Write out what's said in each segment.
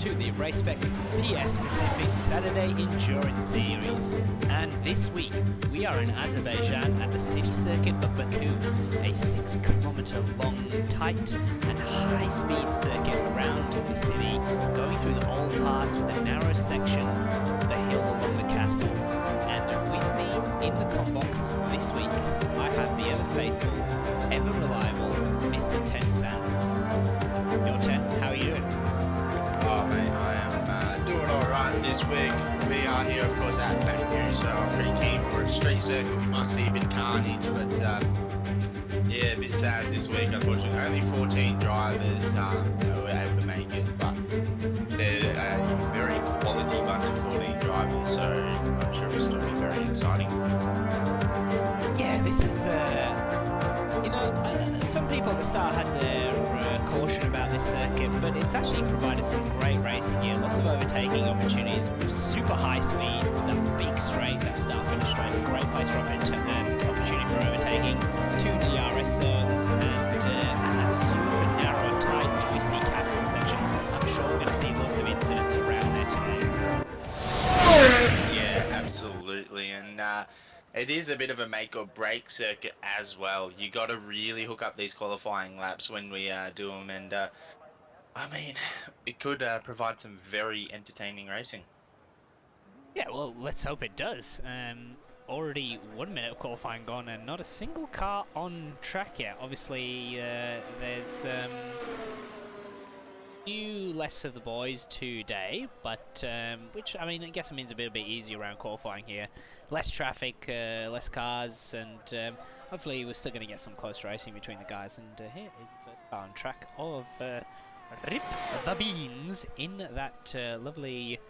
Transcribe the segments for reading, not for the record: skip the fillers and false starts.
to the Spec PS Pacific Saturday Endurance Series. And this week, we are in Azerbaijan at the City Circuit of Baku, a 6-kilometer long, tight and high-speed circuit around the city, going through the old parts with a narrow section of the hill along the castle. And with me in the combox this week, I have the ever-faithful, ever-reliable Mr. 10 Sandals. Yo, 10, how are you doing? Oh mate, I am doing alright this week. We are here of course at Baku, so I'm pretty keen for a street circuit. We might see a bit of carnage, but yeah, a bit sad this week. Unfortunately, only 14 drivers were able to make it, but they're a very quality bunch of 14 drivers, so I'm sure it'll still be very exciting. Yeah, this is, some people at the start had their caution about this circuit, but it's actually provided some great racing here. Lots of overtaking opportunities, super high speed, that big straight, that start-finish straight, great place for opportunity for overtaking, 2 DRS zones, and that super narrow, tight, twisty castle section. I'm sure we're going to see lots of incidents around there today. Yeah, absolutely, and it is a bit of a make or break circuit as well. You got to really hook up these qualifying laps when we do them, and I mean, it could provide some very entertaining racing. Yeah, well, let's hope it does. Already 1 minute of qualifying gone, and not a single car on track yet. Obviously, there's few less of the boys today, but which I mean, I guess it means a bit easier around qualifying here. Less traffic, less cars, and hopefully we're still going to get some close racing between the guys. And here is the first car on track of Rip the Beans in that lovely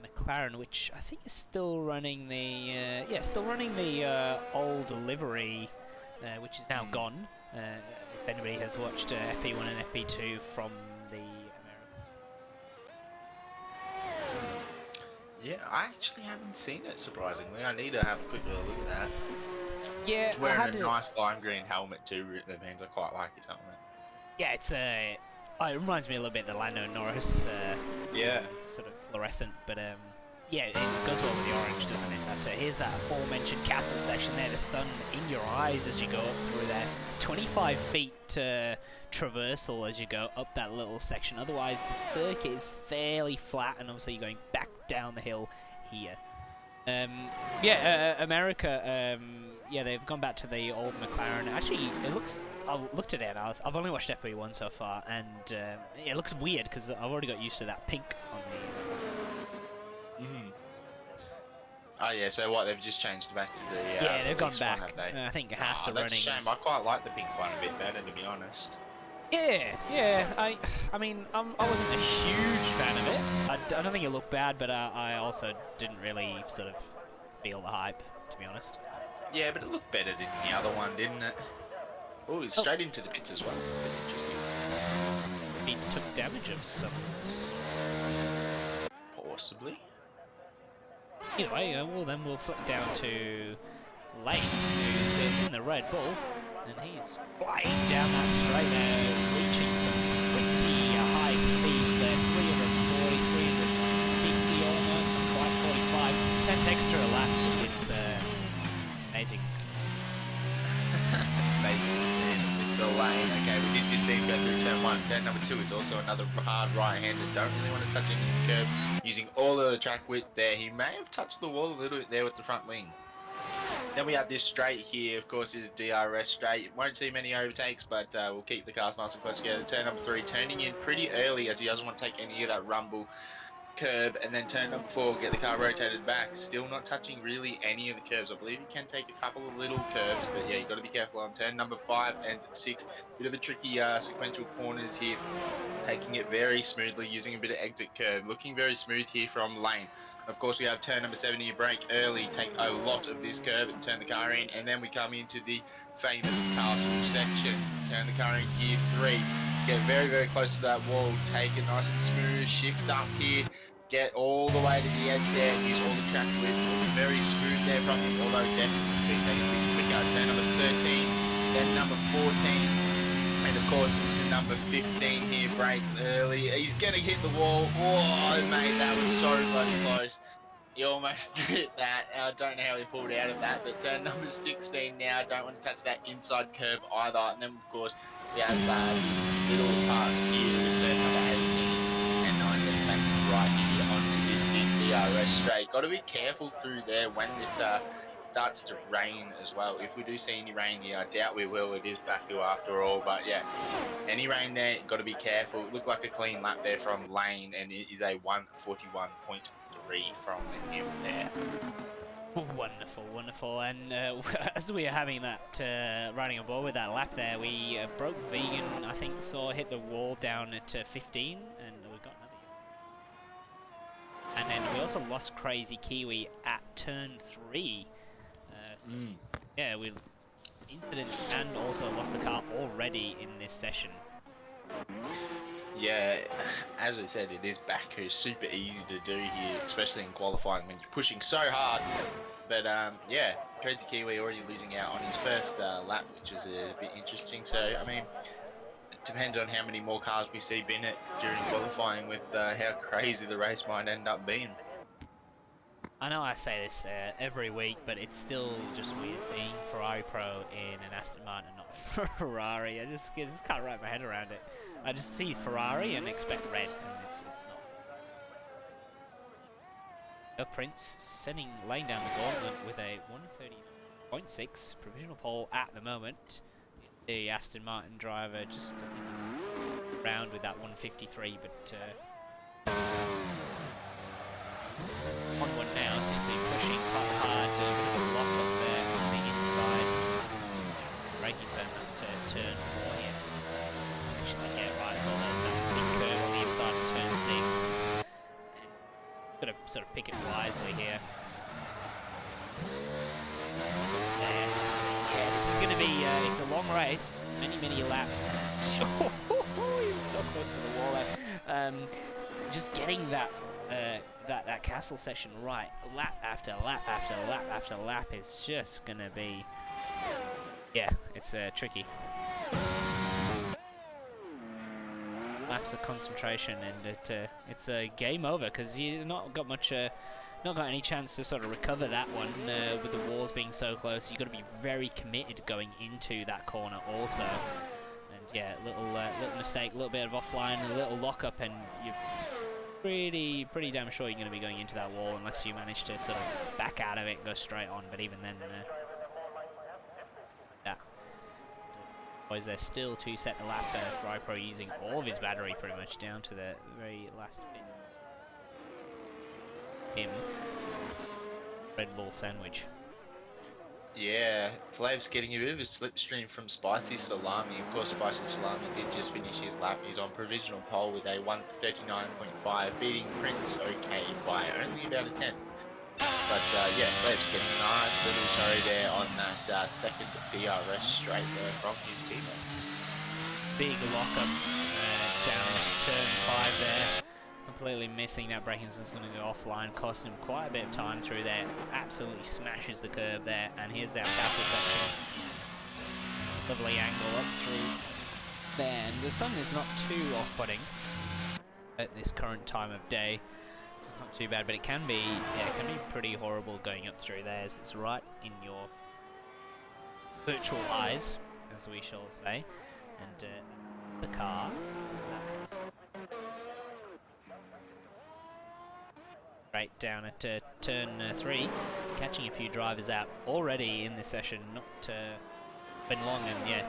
McLaren, which I think is still running the old livery, which is now gone. If anybody has watched FP1 and FP2 from the Yeah, I actually haven't seen it, surprisingly. I need to have a quick little look at that. Yeah, It's wearing a nice lime green helmet too, that means I quite like his helmet. Yeah, it's it reminds me a little bit of the Lando Norris, yeah, sort of fluorescent, but yeah, it goes well with the orange, doesn't it? But here's that aforementioned castle section there, the sun in your eyes as you go up through there. 25 feet traversal as you go up that little section. Otherwise, the circuit is fairly flat, and obviously you're going back down the hill here. America, yeah, they've gone back to the old McLaren. Actually, it looks, I looked at it, I've only watched FP1 so far, and it looks weird because I've already got used to that pink on the... Oh yeah, so what, they've just changed back to the yeah, they've gone back. One, have they? I think Haas are that's running... a shame. I quite like the pink one a bit better, to be honest. Yeah, I mean, I wasn't a huge fan of it. I don't think it looked bad, but I also didn't really sort of feel the hype, to be honest. Yeah, but it looked better than the other one, didn't it? Oh, it's straight into the pits as well. Interesting. He took damage of some sorts. Possibly. Either way, well then we'll flip down to Lane, who's in the Red Bull, and he's flying down that straight there, reaching some pretty high speeds there, 340, 350 almost, not quite 45, 10 extra a lap, which is amazing. Mr. Lane, okay, we did just see him go through turn 1. Turn number 2 is also another hard right-hander, don't really want to touch any of the curb, using all of the track width there. He may have touched the wall a little bit there with the front wing. Then we have this straight here, of course, is DRS straight. Won't see many overtakes, but we'll keep the cars nice and close together. Turn number 3, turning in pretty early as he doesn't want to take any of that rumble curb, and then turn number 4, get the car rotated back. Still not touching really any of the curves. I believe you can take a couple of little curves, but yeah, you got to be careful on turn number 5 and 6. Bit of a tricky sequential corners here. Taking it very smoothly, using a bit of exit curve. Looking very smooth here from Lane. Of course, we have turn number 7, you brake early, take a lot of this curve and turn the car in, and then we come into the famous castle section. Turn the car in gear 3, get very, very close to that wall, take it nice and smooth, shift up here, get all the way to the edge there, and use all the track width. Very smooth there from him, although definitely take a bit quicker. Turn number 13, then number 14, and And of course, into number 15 here, brake early. He's gonna hit the wall. Oh, mate, that was so bloody close. He almost hit that. I don't know how he pulled out of that, but turn number 16 now. Don't want to touch that inside curve either. And then, of course, we have these little parts here with turn number 18 and 19 makes right here onto this big DRS straight. Got to be careful through there when it starts to rain as well. If we do see any rain here, I doubt we will. It is Baku after all, but yeah, any rain there, got to be careful. It looked like a clean lap there from Lane, and it is a 1:41.3 from him there. Wonderful, wonderful. And as we were having that, riding on board with that lap there, we broke Vegan, I think, hit the wall down at 15, and we got another. And then we also lost Crazy Kiwi at turn 3. So yeah, we incidents and also lost the car already in this session. Yeah, as I said, it is Baku, super easy to do here, especially in qualifying when you're pushing so hard. But yeah, Crazy Kiwi already losing out on his first lap, which is a bit interesting. So, I mean, it depends on how many more cars we see bin it during qualifying with how crazy the race might end up being. I know I say this every week, but it's still just weird seeing Ferrari Pro in an Aston Martin and not Ferrari. I just can't wrap my head around it. I just see Ferrari and expect red, and it's not. The Prince laying down the gauntlet with a 1:30.6 provisional pole at the moment. The Aston Martin driver just, I think he's just around with that 1:53, but on one now seems to be pushing quite hard to lock up there on the inside. Braking zone at turn 4 here. So actually, yeah, right as well. There's that big curve on the inside of turn 6. Got to sort of pick it wisely here. What's there? Yeah, this is going to be, it's a long race, many laps. He was so close to the wall there. Just getting that castle session right, lap after lap after lap after lap, is just going to be, yeah, it's tricky. Laps of concentration, and it's a game over because you've not got any chance to sort of recover that one with the walls being so close. You've got to be very committed going into that corner also. And yeah, little mistake, a little bit of offline, a little lockup, and you're pretty damn sure you're going to be going into that wall unless you manage to sort of back out of it and go straight on. But even then, boys, they're still to set the lap there. Ferrari Pro using all of his battery pretty much down to the very last bit. Him. Red Bull sandwich. Yeah, Flav's getting a bit of a slipstream from Spicy Salami. Of course, Spicy Salami did just finish his lap. He's on provisional pole with a 1:39.5, beating Prince OK by only about a 10th. But yeah, Flav's getting a nice little toe there on that second DRS straight there from his teammate. Big lockup down to turn 5 there. Completely missing that braking system to go offline, costing him quite a bit of time through there. Absolutely smashes the curve there, and here's that castle section. Lovely angle up through there, and the sun is not too off-putting at this current time of day. So it's not too bad, but it can be pretty horrible going up through there. As it's right in your virtual eyes, as we shall say, and the car. Right down at turn 3, catching a few drivers out already in this session. Not been long, and yeah,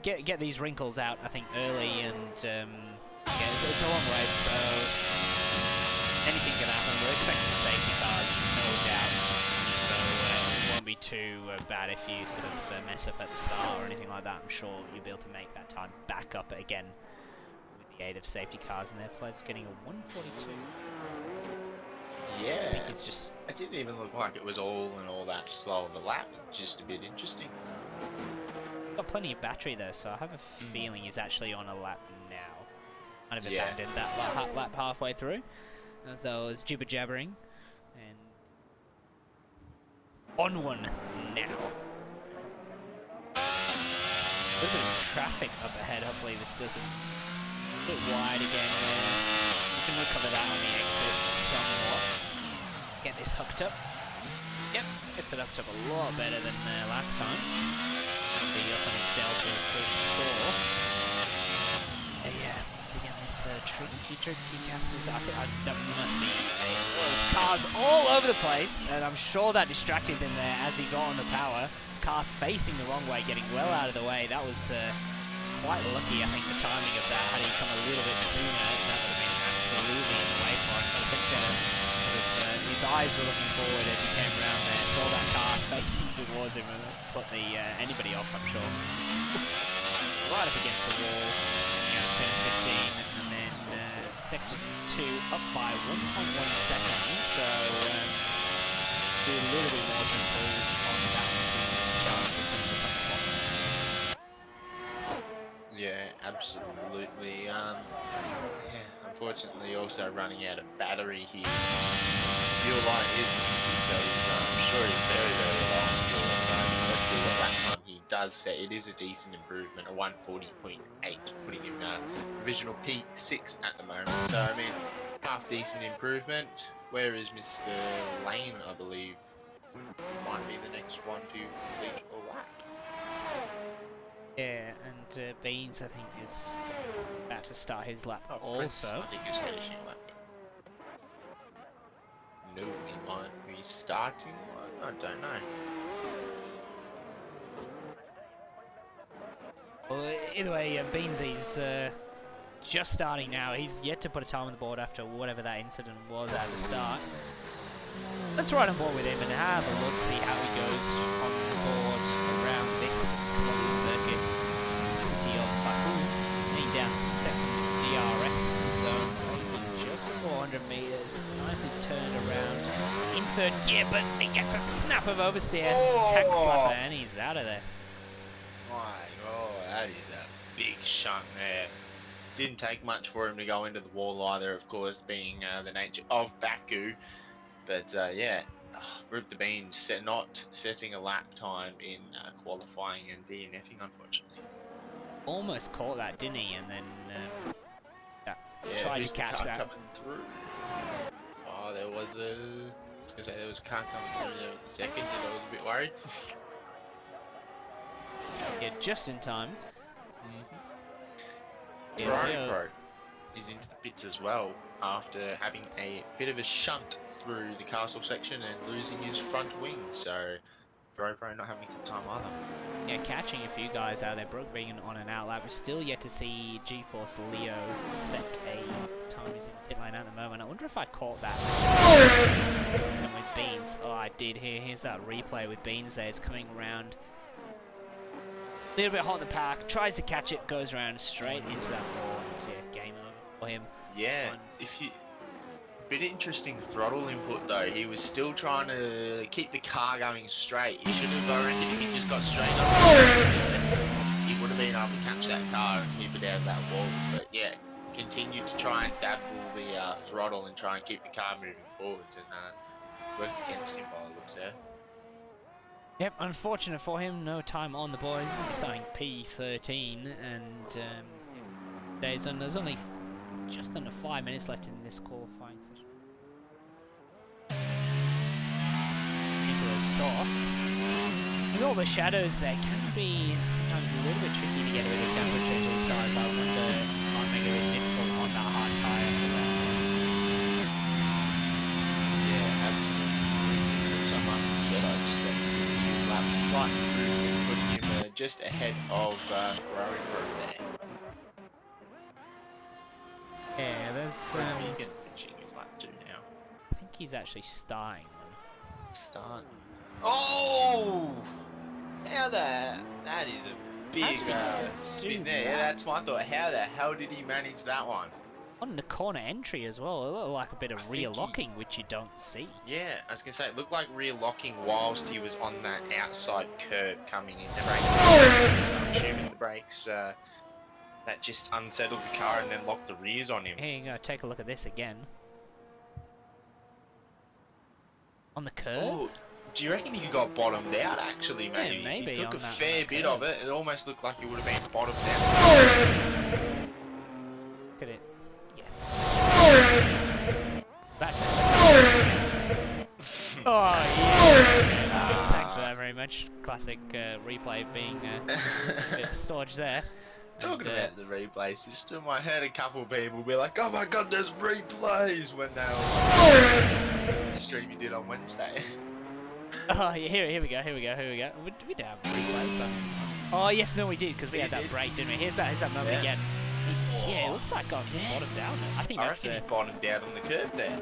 get these wrinkles out I think early, and yeah, it's a long race, so anything can happen. We're expecting safety cars, no doubt. So it won't be too bad if you sort of mess up at the start or anything like that. I'm sure you'll be able to make that time back up again with the aid of safety cars, and their flight's getting a 1:42. Yeah, I think it's just... it didn't even look like it was all that slow of a lap. Just a bit interesting. Got plenty of battery though, so I have a feeling he's actually on a lap now. Kind of abandoned that lap halfway through, so I was jibber jabbering, and on one now. little bit of traffic up ahead. Hopefully this doesn't. It's a bit wide again there. You can recover that on the exit somewhat. Get this hooked up. Yep, gets it hooked up a lot better than last time. Be up on his delta for sure. Yeah, once again this tricky castle. I think that must be there's cars all over the place, and I'm sure that distracted him there as he got on the power. Car facing the wrong way, getting well out of the way. That was quite lucky, I think, the timing of that. Had he come a little bit sooner, that would have been absolutely in the way for him. But I think his eyes were looking forward as he came around there, saw that car facing towards him, and put anybody off, I'm sure. Right up against the wall, turn 15, and then sector 2 up by 1.1 seconds, so do a little bit more to improve on that one. Yeah, absolutely. Yeah, unfortunately, also running out of battery here. His fuel line is, so I'm sure he's very, very low on fuel at the moment. Let's see what lap time he does set. It is a decent improvement, a 140.8, putting him provisional P6 at the moment. So, I mean, half decent improvement. Where is Mr. Lane, I believe? Might be the next one to complete a lap. Yeah, and Beans, I think, is about to start his lap also. Prince, I think, is finishing lap. No, he might be starting one. I don't know. Well, either way, Beansy's just starting now. He's yet to put a time on the board after whatever that incident was at the start. Let's ride on board with him and have a look, see how he goes on the board around this 6-kilometer circuit. City of Baku, heading down the second DRS zone, just before 100 meters. Nicely turned around in third gear, but he gets a snap of oversteer, tax slapper, and he's out of there. That is a big shunt there. Didn't take much for him to go into the wall either, of course, being the nature of Baku. But yeah, rip the beans, not setting a lap time in qualifying and DNFing, unfortunately. Almost caught that, didn't he? And then tried to catch that. Coming through? Oh, there was a. I was gonna say there was a car coming through there in a second, and I was a bit worried. Yeah, just in time. Ferrari Pro is into the pits as well after having a bit of a shunt through the castle section and losing his front wing. So Ferrari Pro not having a good time either. Yeah, catching a few guys out there. Brooke being on an out lap. We're still yet to see GeForce Leo set a time. He's in the pit lane at the moment. I wonder if I caught that with Beans. Oh, I did. Here's that replay with Beans there. It's coming around. A little bit hot in the pack, tries to catch it, goes around straight into that wall, and yeah, game over for him. Yeah, bit interesting throttle input though. He was still trying to keep the car going straight. He should have, I reckon, if he just got straight up, he would have been able to catch that car and keep it out of that wall. But yeah, continued to try and dabble the throttle and try and keep the car moving forwards, and worked against him by the looks there. Yep, unfortunate for him, no time on the board. He's going to be starting P13, and there's only just under 5 minutes left in this qualifying session. Into those softs. With all the shadows there, can be sometimes a little bit tricky to get a bit of temperature to the stars. I wonder if it might make it a bit difficult on that hard tyre. Yeah, absolutely. Someone that I just slight improvement, putting him just ahead of Ferrari Pro there. Yeah, there's Megan finishing his lap 2 now. I think he's actually starting them. Start. Oh! How that is a big spin there. Yeah, that's my thought. How the hell did he manage that one? On the corner entry as well, it looked like a bit of rear locking, which you don't see. Yeah, I was going to say, it looked like rear locking whilst he was on that outside curb coming in the brakes. I'm assuming the brakes, that just unsettled the car and then locked the rears on him. Here you go, take a look at this again. On the curb? Do you reckon he got bottomed out actually, maybe? Yeah, maybe He took on a that fair bit curve. of it. It almost looked like he would have been bottomed out. Look at it. Yeah. That's it. Oh, yeah. Thanks for that very much. Classic replay being a bit of storage there. Talking And, about the replay system, I heard a couple of people be like, "Oh my god, there's replays!" when they were the stream you did on Wednesday. oh, yeah, here we go. We did have replays. Oh, yes, no, we did, because we had that break, didn't we? Here's that moment again. Yeah, it looks like I'm bottomed down. I think I that's reckon he bottomed out on the curb there.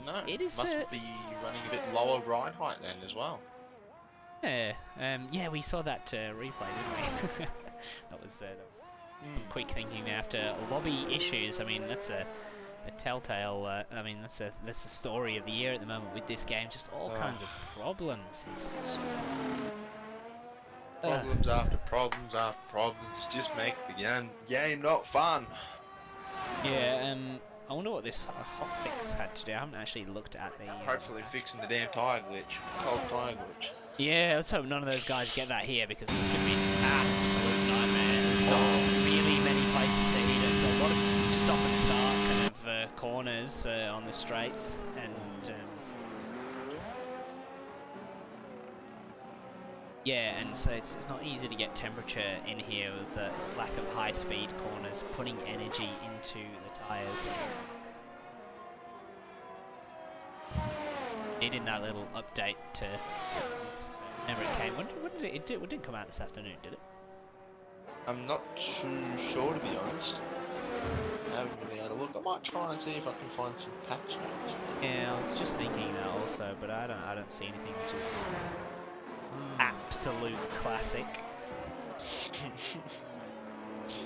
No, it is. Must be running a bit lower ride height then as well. Yeah, yeah, we saw that replay, didn't we? that was quick thinking after lobby issues. I mean, that's a telltale. I mean, that's the story of the year at the moment with this game. Just all kinds of problems. Problems after problems after problems just makes the game not fun. Yeah. I wonder what this hotfix had to do. I haven't actually looked at the. Hopefully fixing the damn tyre glitch. Cold tyre glitch. Yeah, let's hope none of those guys get that here because it's going to be an absolute nightmare. There's not really many places to hit it. So a lot of stop and start kind of corners on the straights and. Yeah, and so it's not easy to get temperature in here with the lack of high-speed corners, putting energy into the tyres. Needing that little update to whenever it came. When did it didn't come out this afternoon, did it? I'm not too sure, to be honest. I haven't really had a look. I might try and see if I can find some patch notes. Yeah, I was just thinking that also, but I don't see anything which is absolute classic.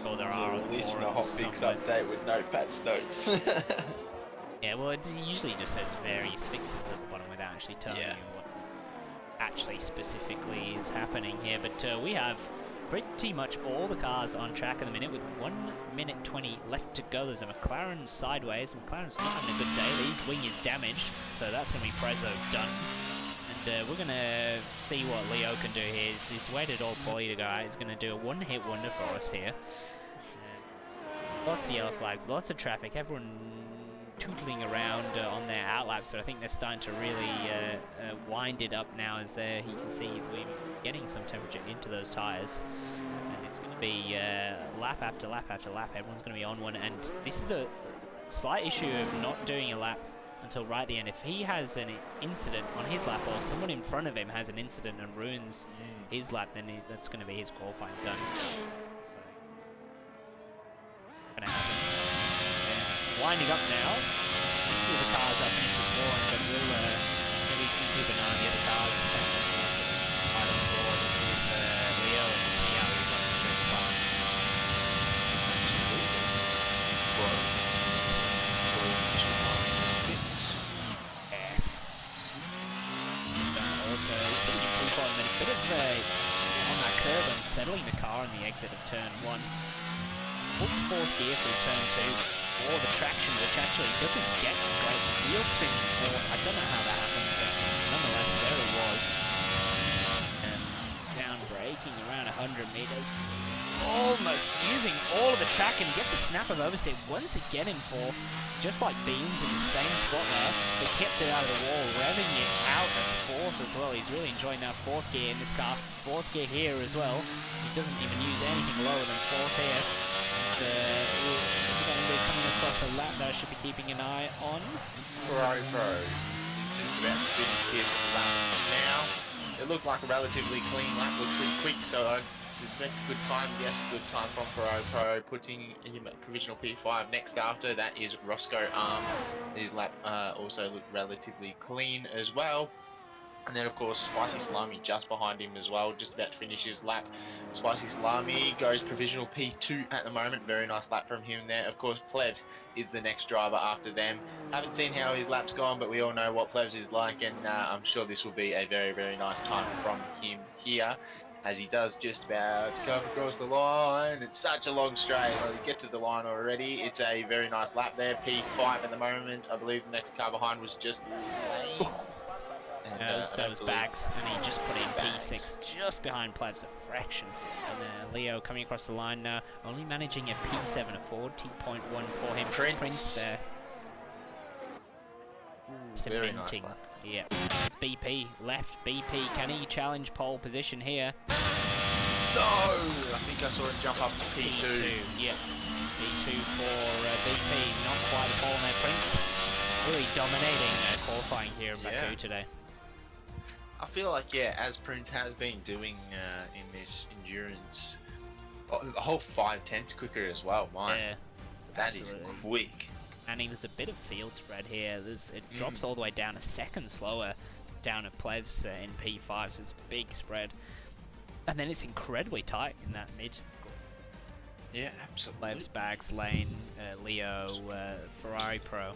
Oh, there are releasing a hotfix update with no patch notes. Yeah, well, it usually just says various fixes at the bottom without actually telling you what actually specifically is happening here. But we have pretty much all the cars on track at the minute with 1 minute 20 left to go. There's a McLaren sideways. McLaren's not having a good day. His wing is damaged, so that's going to be Prezzo done. And we're going to see what Leo can do here. He's waited all quality to go out. He's going to do a one-hit wonder for us here. Lots of yellow flags, lots of traffic, everyone tootling around on their outlaps, but I think they're starting to really wind it up now as you can see he's getting some temperature into those tyres. And it's going to be lap after lap after lap. Everyone's going to be on one, and this is the slight issue of not doing a lap until right at the end. If he has an incident on his lap or someone in front of him has an incident and ruins his lap, then that's going to be his qualifying done. So, gonna happen. Yeah. Winding up now. A few of the cars up in before, but we'll maybe keep an eye on the other cars. Right on board with Leo and see how he runs through the side. Also, sitting in P4 and then a bit of on that curve and settling the car on the exit of turn 1. Hooks fourth gear through turn 2 for the traction, which actually doesn't get great wheel spin for. I don't know how that happens, but nonetheless, there it was. And down braking around 100 meters. Almost using all of the track and gets a snap of oversteer once again in fourth. Just like Beans in the same spot there, they kept it out of the wall, revving it out at fourth as well. He's really enjoying that fourth gear in this car. Fourth gear here as well. He doesn't even use anything lower than fourth here. We're going to be coming across a lap that I should be keeping an eye on. Pro. Just about to finish his lap now. It looked like a relatively clean lap, looked pretty quick, so I suspect a good time. Yes, a good time from Pro, putting him at provisional P5. Next after that is Roscoe Arm. His lap also looked relatively clean as well. And then of course Spicy Salami just behind him as well, just about to finish his lap. Spicy Salami goes provisional P2 at the moment, very nice lap from him there. Of course Plebs is the next driver after them. Haven't seen how his lap's gone, but we all know what Plebs is like, and I'm sure this will be a very, very nice time from him here. as he does just about to come across the line. It's such a long straight. Well, you get to the line already. It's a very nice lap there. P5 at the moment. I believe the next car behind was just Lane. And, that was Bags, and he just put in P6 just behind Plebs, a fraction. And Leo coming across the line now, only managing a P7, a 40.1 for him. Prince there. Very nice lap. Yeah, it's BP left. BP, can he challenge pole position here? No! I think I saw him jump up to P2. Yeah. P2 for BP, not quite a pole there. Prince really dominating qualifying here in Baku today. I feel like, yeah, as Prince has been doing in this endurance, the whole 5/10's quicker as well, mine. Yeah, that is quick. And there's a bit of field spread here. It drops all the way down a second slower down at Plebs in P5, so it's a big spread. And then it's incredibly tight in that mid. Yeah, absolutely. Plebs, Bags, Lane, Leo, Ferrari Pro.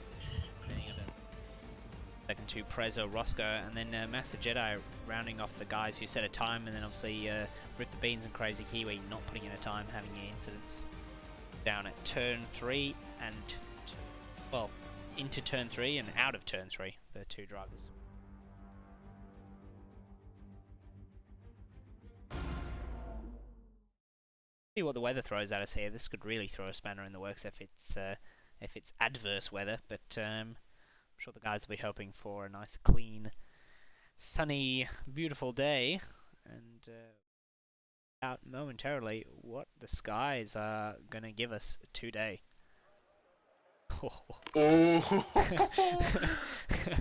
Second to Prezzo, Roscoe, and then Master Jedi rounding off the guys who set a time, and then obviously Rip the Beans and Crazy Kiwi not putting in a time, having incidents down at turn 3 and, well, into turn 3 and out of turn 3, the two drivers. See what the weather throws at us here. This could really throw a spanner in the works if it's adverse weather, but I'm sure the guys will be hoping for a nice, clean, sunny, beautiful day, and out momentarily what the skies are going to give us today. Oh,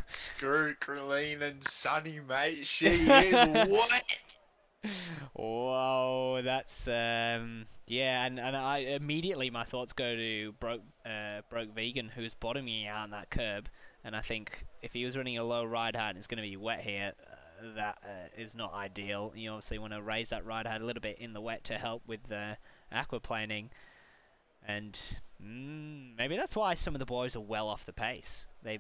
screw Crylene and Sunny, mate. She is wet. Whoa, that's yeah, and I immediately my thoughts go to broke vegan who's bottoming out on that curb, and I think if he was running a low ride height and it's going to be wet here, that is not ideal. You obviously want to raise that ride height a little bit in the wet to help with the aquaplaning, and maybe that's why some of the boys are well off the pace. They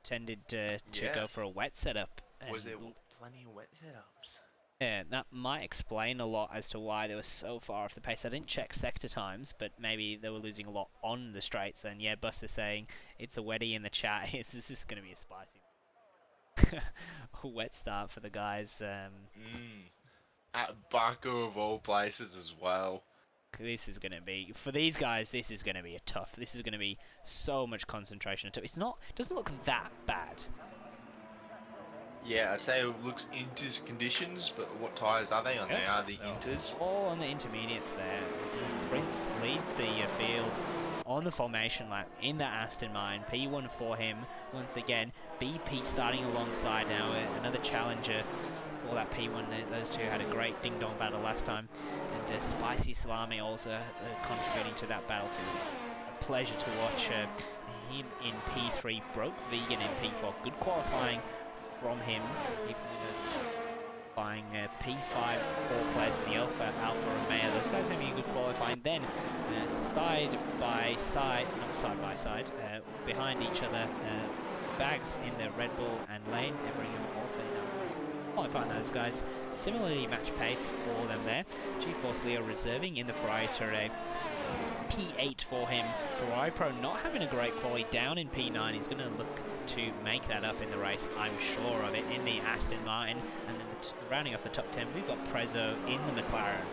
tended to go for a wet setup. Was there plenty of wet setups? Yeah, that might explain a lot as to why they were so far off the pace. I didn't check sector times, but maybe they were losing a lot on the straights. And yeah, Buster saying it's a wetty in the chat. This is going to be a spicy wet start for the guys. At Baku of all places as well. This is going to be, for these guys, this is going to be a tough. This is going to be so much concentration. It doesn't look that bad. Yeah, I'd say it looks Inters conditions, but what tyres are they on? They are the Inters. All on the intermediates there. Prince leads the field on the formation lap in the Aston Mine. P1 for him once again. BP starting alongside now, another challenger for that P1. Those two had a great ding-dong battle last time. And Spicy Salami also contributing to that battle too. It's a pleasure to watch him in P3. Broke Vegan in P4. Good qualifying from him, even though buying P5 4 players in the Alpha Romeo. Those guys having a good qualifying. Then side by side, behind each other, Bags in the Red Bull and Lane. Everyone also qualifying those guys. Similarly match pace for them there. GeForce Leo reserving in the Ferrari Touré. P8 for him. Ferrari Pro not having a great quali, down in P9. He's going to look to make that up in the race, I'm sure of it, in the Aston Martin. And then rounding off the top 10, we've got Prezzo in the McLaren.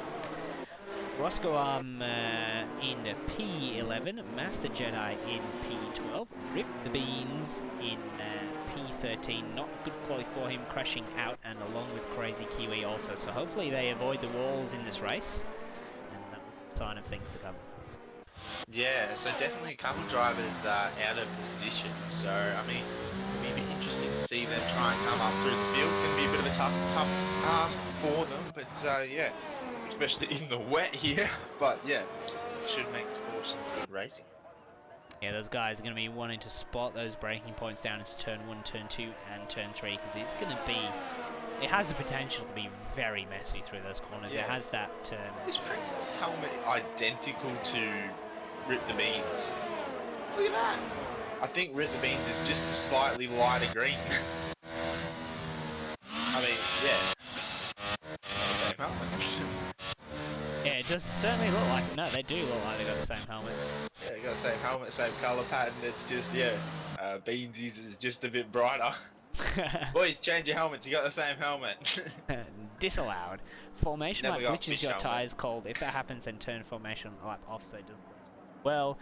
Roscoe in P11, Master Jedi in P12, Rip the Beans in P13. Not good quali for him, crashing out, and along with Crazy Kiwi also. So hopefully they avoid the walls in this race, and that was a sign of things to come. Yeah, so definitely a couple drivers out of position. So, I mean, it'll be interesting to see them try and come up through the field. It's going to be a bit of a tough task for them. But, yeah, especially in the wet here. But, yeah, should make for some good racing. Yeah, those guys are going to be wanting to spot those braking points down into turn 1, turn 2, and turn 3. Because it's going to be... It has the potential to be very messy through those corners. Yeah. It has that... Is Prince's helmet identical to Rip the Beans? Look at that! I think Rip the Beans is just a slightly lighter green. I mean, yeah. Same helmet. It does certainly look like. No, they do look like they got the same helmet. Yeah, they got the same helmet, same colour pattern. It's just Beansy's is just a bit brighter. Boys, change your helmets. You got the same helmet. Disallowed. Formation Never lap got glitches fish your helmet. tyres cold. If that happens, then turn formation lap off so it doesn't glitch. Well,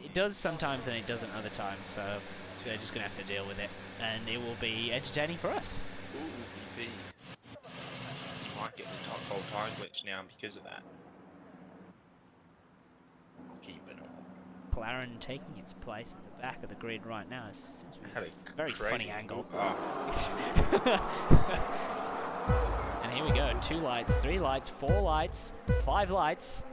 it does sometimes and it doesn't other times, so they're just going to have to deal with it. And it will be entertaining for us. Ooh, BP. You might get the top pole tire glitch now because of that. I'll keep it on. McLaren taking its place at the back of the grid right now. It's Had a very crazy funny angle. Oh. And here we go. 2 lights, 3 lights, 4 lights, 5 lights.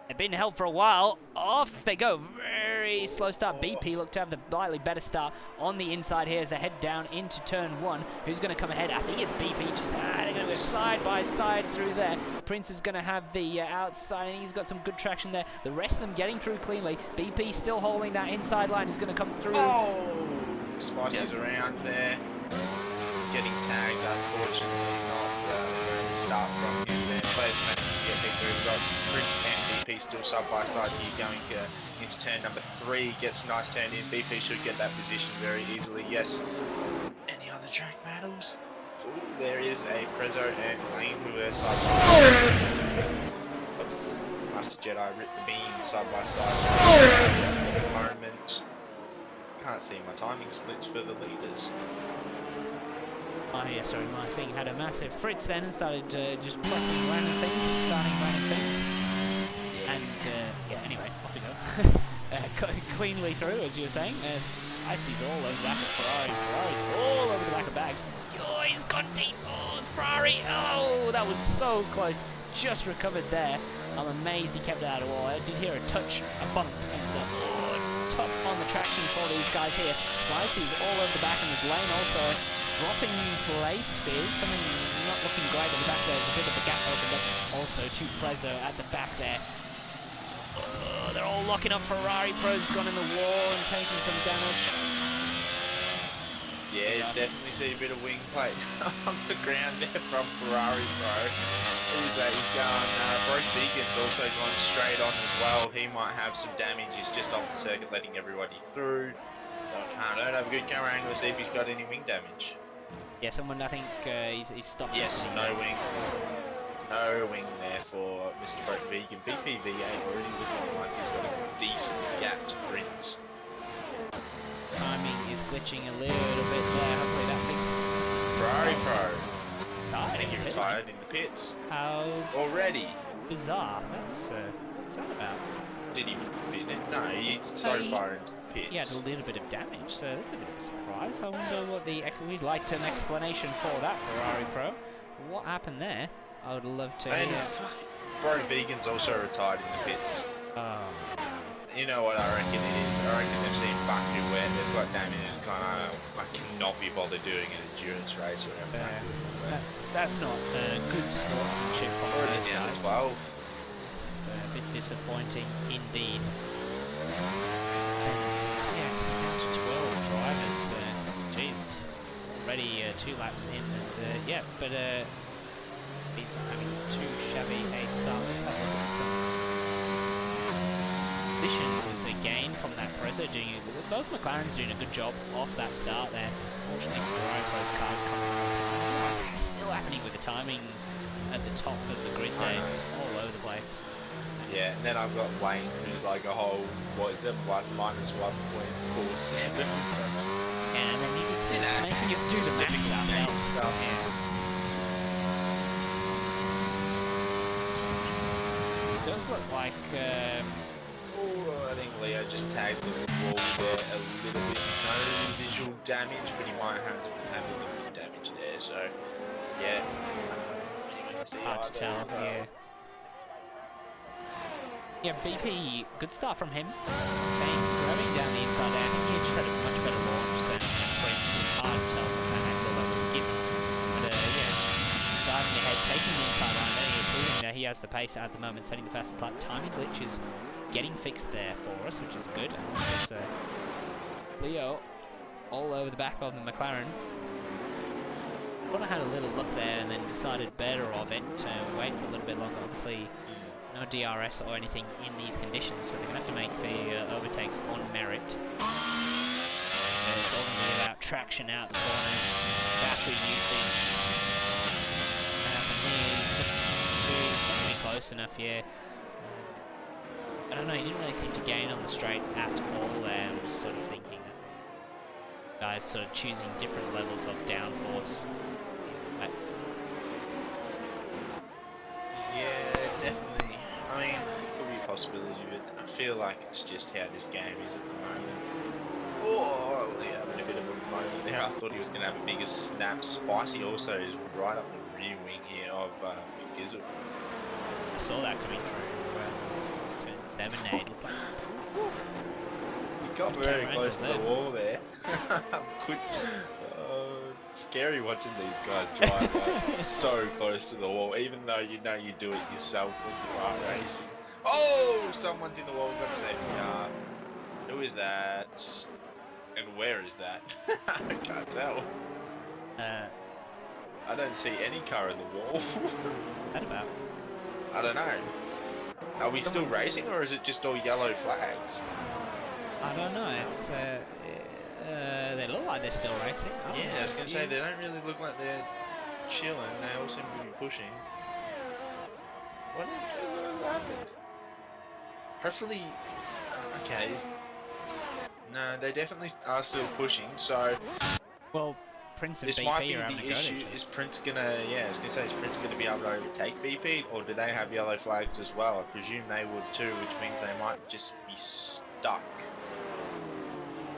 They've been held for a while. Off they go. Very slow start. BP looked to have the slightly better start on the inside here as they head down into turn 1. Who's going to come ahead? I think it's BP. Just they're going to go side by side through there. Prince is going to have the outside. I think he's got some good traction there. The rest of them getting through cleanly. BP still holding that inside line. Is going to come through. Oh! Spicy's around there. Getting tagged, unfortunately. Not the start from him there. Players managed to get big through. We've got Prince and BP still side by side here going into turn number 3. Gets a nice turn in. BP should get that position very easily. Yes. Any other track battles? Ooh, there is a Prezzo and Lane who are side by side. Oops. Master Jedi ripped the beam side by side. At the moment. Can't see my timing splits for the leaders. Yeah, sorry, my thing had a massive fritz then and started just pressing random things and starting random things. And, yeah, anyway, off we go. Cleanly through, as you were saying. Icy's all over the back of Ferrari. Ferrari's all over the back of Bags. Oh, he's gone deep. Oh, it's Ferrari. Oh, that was so close. Just recovered there. I'm amazed he kept it out of the wall. I did hear a touch, a bump, and so, tough on the traction for these guys here. Spicy's all over the back, and this lane also dropping places. Something not looking great at the back there. There's a bit of a gap opened up. Also to Prezzo at the back there. They're all locking up. Ferrari Pro's gone in the wall and taking some damage. Yeah, definitely see a bit of wing plate on the ground there from Ferrari Pro. Who's that? He's gone, Broke Beacon's also gone straight on as well. He might have some damage. He's just off the circuit letting everybody through. I don't have a good camera angle to see if he's got any wing damage. Yeah, someone, I think he's stopped. Yes, no wing. No wing there for Mr. Broke Vegan. BPV8 already looking like he's got a decent gap to Prince. Timing is glitching a little bit there. Hopefully that fixes. Ferrari Pro. I think he retired in the pits. How already? Bizarre. That's what's that about? Did he fit it? No, he's so far into the pits. He had a little bit of damage, so that's a bit of a surprise. I wonder what we'd like an explanation for that, Ferrari Pro. What happened there? I would love to hear. Bro Vegan's also retired in the pits. Oh. You know what I reckon it is? I reckon they've seen Baku where they've got damage and it's kind of, I cannot be bothered doing an endurance race or whatever. That's not good sportsmanship from those guys. 12. This is a bit disappointing indeed. And, yeah, it's down to 12 drivers. Geez, already 2 laps in, and yeah, but he's not having too shabby a start. Let's have a look at some. Position was a gain from that Prezzo doing it. Both McLaren's doing a good job off that start there. Fortunately, Ferrari Pro's cars coming up. It's still happening with the timing at the top of the grid there. It's all over the place. Yeah, and then I've got Wayne who's like a whole, what is it, minus 1.47 or something. And then he was making us do the maths ourselves. It does look like I think Leo just tagged the wall there a little bit. No visual damage, but he might have a little bit of damage there. So, yeah. Hard to tell. Yeah. Yeah, BP, good start from him. Grabbing down the inside there. I think he just had a much better launch than Prince. It's hard to tell what kind of angle that would give him. But yeah, just diving ahead, taking the inside line, then proving that he has the pace at the moment, setting the fastest lap. Timing glitch is getting fixed there for us, which is good. And this Leo all over the back of the McLaren. Thought I had a little look there and then decided better of it to wait for a little bit longer. Obviously, no DRS or anything in these conditions, so they're going to have to make the overtakes on merit. It's all going to be about traction out the corners, battery usage. For me, he's not really close enough here. I don't know, he didn't really seem to gain on the straight at all there. I'm just sort of thinking that guys sort of choosing different levels of downforce. Yeah, definitely. I mean, it could be a possibility, but I feel like it's just how this game is at the moment. Oh, yeah, having a bit of a moment there. I thought he was going to have a bigger snap. Spicy also is right up the rear wing here of Big Gizzle. I saw that coming through. Turn 7, 8. Looked like. He got very close to the wall there. Scary watching these guys drive like so close to the wall, even though you know you do it yourself when you are racing. Oh, someone's in the wall, got a safety car. Who is that? And where is that? I can't tell. I don't see any car in the wall. What about? I don't know. Are we still racing, or is it just all yellow flags? I don't know. It's they look like they're still racing. Yeah, I was gonna say they don't really look like they're chilling. They all seem to be pushing. What has happened? Hopefully, okay. No, they definitely are still pushing. So, well, Prince and this BP might be are having the a go issue. Is Prince gonna? Yeah, I was gonna say, is Prince gonna be able to overtake BP, or do they have yellow flags as well? I presume they would too, which means they might just be stuck.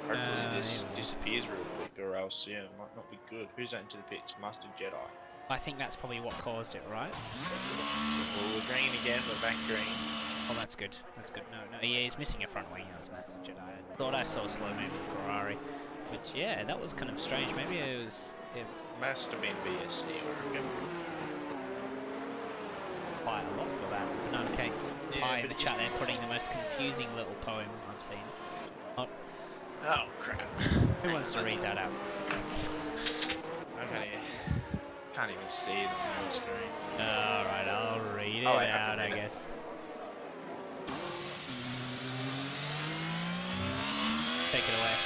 Hopefully this disappears real quick, or else, yeah, it might not be good. Who's that into the pits? Mustard Jedi. I think that's probably what caused it, right? Well, we're green again, we're back green. Oh, that's good. That's good. No, yeah, he's missing a front wing. That was Mustard Jedi. I thought I saw a slow moving Ferrari. But yeah, that was kind of strange. Maybe it was... It must have been BSC, I reckon. Quite a lot for that. But no, okay. Yeah, Hi in the chat there, putting the most confusing little poem I've seen. Oh crap. Who wants to read that out? Okay. Can't even see it on the screen. Alright, I'll read it out, I guess. Take it away.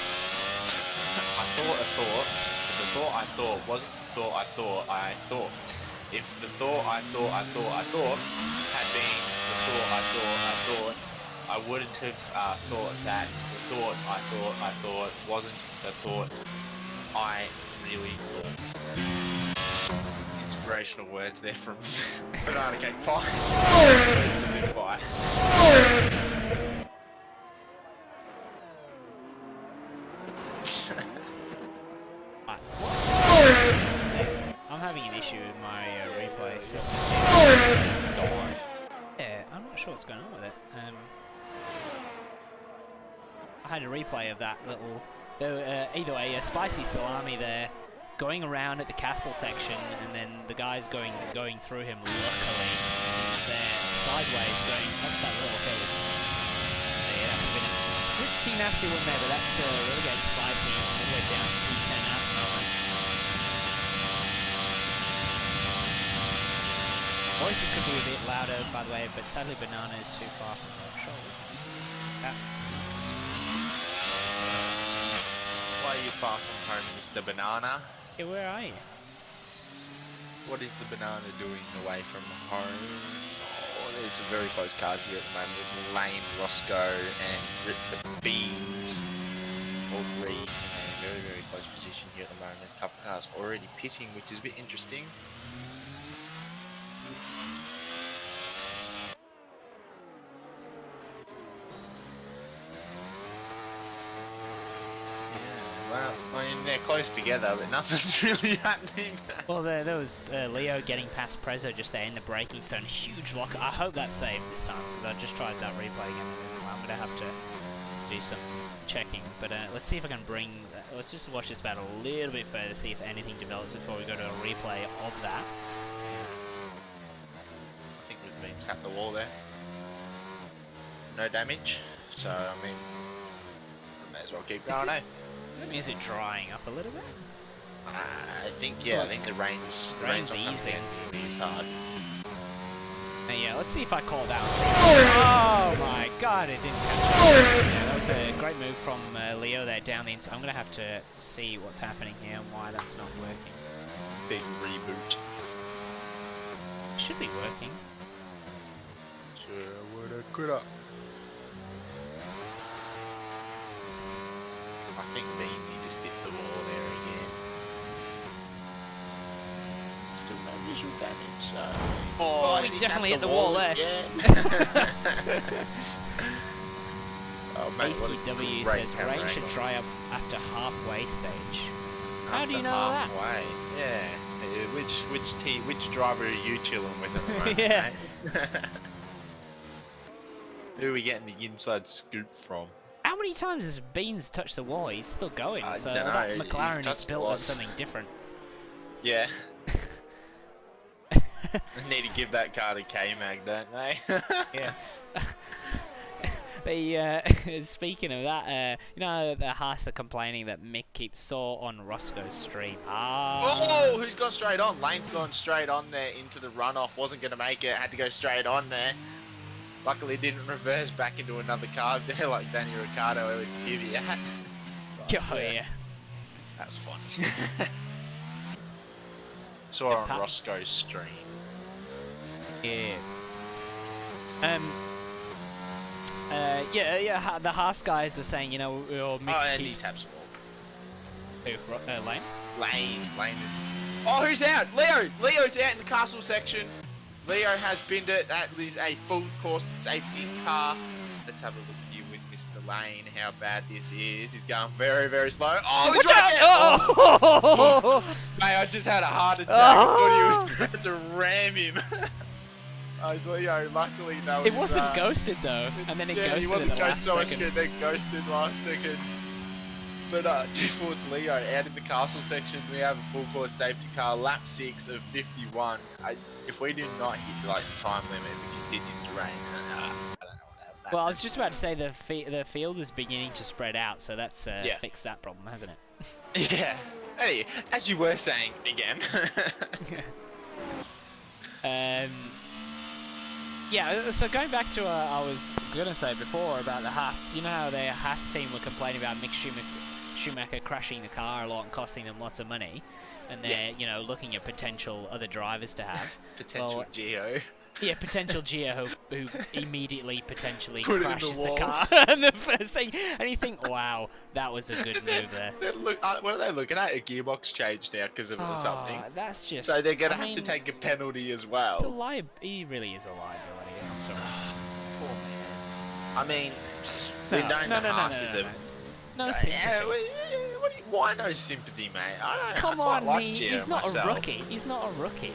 The thought I thought wasn't the thought I thought. If the thought I thought had been the thought I thought, I wouldn't have thought that the thought I thought wasn't the thought I really thought. Inspirational words there from Banana Cake Pie. Words to live by. I'm having an issue with my replay system. Yeah, I'm not sure what's going on with it. I had a replay of that little... either way, a spicy salami there, going around at the castle section, and then the guys going through him. Luckily, he's there sideways, going up that little hill. So yeah, that would have been a pretty nasty one there, but that really gets spicy all the way down to 10 out. Voices could be a bit louder, by the way, but sadly Banana is too far from the shoulder. Yeah. Why are you far from home, Mr. Banana? Yeah, where are you? What is the banana doing away from home? Oh, there's some very close cars here at the moment with Lane, Roscoe, and Rip the Beans. All three in a very, very close position here at the moment. A couple of cars already pitting, which is a bit interesting. Well, I mean, they're close together, but nothing's really happening. Well, there was Leo getting past Prezzo just there in the braking zone. Huge lock. I hope that's saved this time, because I just tried that replay again. I'm going to have to do some checking. But let's see if I can bring... let's just watch this battle a little bit further, see if anything develops before we go to a replay of that. I think we've been tapped the wall there. No damage, so, I mean, I may as well keep going, eh? Is it drying up a little bit? I think, yeah, I think the rain's Rain's not coming easy. down as hard. Yeah, let's see if I call that one. Oh my god, it didn't catch up. Yeah, that was a great move from Leo there down the inside. I'm going to have to see what's happening here and why that's not working. Big reboot. Should be working. Sure, woulda, coulda. I think Beanie just hit the wall there again. Still no visual damage, so... Oh, he definitely hit the wall there. Yeah. Oh, mate, what a ACW great says camera rain should angle. dry up after halfway stage. How do you know that? Halfway, yeah. Which driver are you chilling with at the moment, Yeah. mate? Who are we getting the inside scoop from? How many times has Beans touched the wall? He's still going, I so dunno, that he's McLaren is touched built the on walls. something different. Yeah. They need to give that car to K-Mag, don't they? Yeah. Speaking of that, you know, the Haas are complaining that Mick keeps sore on Roscoe's stream. Oh, who's gone straight on? Lane's gone straight on there into the runoff. Wasn't going to make it. Had to go straight on there. Luckily didn't reverse back into another car there like Daniel Ricciardo would give you. Oh, yeah. That's funny. Saw it on Roscoe's stream. Yeah. Yeah, the Haas guys were saying, you know, Mick and he keeps... taps the wall. Who, Lane? Lane is... Oh, who's out? Leo! Leo's out in the castle section. Leo has binned it. That is a full course safety car. Let's have a look here with Mr. Lane, how bad this is. He's going very, very slow. Oh, he's right there! Oh! Mate, I just had a heart attack. I thought he was going to ram him. Leo, luckily, no. It wasn't ghosted though, and then it ghosted he wasn't in the ghosted, last second. then ghosted last second. But just was Leo out in the castle section. We have a full course safety car, lap 6 of 51. If we do not hit like the time limit, we continues to rain. I don't know what else. Well, I was just about to say the field is beginning to spread out, so that's fixed that problem, hasn't it? Yeah. Anyway, as you were saying again. Yeah, so going back to I was gonna say before about the Haas. You know how the Haas team were complaining about Mick Schumacher crashing the car a lot and costing them lots of money, and they're you know looking at potential other drivers to have. Potential Geo. Yeah, potential Gio who immediately potentially Put crashes it in the the car. And the first thing, and you think, wow, that was a good move there. Look, what are they looking at? A gearbox change now because of it or something. That's just. So they're gonna I have to mean, take a penalty as It's a well. he really is a liability. I'm sorry. Poor man. I mean, we know the Haas is a. No sympathy. Yeah, why no sympathy, mate? I don't. Come I quite on, like he's Gio not myself. a rookie. He's not a rookie.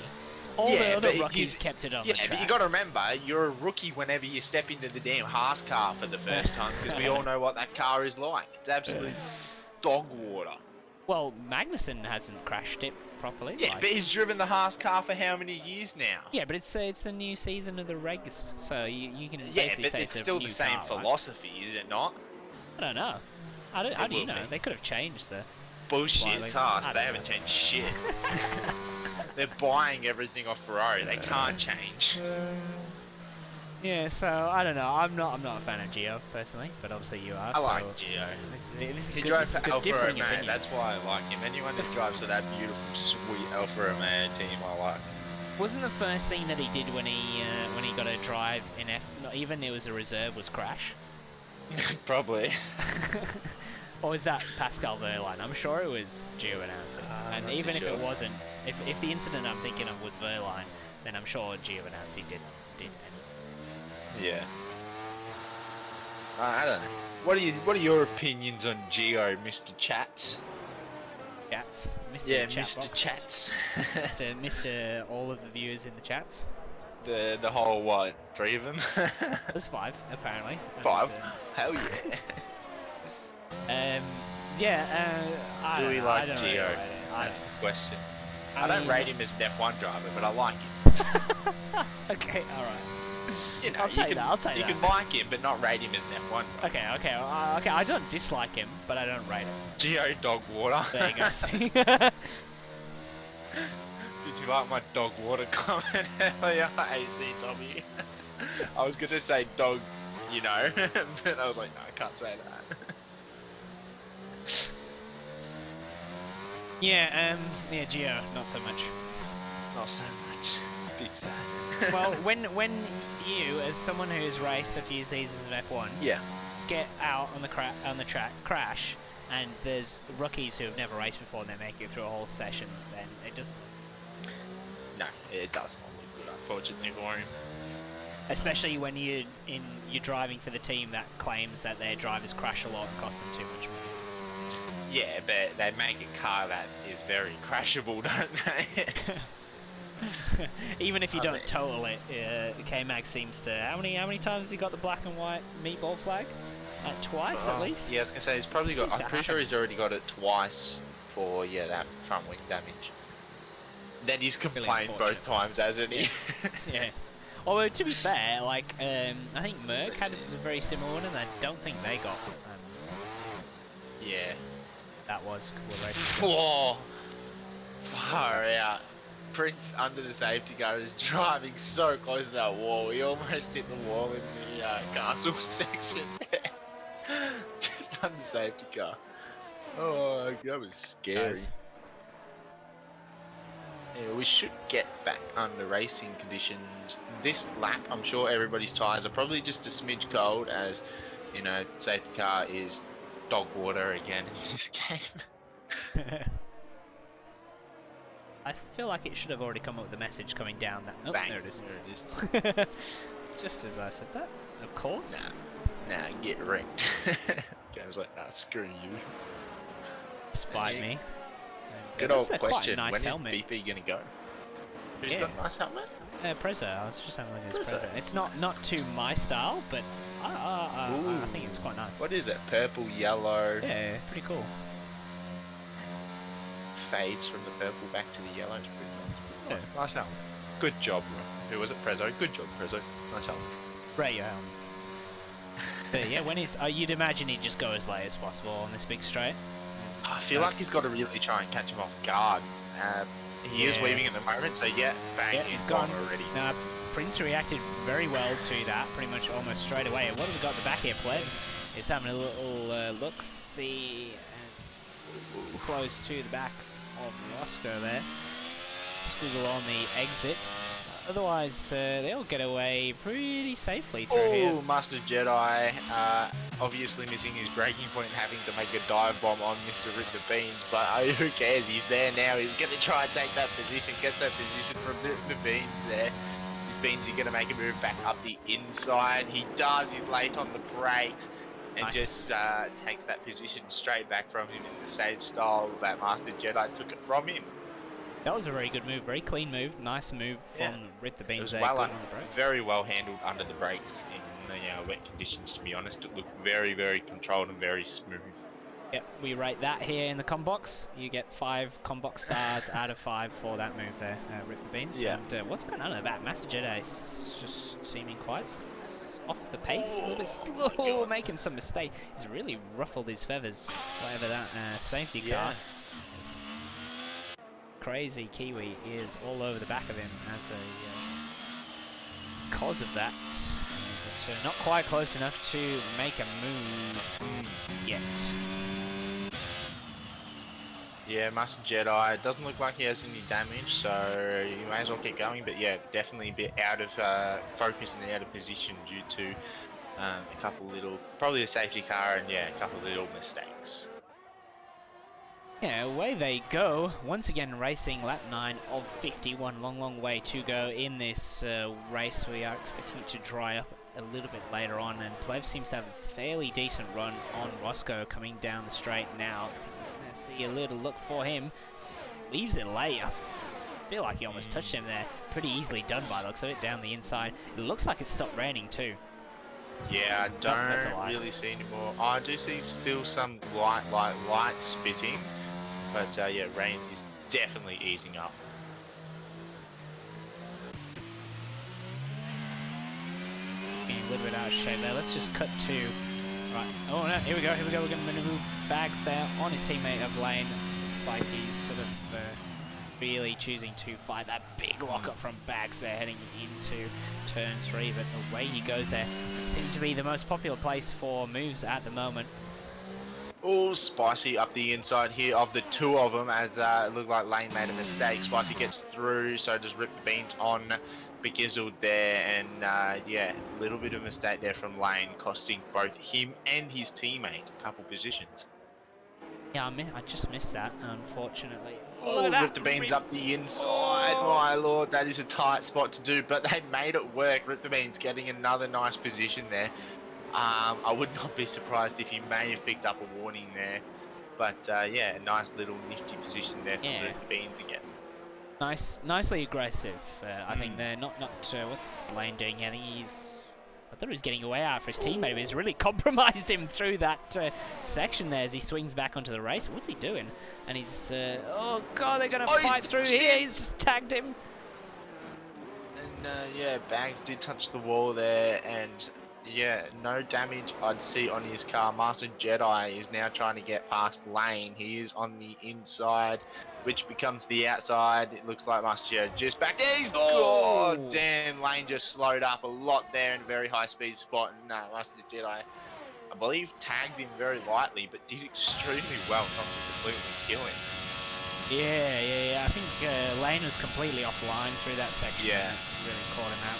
All the Yeah, other but rookies kept it on the Yeah, track. but you got to remember, you're a rookie whenever you step into the damn Haas car for the first time, because we all know what that car is like. It's absolute dog water. Well, Magnussen hasn't crashed it properly. Yeah, like- but he's driven the Haas car for how many years now? Yeah, but it's the new season of the regs, so you can Yeah, basically but say it's a still new the same car, right? philosophy, is it not? I don't know. How do you will know? be. They could have changed the. Bullshit, Slightly. it's Haas. I They don't haven't know. changed shit. They're buying everything off Ferrari. They can't change. Yeah, so I don't know. I'm not a fan of Gio personally, but obviously you are. I so like Gio. This is He good. drives This is for good Alfa differing Romeo. opinions. That's why I like him. Anyone who drives for that beautiful, sweet Alfa Romeo team, I like. Wasn't the first thing that he did when he got a drive in F? Not even it was a reserve was crash. Probably. Or was that Pascal Verline? I'm sure it was Gio announcing. And not even too if sure. it wasn't, if the incident I'm thinking of was Verline, then I'm sure Gio announcing did Yeah. I don't know. What are your opinions on Gio, Mr. Chats? chats. Mr. Yeah, Chatbox. Mr. Chats. Mr. All of the viewers in the chats. the whole what? 3 of them? There's 5 apparently. 5? And, Hell yeah. I Do don't we know, like I don't Gio? really rate it. That's the question. I I don't mean- rate him as an F1 driver, but I like him. Okay, alright. You know, I'll take you can, that, I'll take you that. can like him, but not rate him as an F1 driver. Okay, okay. I don't dislike him, but I don't rate him. Geo dog water. There you go. See? Did you like my dog water comment earlier, ACW? I was gonna say dog, you know, but I was like, no, I can't say that. Yeah, Geo, not so much. Not so much. Big sad. Well, when you, as someone who's raced a few seasons of F1, yeah, get out on the track, crash, and there's rookies who have never raced before and they make it through a whole session, then it just... No, it does not look good, unfortunately for him. Especially when you're driving for the team that claims that their drivers crash a lot and cost them too much money. Yeah, but they make a car that is very crashable, don't they? Even if you don't total it, K-Mag seems to... How many times has he got the black and white meatball flag? Twice at least? Yeah, I was going to say, he's probably got... I'm pretty sure he's already got it twice for, yeah, that front wing damage. Then he's complained both times, hasn't he? Yeah. Although, to be fair, like, I think Merck had a very similar one, and I don't think they got... yeah. That was cool racing. Whoa! Far out. Prince under the safety car is driving so close to that wall. He almost hit the wall in the castle section there. Just under the safety car. Oh, that was scary. Nice. Yeah, we should get back under racing conditions this lap. I'm sure everybody's tyres are probably just a smidge cold, as you know, safety car is dog water again in this game. I feel like it should have already come up with the message coming down that... Oh, Bang. there it is. There it is. Just as I said that, of course. Nah, get wrecked. James like, nah, screw you. Despite Yeah. me. Good That's old quite a question. nice When helmet. is BP gonna go? Who's Yeah. got a nice helmet? Prezzo, I was just having a look at his Prezzo. Prezzo. It's not to my style, but I think it's quite nice. What is it? Purple, yellow, Yeah, pretty cool. fades from the purple back to the yellow. It's pretty nice. Yeah. Nice helmet. Good job, bro. Who was it? Prezzo. Good job, Prezzo. Nice helmet. Right, yeah. But yeah, when he's... you'd imagine he'd just go as late as possible on this big straight. I feel like he's got to really try and catch him off guard. He is Yeah. weaving at the moment, so yeah, bang, Yeah, he's gone already. Now, Prince reacted very well to that, pretty much almost straight away. And what have we got at the back here, Plebs? It's having a little look-see and close to the back of Roscoe there. Squiggle on the exit. Otherwise, they all get away pretty safely through here. Oh, Master Jedi, obviously missing his breaking point and having to make a dive bomb on Mr. Rip the Beans, but who cares? He's there now. He's going to try and take that position, gets that position from Rip the Beans there. His Beans are going to make a move back up the inside. He does. He's late on the brakes and Nice. just takes that position straight back from him in the same style that Master Jedi took it from him. That was a very good move, very clean move, nice move from Rip the It Beans was there. well good on the brakes. very well handled under the brakes in the wet conditions, to be honest. It looked very, very controlled and very smooth. Yep, we rate that here in the combox. You get 5 combox stars out of 5 for that move there, Rip the Beans. Yeah. And what's going on at the back? Master Jedi is just seeming quite off the pace, a little bit slow, making some mistake. He's really ruffled his feathers, whatever that safety car. It's crazy Kiwi is all over the back of him as a cause of that. So not quite close enough to make a move yet. Yeah, Master Jedi, it doesn't look like he has any damage, so you may as well keep going, but yeah, definitely a bit out of focus and out of position due to a couple little, probably a safety car and yeah, a couple little mistakes. Yeah, away they go. Once again racing lap 9 of 51. Long way to go in this race. We are expecting it to dry up a little bit later on, and Plev seems to have a fairly decent run on Roscoe coming down the straight now. I see a little look for him. Leaves it late. I feel like he almost touched him there. Pretty easily done by the looks of it down the inside. It looks like it stopped raining too. Yeah, I that's a don't lie. really see anymore. I do see still some light spitting, but yeah, rain is definitely easing up. a little bit out of shape there. Let's just cut to... Right. Oh, no. Here we go. We're going to move Bags there on his teammate of lane. Looks like he's sort of really choosing to fight that big lockup from Bags there heading into turn 3. But away he goes there. It seems to be the most popular place for moves at the moment. Oh, Spicy up the inside here of the two of them, as it looked like Lane made a mistake. Spicy gets through, so does Rip the Beans on Begizzled there, and yeah, a little bit of a mistake there from Lane, costing both him and his teammate a couple positions. Yeah, I just missed that, unfortunately. Oh, Rip the Beans up the inside. Oh. My lord, that is a tight spot to do, but they made it work. Rip the Beans getting another nice position there. I would not be surprised if he may have picked up a warning there. But yeah, a nice little nifty position there for Rip the Beans again. Nicely aggressive. I think they're not what's Lane doing? I think I thought he was getting away out for his teammate, but he's really compromised him through that section there as he swings back onto the race. What's he doing? And he's oh god, they're gonna fight through here. He's just tagged him. And yeah, Bags did touch the wall there, and yeah, no damage I'd see on his car. Master Jedi is now trying to get past Lane. He is on the inside, which becomes the outside. It looks like Master Jedi just back there. He's God damn, Lane just slowed up a lot there in a very high speed spot. And Master Jedi, I believe, tagged him very lightly, but did extremely well not to completely kill him. Yeah. I think Lane was completely offline through that section. Yeah. Really caught him out.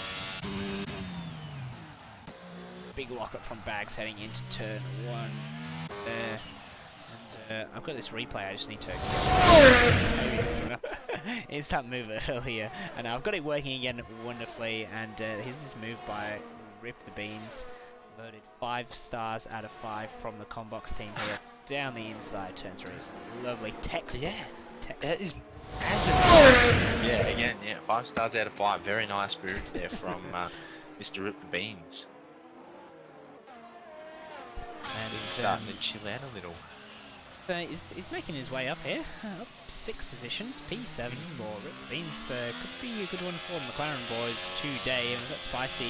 Big lockup from Bags heading into turn 1 there. And I've got this replay, I just need to it's that move earlier, and I've got it working again wonderfully. And here's this move by Rip the Beans, voted 5 stars out of 5 from the Combox team here. Down the inside, turn 3. Lovely text. Yeah, text. That is yeah, again, yeah, 5 stars out of 5. Very nice move there from Mr. Rip the Beans. And he's starting to chill out a little. He's making his way up here, up 6 positions, P7 for Rip Beans. Could be a good one for the McLaren boys today. And we've got Spicy.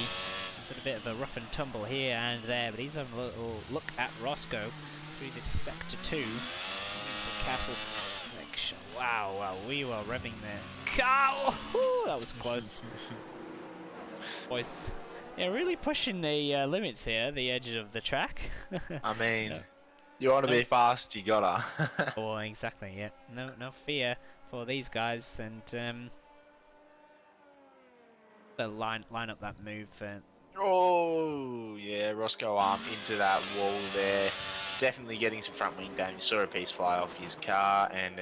It's a bit of a rough and tumble here and there, but he's having a little look at Roscoe through this sector 2 into the castle section. Wow, we were revving there. Cow! That was close. Boys, yeah, really pushing the limits here, the edges of the track. I mean, you want to be fast, you gotta. Oh, exactly, yeah. No fear for these guys, and they'll line up that move. Oh, yeah, Roscoe arm into that wall there. Definitely getting some front wing damage. Saw a piece fly off his car, and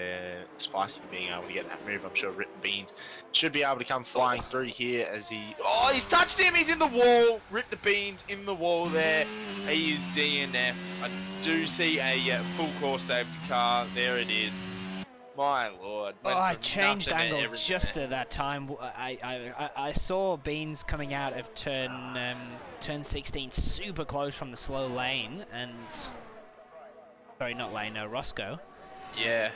Spicy being able to get that move. I'm sure Rip Beans should be able to come flying through here as he... Oh, he's touched him! He's in the wall! Rip the Beans in the wall there. He is DNF'd. I do see a full course safety car. There it is. My lord. Oh, I changed angle just at that time. I saw Beans coming out of turn 16 super close from the slow lane, and... Sorry, not Lane, no, Roscoe. Yeah.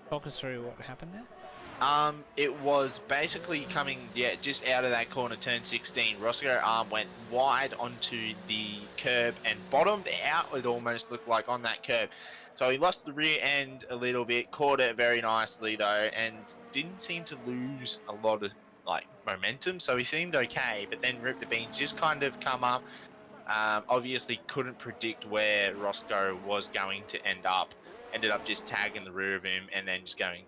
Talk us through what happened there. It was basically coming, just out of that corner, turn 16. Roscoe arm went wide onto the curb and bottomed out, it almost looked like, on that curb. So he lost the rear end a little bit, caught it very nicely though, and didn't seem to lose a lot of momentum. So he seemed okay, but then Rip the Beans just kind of come up. Obviously couldn't predict where Roscoe was going to end up. Ended up just tagging the rear of him and then just going,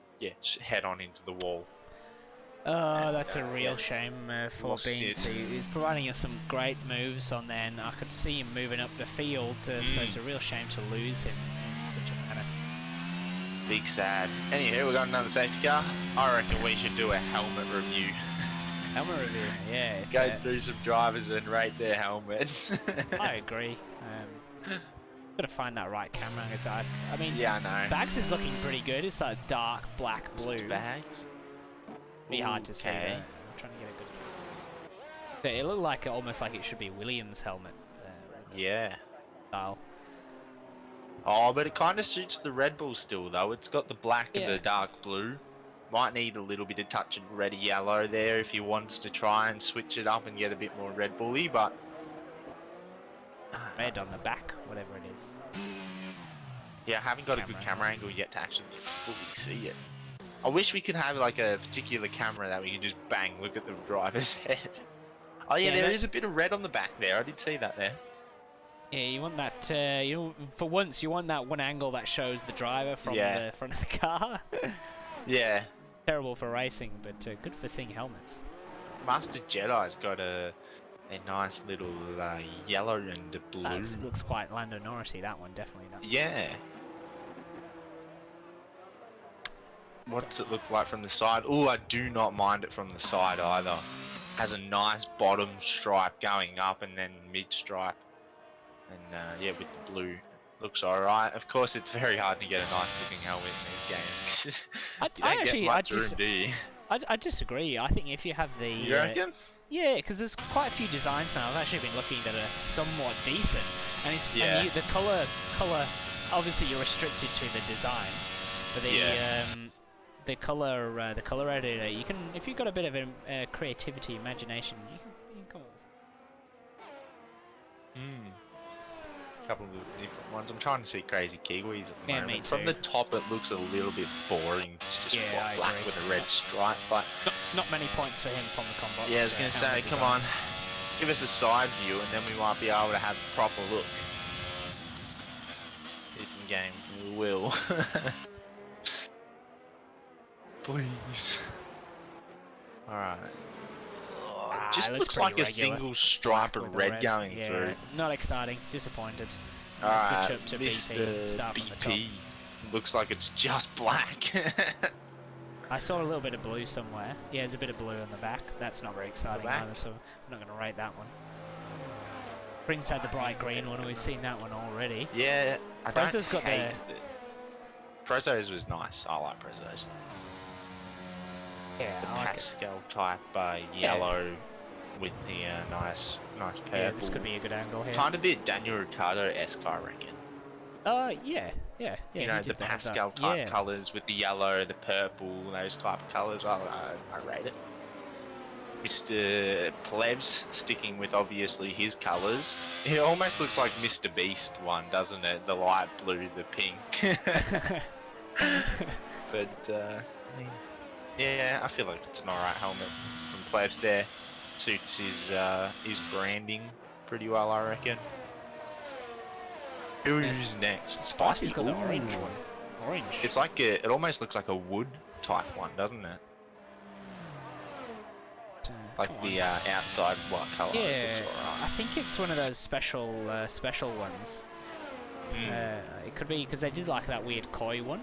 head on into the wall. Oh, that's a real shame for Beans. He's providing us some great moves on there, and I could see him moving up the field, so it's a real shame to lose him in such a manner. Big sad. Anywho, we got another safety car. I reckon we should do a helmet review. Helmet review, yeah. Go through some drivers and rate their helmets. I agree. Gotta find that right camera. I mean, yeah, I know. Bags is looking pretty good. It's like dark black blue. Bags? Be hard to see. I'm trying to get a good. It looked like almost like it should be Williams' helmet. Yeah. Style. Oh, but it kind of suits the Red Bull still, though. It's got the black and the dark blue. Might need a little bit of touch of red yellow there if you wanted to try and switch it up and get a bit more Red Bully, but red on the back, whatever it is. Yeah, I haven't got a good camera angle yet to actually fully see it. I wish we could have like a particular camera that we can just bang, look at the driver's head. Oh yeah, there is a bit of red on the back there. I did see that there. Yeah, you want that. For once, you want that one angle that shows the driver from the front of the car. Yeah. Terrible for racing, but good for seeing helmets. Master Jedi's got a nice little yellow and a blue. Looks quite Lando Norrisy, that one, definitely. Yeah. What does it look like from the side? Oh, I do not mind it from the side either. Has a nice bottom stripe going up and then mid stripe. And yeah, with the blue. Looks alright. Of course, it's very hard to get a nice looking helmet in these games. I disagree. I think if you have the... You reckon? Yeah, because there's quite a few designs now. I've actually been looking that are somewhat decent. And it's and the colour, obviously you're restricted to the design. But the colour editor, you can, if you've got a bit of creativity, imagination, you can come up with something. Couple of different ones. I'm trying to see crazy kiwis at the moment. Me too. From the top, it looks a little bit boring. It's just black with a red stripe, but not many points for him from the combat. Yeah, I was gonna say, come on, give us a side view, and then we might be able to have a proper look. If in game, we will. Please. All right. It just looks like a single stripe of red going through. Not exciting. Disappointed. Alright, switch up to Mr. BP. Looks like it's just black. I saw a little bit of blue somewhere. Yeah, there's a bit of blue on the back. That's not very exciting either, so I'm not going to rate that one. Prince had the bright green one. We've seen that one already. Yeah, I don't got hate it. Prozos was nice. I like Prozos. Yeah, the I like pastel type yellow with the nice purple. Yeah, this could be a good angle here. Kind of bit Daniel Ricciardo-esque, I reckon. Yeah. You know, the pastel type colours with the yellow, the purple, those type of colours. I rate it. Mr. Plebs sticking with obviously his colours. It almost looks like Mr. Beast one, doesn't it? The light blue, the pink. But I mean, yeah, I feel like it's an alright helmet from Plebs there. Suits his branding pretty well, I reckon. Who's next? Spicy's got the orange one. Orange. It's like it almost looks like a wood type one, doesn't it? Like the outside white colour. Yeah, I think it's one of those special ones. It could be because they did like that weird koi one.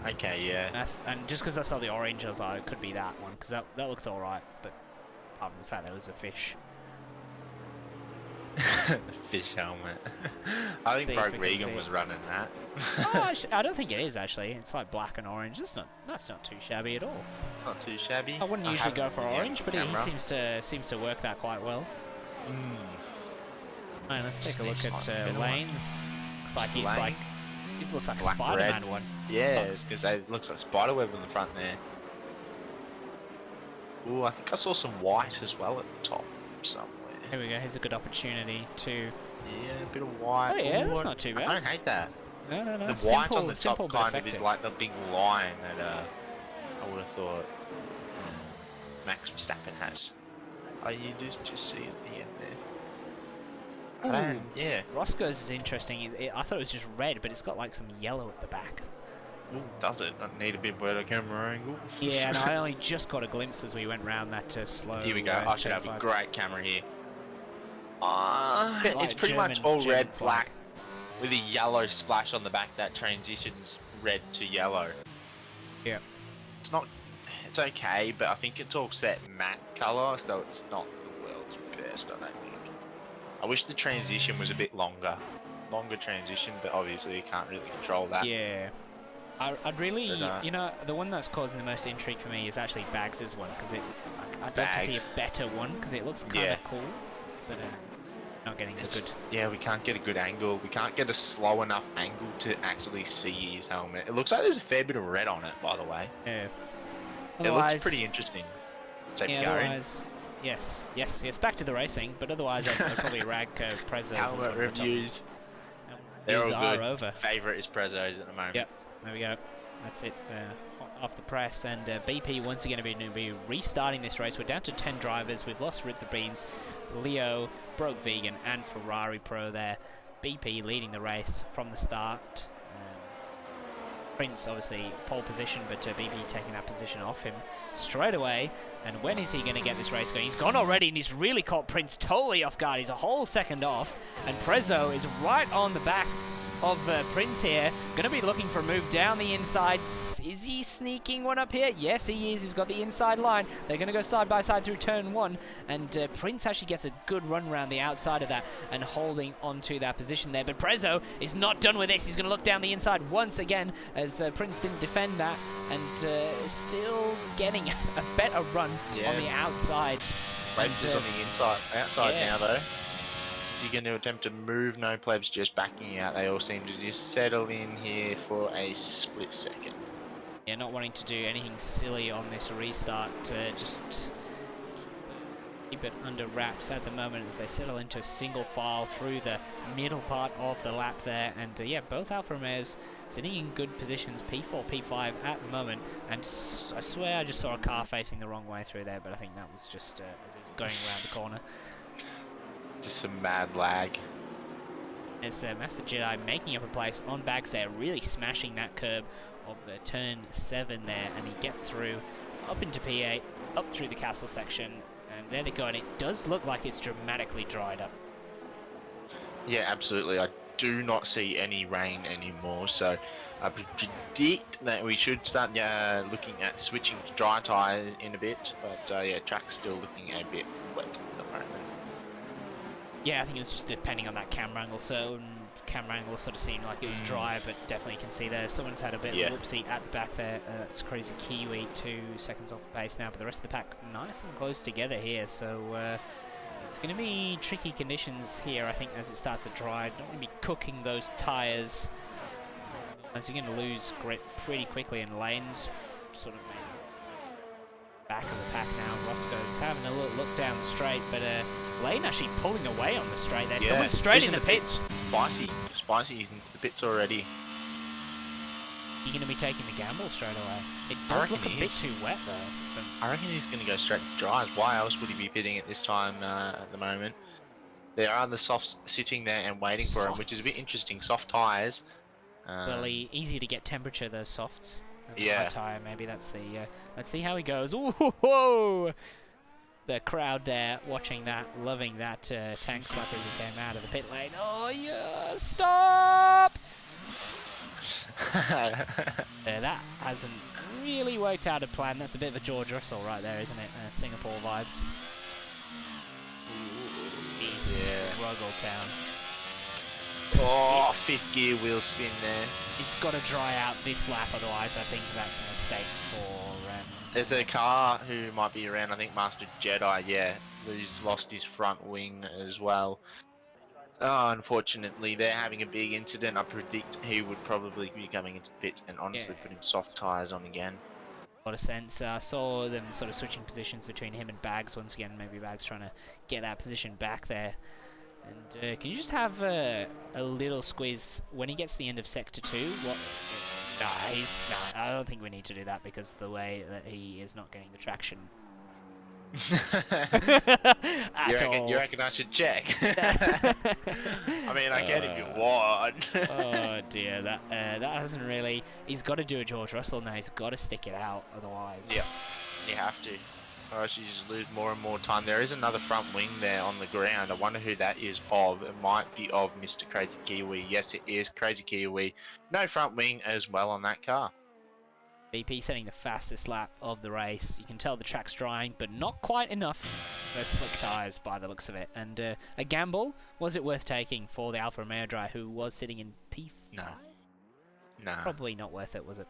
Okay, yeah. And just because I saw the orange, I was like, it could be that one because that looked alright, but apart from the fact that it was a fish. Fish helmet. I think Broke Regan was running that. I don't think it is actually. It's like black and orange. That's not too shabby at all. It's not too shabby. I wouldn't usually go for orange, but he seems to work that quite well. Right, let's take a look at Lane's. Looks like he looks like a Spider-Man one. Yeah, I was gonna say it looks like spiderweb on the front there. Ooh, I think I saw some white as well at the top somewhere. Here we go. Here's a good opportunity to. Yeah, a bit of white. Oh yeah, that's not too bad. I don't hate that. No. The white on the top kind of is like the big line that I would have thought Max Verstappen has. Oh, you just see at the end there. Yeah. Roscoe's is interesting. I thought it was just red, but it's got like some yellow at the back. Ooh, does it? I need a bit better camera angle. Yeah, and I only just got a glimpse as we went round that slow. Here we go. I should have a great camera here. It's pretty much all red, black, with a yellow splash on the back that transitions red to yellow. Yeah. It's okay, but I think it's all set matte colour, so it's not the world's best, I don't think. I wish the transition was a bit longer transition, but obviously you can't really control that. Yeah. I'd really, you know, the one that's causing the most intrigue for me is actually Bags' one, because I'd love to see a better one, because it looks kind of cool, but it's not getting a good... Yeah, we can't get a good angle. We can't get a slow enough angle to actually see his helmet. It looks like there's a fair bit of red on it, by the way. Yeah. It looks pretty interesting. Otherwise, Yes, back to the racing, but otherwise I'd probably rag Prezzo's as Helmet one of the top reviews. ones. They're all Are good. over. Favourite is Prezzo's at the moment. Yep, there we go. That's it. Hot off the press, and BP once again going to be restarting this race. We're down to 10 drivers. We've lost Rip the Beans, Leo, Broke Vegan, and Ferrari Pro there. BP leading the race from the start. Prince obviously pole position, but BP taking that position off him straight away. And when is he going to get this race going? He's gone already, and he's really caught Prince totally off guard. He's a whole second off, and Prezzo is right on the back of Prince here. Going to be looking for a move down the inside. Is he sneaking one up here? Yes, he is. He's got the inside line. They're going to go side by side through turn 1, and Prince actually gets a good run around the outside of that and holding onto that position there. But Prezzo is not done with this. He's going to look down the inside once again as Prince didn't defend that, and still getting a better run on the outside. Plebs is on the outside now though. Is he going to attempt to move? No, Plebs just backing out. They all seem to just settle in here for a split second. Yeah, not wanting to do anything silly on this restart. Just keep it under wraps at the moment as they settle into a single file through the middle part of the lap there. And yeah, both Alfa Romeos sitting in good positions, P4, P5 at the moment. And I swear I just saw a car facing the wrong way through there, but I think that was just as it was going around the corner. Just some mad lag. As Master Jedi making up a place on Bags there, really smashing that curb of the turn 7 there, and he gets through up into P8, up through the castle section, and there they go, and it does look like it's dramatically dried up. Yeah, absolutely. I do not see any rain anymore, so I predict that we should start looking at switching to dry tyres in a bit, but yeah, track's still looking a bit wet at the moment. Yeah, I think it was just depending on that camera angle. So camera angle sort of seemed like it was dry, but definitely you can see there someone's had a bit of a whoopsie at the back there. That's Crazy Kiwi, 2 seconds off the pace now, but the rest of the pack nice and close together here. So it's going to be tricky conditions here, I think, as it starts to dry. Don't want to be cooking those tyres, as you're going to lose grip pretty quickly in lanes. Sort of maybe back of the pack now. Roscoe's having a little look down the straight, but Lane actually pulling away on the straight there. Someone straight in the pits. Spicy is into the pits already. You're going to be taking the gamble straight away. It does look a bit too wet though. I reckon he's going to go straight to dries. Why else would he be pitting at this time at the moment? There are the softs sitting there and waiting for him, which is a bit interesting. Soft tyres. Really easy to get temperature, those softs. Yeah. Tire, maybe that's the. Let's see how he goes. Ooh, whoa! The crowd there watching that, loving that tank slapper as he came out of the pit lane. Oh yeah! Stop! That hasn't really worked out a plan. That's a bit of a George Russell right there, isn't it? Singapore vibes. East Ruggle Town. Oh, 5th gear wheel spin there. It's got to dry out this lap, otherwise I think that's a mistake for... There's a car who might be around, I think Master Jedi, who's lost his front wing as well. Oh, unfortunately, they're having a big incident. I predict he would probably be coming into the pits and honestly putting soft tyres on again. A lot of sense. I saw them sort of switching positions between him and Bags once again. Maybe Bags trying to get that position back there. And can you just have a little squeeze when he gets to the end of Sector 2? I don't think we need to do that because the way that he is not getting the traction. You reckon I should check? I mean, I get if you want. Oh dear, that hasn't really... He's got to do a George Russell now. He's got to stick it out, otherwise... Yeah, you have to. Or else you just lose more and more time. There is another front wing there on the ground. I wonder who that is of. It might be of Mr. Crazy Kiwi. Yes, it is Crazy Kiwi. No front wing as well on that car. BP setting the fastest lap of the race. You can tell the track's drying, but not quite enough for slick tyres by the looks of it. And a gamble, was it worth taking for the Alfa Romeo driver who was sitting in P5? No. Probably not worth it, was it?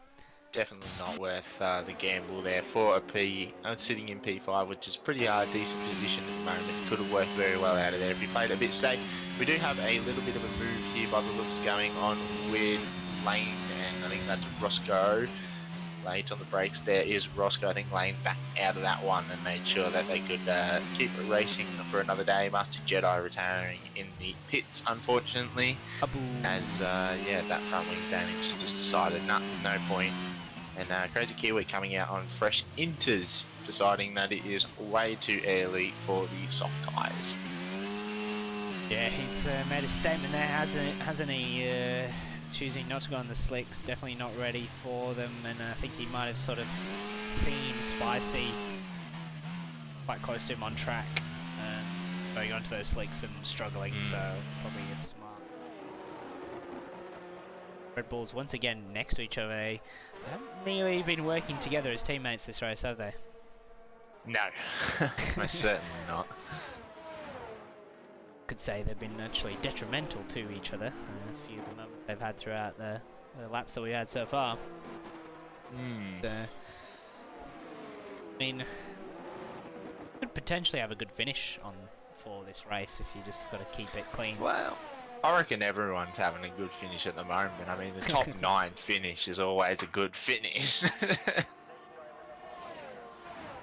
Definitely not worth the gamble there for a P, sitting in P5, which is pretty decent position at the moment. Could have worked very well out of there if he played a bit safe. We do have a little bit of a move here by the looks going on with Lane, and I think that's Roscoe. late on the brakes there is Roscoe. I think lane back out of that one and made sure that they could keep it racing for another day. Master Jedi retiring in the pits, unfortunately, as yeah, that front wing damage just decided no point. And Crazy Kiwi coming out on fresh inters, deciding that it is way too early for the soft tyres. Yeah, he's made a statement there, hasn't he? Choosing not to go on the slicks, definitely not ready for them, and I think he might have sort of seen Spicy quite close to him on track, going onto those slicks and struggling, so probably a smart. Red Bulls once again next to each other. They haven't really been working together as teammates this race, have they? No, most certainly not. Could say they've been actually detrimental to each other. A few of the moments they've had throughout the laps that we had so far. I mean, could potentially have a good finish on for this race if you just got to keep it clean. Well, I reckon everyone's having a good finish at the moment. I mean, the top 9 finish is always a good finish.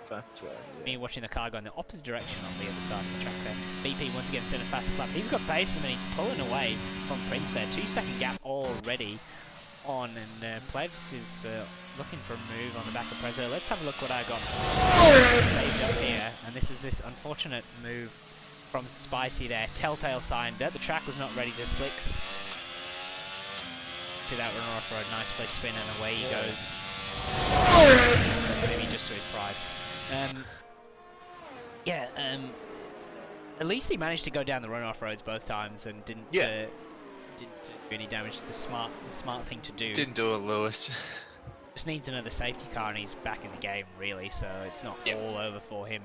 But, yeah. Me watching the car go in the opposite direction on the other side of the track there. BP once again set a fast lap. He's got pace and he's pulling away from Prince there. 2-second gap already on, and Plebs is looking for a move on the back of Prezzo. Let's have a look what I got saved up here. And this is this unfortunate move from Spicy there. Telltale sign. The track was not ready to slicks. Do that run off for a nice flick spin, and away he goes. Maybe just to his pride. Yeah, at least he managed to go down the runoff roads both times and didn't do any damage to the smart thing to do. Didn't do it, Lewis. Just needs another safety car and he's back in the game, really, so it's not all over for him.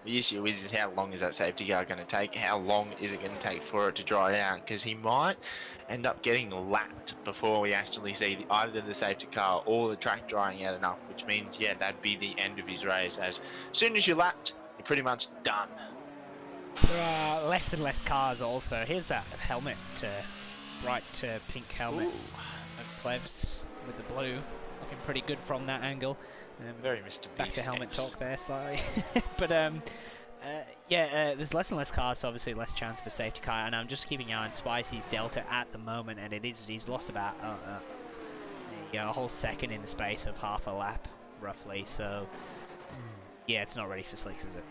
The issue is how long is that safety car going to take? How long is it going to take for it to dry out? Because he might end up getting lapped before we actually see either the safety car or the track drying out enough, which means, yeah, that'd be the end of his race. As soon as you're lapped, you're pretty much done. There are less and less cars also. Here's that helmet, bright pink helmet of Plebs with the blue. Looking pretty good from that angle. Very Mr. Beast. Back to helmet talk there slightly. But there's less and less cars, so obviously less chance of a safety car, and I'm just keeping an eye on Spicy's Delta at the moment, and he's lost about a whole second in the space of half a lap, roughly, so yeah, it's not ready for slicks, is it?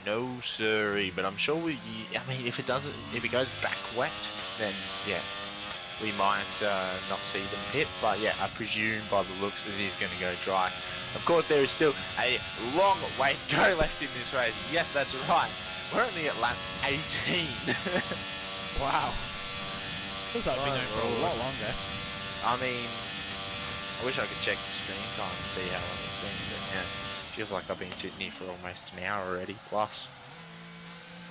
No siree, but I'm sure I mean, if it goes back wet, then yeah, we might not see them hit, but yeah, I presume by the looks that he's going to go dry. Of course, there is still a long way to go left in this race. Yes, that's right. We're only at lap 18. Wow. Feels like we've been going for a lot longer. I mean, I wish I could check the screen time and see how long it's been, but yeah, feels like I've been sitting here for almost an hour already, plus.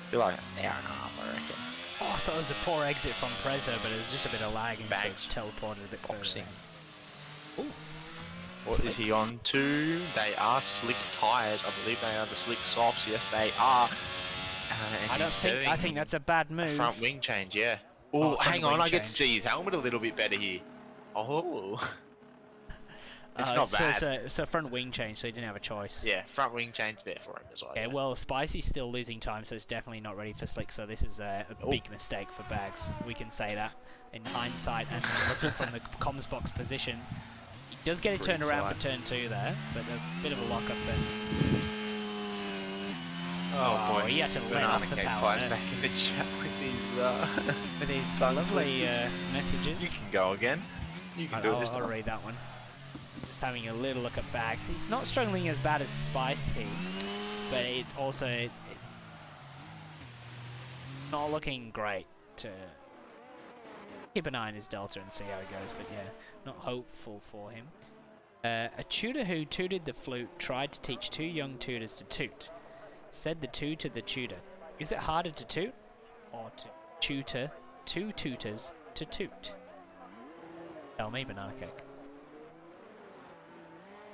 I feel like an hour and a half, I reckon. Oh, I thought it was a poor exit from Prezzo, but it was just a bit of lag and Bags. so teleported a bit Boxing. further. Ooh. What is he on to? They are slick tyres. I believe they are the slick softs. Yes, they are. I think that's a bad move. A front wing change, yeah. Oh, hang on. I get to see his helmet a little bit better here. Oh. It's not bad. So front wing change, so he didn't have a choice. Yeah, front wing change there for him as well. Yeah, well, Spicy's still losing time, so it's definitely not ready for slick, so this is a big mistake for Bags. We can say that in hindsight, and looking from the comms box position. He does get it turned around for turn 2 there, but a bit of a lock-up then. Oh boy, he had to let off the power back in the chat with his lovely messages. You can go again. You can do it this time. I'll read that one. Just having a little look at Bags. He's not struggling as bad as Spicy, but it also not looking great. Keep an eye on his Delta and see how it goes, but yeah, not hopeful for him. A tutor who tooted the flute tried to teach 2 young tutors to toot. Said the two to the tutor, "Is it harder to toot or to tutor 2 tutors to toot?" Tell me, banana cake.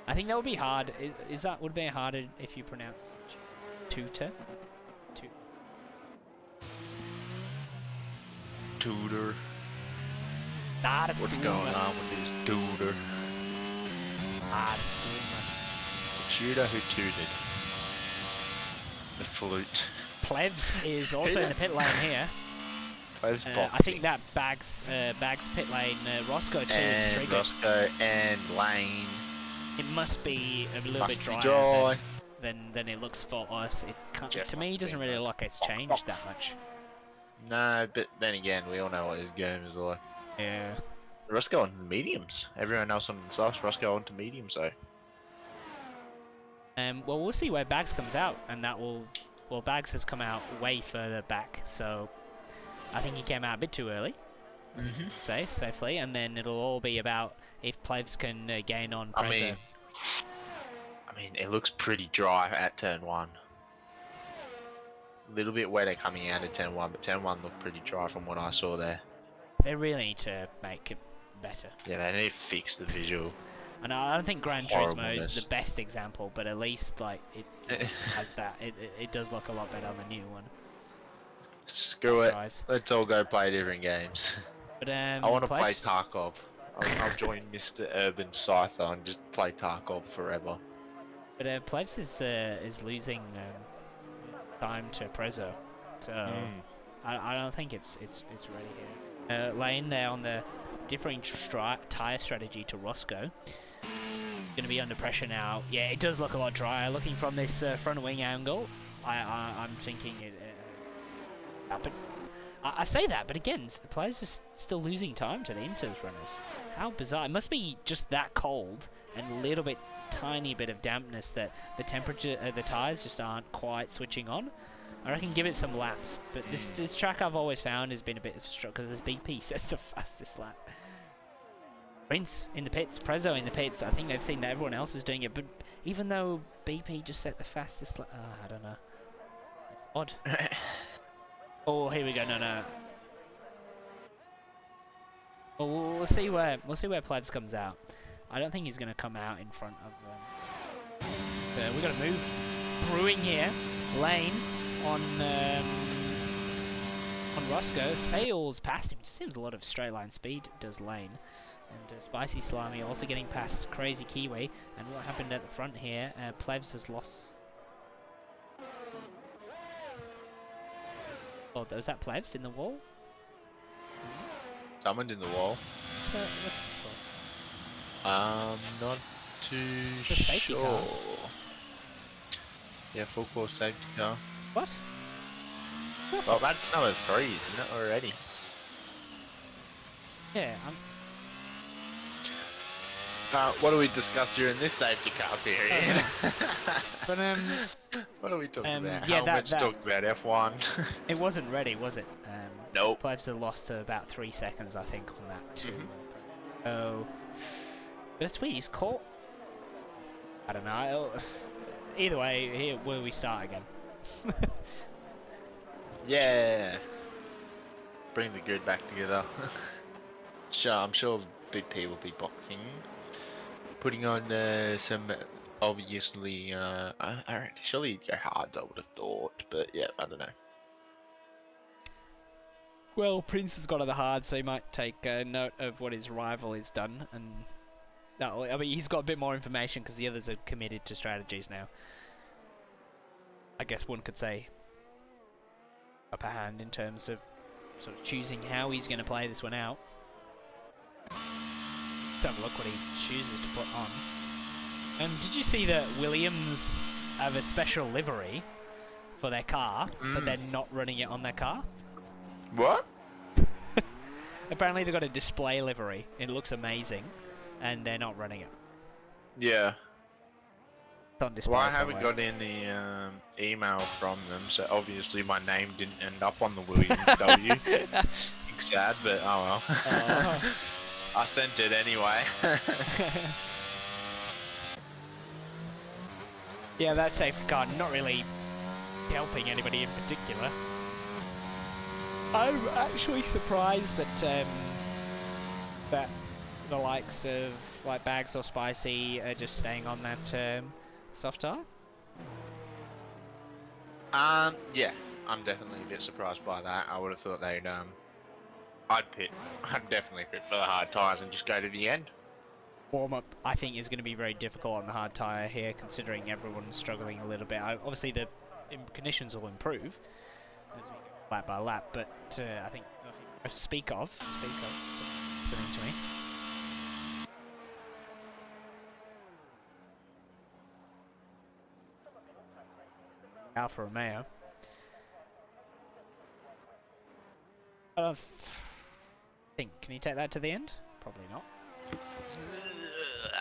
I think that would be hard. Would be harder if you pronounce tutor? Tutor. Not a What's tutor. going on with this tutor? hard doing The shooter who tooted. The flute. Plebs is also in the pit lane here. Plebs I boxing. think that Bags pit lane, Roscoe too is And triggered. Roscoe and Lane. It must be a little bit Must be drier dry. than it looks for us. It can't, Jeff to must me, be it doesn't really good. look like it's changed that much. No, but then again, we all know what his game is like. Yeah. Roscoe on mediums. Everyone else on the softs. Roscoe on to mediums, though. Well, we'll see where Bags comes out, and that will... Well, Bags has come out way further back, so I think he came out a bit too early, say, safely, and then it'll all be about if Plebs can gain on pressure. I mean, it looks pretty dry at turn 1. A little bit wetter coming out of turn 1, but turn 1 looked pretty dry from what I saw there. They really need to make it better. Yeah, they need to fix the visual. And I don't think Gran Turismo is Horribleness. the best example, but at least like it has that. It does look a lot better on the new one. Screw it. Tries. Let's all go play different games. But I want to play Plebs- Tarkov. I'll join Mr. Urban Scyther and just play Tarkov forever. But Plebs is losing time to Prezzo, so I don't think it's ready here. Lane there on the differing tyre strategy to Roscoe. Going to be under pressure now. Yeah, it does look a lot drier. Looking from this front wing angle, I'm thinking it. But I say that, but again, the players are still losing time to the Inters runners. How bizarre! It must be just that cold and a little bit, tiny bit of dampness that the temperature, the tires just aren't quite switching on. I reckon give it some laps, but this track I've always found has been a bit of a struggle because BP sets the fastest lap. Prince in the pits, Prezzo in the pits. I think they've seen that everyone else is doing it, but even though BP just set the fastest lap, I don't know. It's odd. Oh, here we go. No. Well, we'll see where Plebs comes out. I don't think he's going to come out in front of them. We've got to move. Brewing here. Lane on Roscoe. Sails past him. Just seems a lot of straight line speed does Lane. And Spicy Slimy also getting past Crazy Kiwi. And what happened at the front here? Plebs has lost. Oh, was that Plebs in the wall? Someone in the wall. What's this for? Not too The safety sure. car. Yeah, full course safety car. What? Well, that's number 3, isn't it, already? Yeah, What do we discuss during this safety car period? but What are we talking about? yeah, Helmets, that- talked about F1. it wasn't ready, was it? Nope. Plebs had lost to about 3 seconds, I think, on that too. Oh, but it's weird. He's caught. I don't know. Either way, here where we start again. Yeah. Bring the grid back together. Sure, I'm sure BP will be boxing. Putting on some, obviously, surely he'd go hard, I would have thought, but yeah, I don't know. Well, Prince has got on the hard, so he might take note of what his rival has done, and I mean, he's got a bit more information because the others are committed to strategies now. I guess one could say upper hand in terms of sort of choosing how he's going to play this one out. Let's have a look what he chooses to put on. And did you see that Williams have a special livery for their car, but they're not running it on their car? What? Apparently they've got a display livery. It looks amazing, and they're not running it. Yeah. It's on display Well, I haven't somewhere. got any email from them, so obviously my name didn't end up on the Williams W. It's sad, but oh well. Oh. I sent it anyway. Yeah, that safety car not really helping anybody in particular. I'm actually surprised that that the likes of like Bags or Spicy are just staying on that soft tire. Yeah, I'm definitely a bit surprised by that. I would have thought they'd I'd definitely pit for the hard tyres and just go to the end. warm-up, I think, is going to be very difficult on the hard tyre here, considering everyone's struggling a little bit. Obviously, the conditions will improve as we go lap by lap, but I think, speak of, listening to me. Alfa Romeo. I don't think, can you take that to the end? Probably not.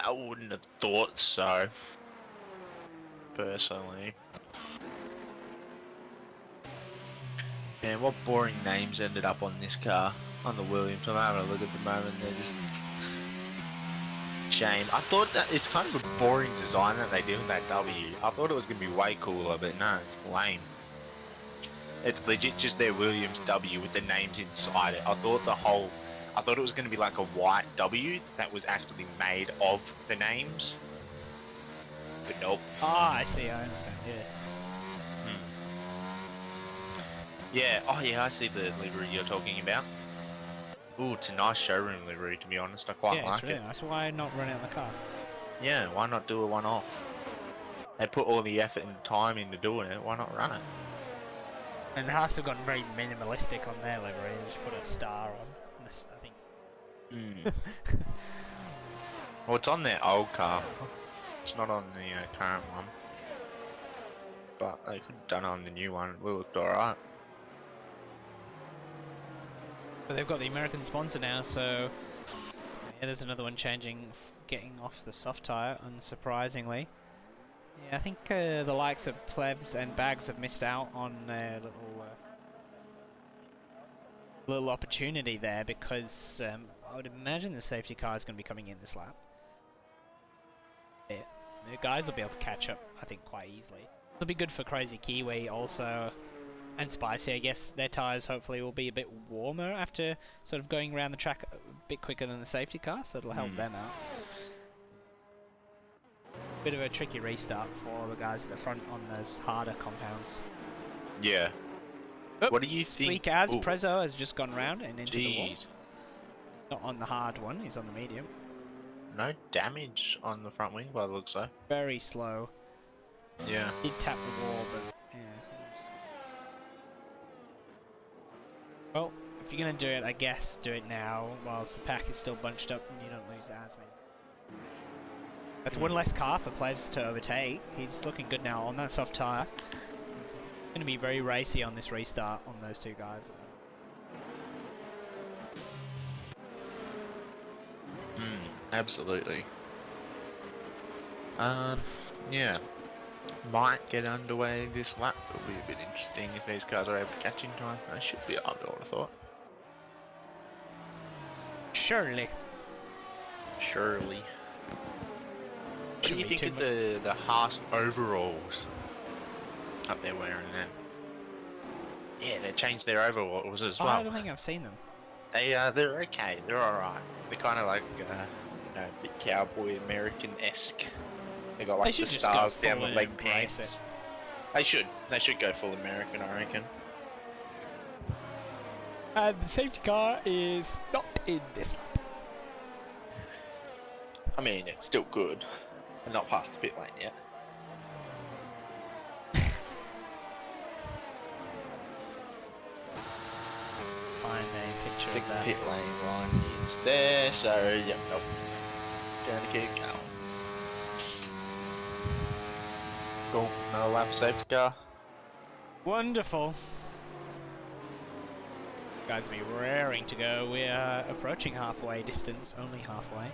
I wouldn't have thought so, personally. Man, what boring names ended up on this car, on the Williams. I'm having a look at the moment, they're just... Shame. I thought that it's kind of a boring design that they did with that W. I thought it was going to be way cooler, but no, it's lame. It's legit just their Williams W with the names inside it. I thought it was going to be like a white W that was actually made of the names. But nope. Ah, I see, I understand, yeah. Yeah, oh yeah, I see the livery you're talking about. Ooh, it's a nice showroom livery, to be honest. I quite like it's really nice. Why not run it on the car? Yeah, why not do a one-off? They put all the effort and time into doing it, why not run it? And the Haas have gotten very minimalistic on their livery. They just put a star on this, I think. Well, it's on their old car. It's not on the current one. But they could have done it on the new one. It would looked alright. But they've got the American sponsor now, so yeah, there's another one changing, getting off the soft tyre, unsurprisingly. Yeah, I think the likes of Plebs and Bags have missed out on a little opportunity there, because I would imagine the safety car is going to be coming in this lap. Yeah, the guys will be able to catch up, I think, quite easily. It'll be good for Crazy Kiwi also. And Spicy, I guess their tyres hopefully will be a bit warmer after sort of going around the track a bit quicker than the safety car, so it'll help them out. Bit of a tricky restart for the guys at the front on those harder compounds. Yeah. Oop, What do you think? Speak as Prezzo has just gone round and into the wall. He's not on the hard one, he's on the medium. No damage on the front wing by the looks like. Very slow. Yeah. Did tap the wall, but yeah. Well, if you're going to do it, I guess do it now, whilst the pack is still bunched up and you don't lose as many. That's one less car for Plebs to overtake. He's looking good now on that soft tyre. It's going to be very racy on this restart on those two guys. Absolutely. Yeah. Might get underway this lap. It'll be a bit interesting if these cars are able to catch in time. They should be able to, I would have thought. Surely. Surely. What do you think of the Haas overalls up there wearing them? Yeah, they changed their overalls as well. I don't think I've seen them. They're okay. They're alright. They're kind of like you know, a bit cowboy American-esque. They got like the stars down the leg pants. They should go full American, I reckon. And the safety car is not in this lap. I mean, it's still good. They're not past the pit lane yet. Find a picture I think of that. the pit lane line is there, so yeah, nope. Gonna keep going. Cool, another lap safety car. Wonderful. Guys will be raring to go. We are approaching halfway distance, only halfway.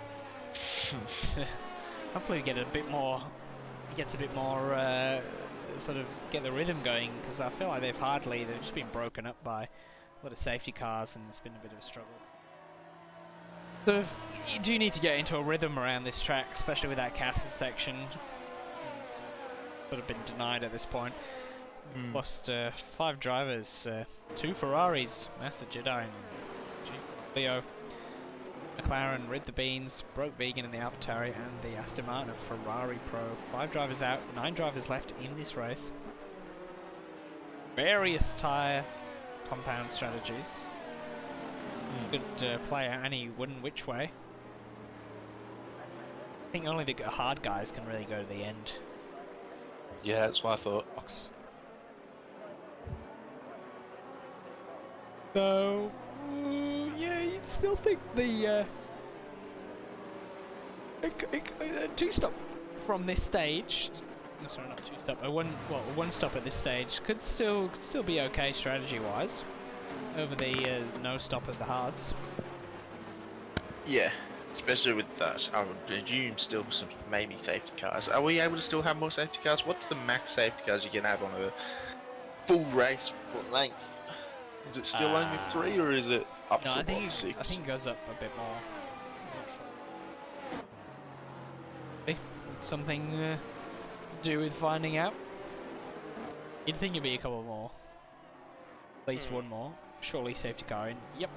Hopefully we get a bit more, sort of get the rhythm going, because I feel like they've just been broken up by a lot of safety cars and it's been a bit of a struggle. Sort of, you do need to get into a rhythm around this track, especially with that castle section. Sort of been denied at this point. We've lost 5 drivers, 2 Ferraris, Master Jedi and Leo. McLaren, Rid the Beans, Broke Vegan in the AlphaTauri, and the Aston Martin of Ferrari Pro. 5 drivers out, 9 drivers left in this race. Various tyre compound strategies. Good play out any wooden which way. think only the hard guys can really go to the end. Yeah, that's my thought. Box. So, yeah, you'd still think the a two-stop from this stage. No, sorry, not two-stop. A one-stop at this stage could still be okay strategy-wise over the no-stop of the hards. Yeah, especially with us. I would presume still some maybe safety cars. Are we able to still have more safety cars? What's the max safety cars you can have on a full race length? Is it still only 3, or is it up No, to I think 6? I think it goes up a bit more. I'm not sure. Okay, it's something to do with finding out. You'd think it'd be a couple more. At least one more. Surely safety car in. Yep.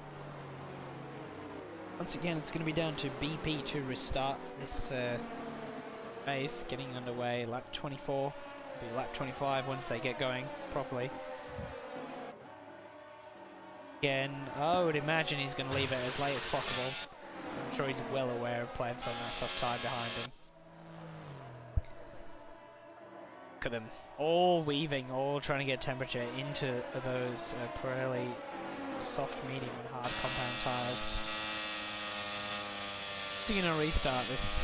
Once again, it's going to be down to BP to restart this race. Getting underway, lap 24. Be lap 25 once they get going properly. Again, I would imagine he's going to leave it as late as possible. I'm sure he's well aware of Plebs on that soft tire behind him. Look at them, all weaving, all trying to get temperature into those fairly soft, medium and hard compound tires. So you're going to restart this.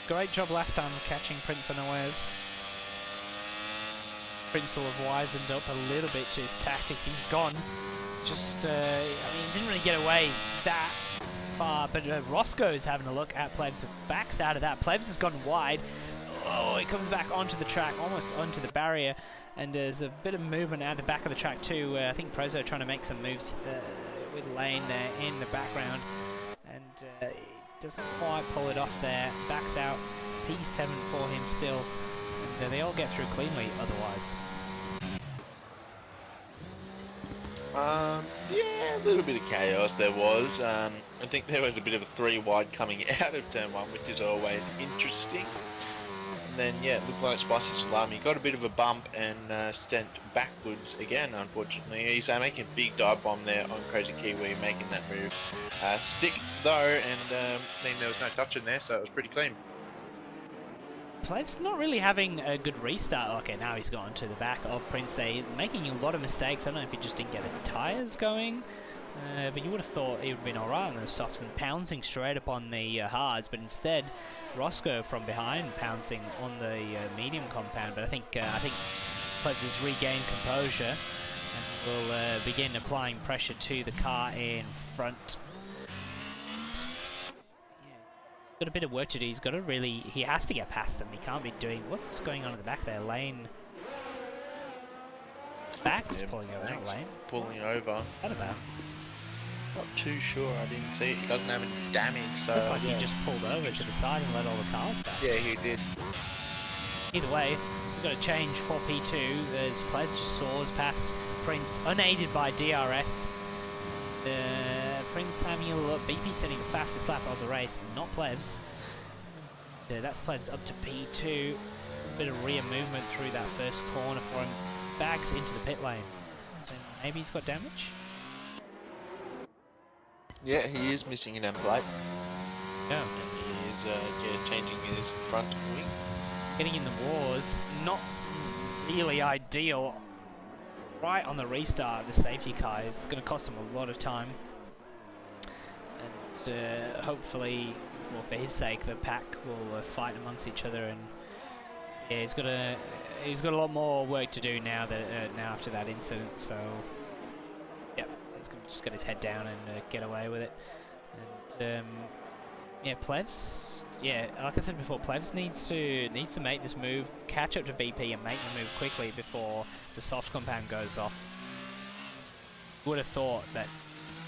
Great job last time catching Prince unawares. Prince will have wizened up a little bit to his tactics. He's gone. Just, I mean, he didn't really get away that far, but Roscoe's having a look at Plebs. Backs out of that. Plebs has gone wide. Oh, he comes back onto the track, almost onto the barrier, and there's a bit of movement out the back of the track too. I think Prozo trying to make some moves with Lane there in the background, and doesn't quite pull it off there. Backs out. P7 for him still. And they all get through cleanly otherwise. Yeah, a little bit of chaos there was. I think there was a bit of a 3 wide coming out of turn 1, which is always interesting. And then, yeah, it looked like Spicy Salami got a bit of a bump and sent backwards again, unfortunately. He's making a big dive bomb there on Crazy Kiwi, making that move. Stick, though, and then there was no touch in there, so it was pretty clean. Pleb's not really having a good restart. Okay, now he's gone to the back of Prince A, making a lot of mistakes. I don't know if he just didn't get the tyres going, but you would have thought he would have been alright on those softs and pouncing straight up on the hards, but instead Roscoe from behind pouncing on the medium compound. But I think Plebs has regained composure and will begin applying pressure to the car in front. Got a bit of work to do. He's got to really... He has to get past them. He can't be doing... What's going on in the back there? Lane... Back's pulling over, not Lane. Pulling over. What's that about? Not too sure. I didn't see it. He doesn't have any damage, so... Looked like he just pulled over to the side and let all the cars pass. Yeah, he did. Either way, we've got to change for P2. There's Plebs just soars past Prince, unaided by DRS. Prince having a look. BP setting the fastest lap of the race, not Plebs. That's Plebs up to P2. A bit of rear movement through that first corner for him. Bags into the pit lane. So maybe he's got damage? Yeah, he is missing an end plate. Yeah. And he is changing his front wing. Getting in the wars, not really ideal. Right on the restart of the safety car is going to cost him a lot of time. And hopefully, well, for his sake, the pack will fight amongst each other. And yeah, he's got a lot more work to do now that now after that incident. So yeah, he's going to just get his head down and get away with it. And yeah, Plebs. Yeah, like I said before, Plebs needs to make this move, catch up to BP, and make the move quickly before the soft compound goes off. Would have thought that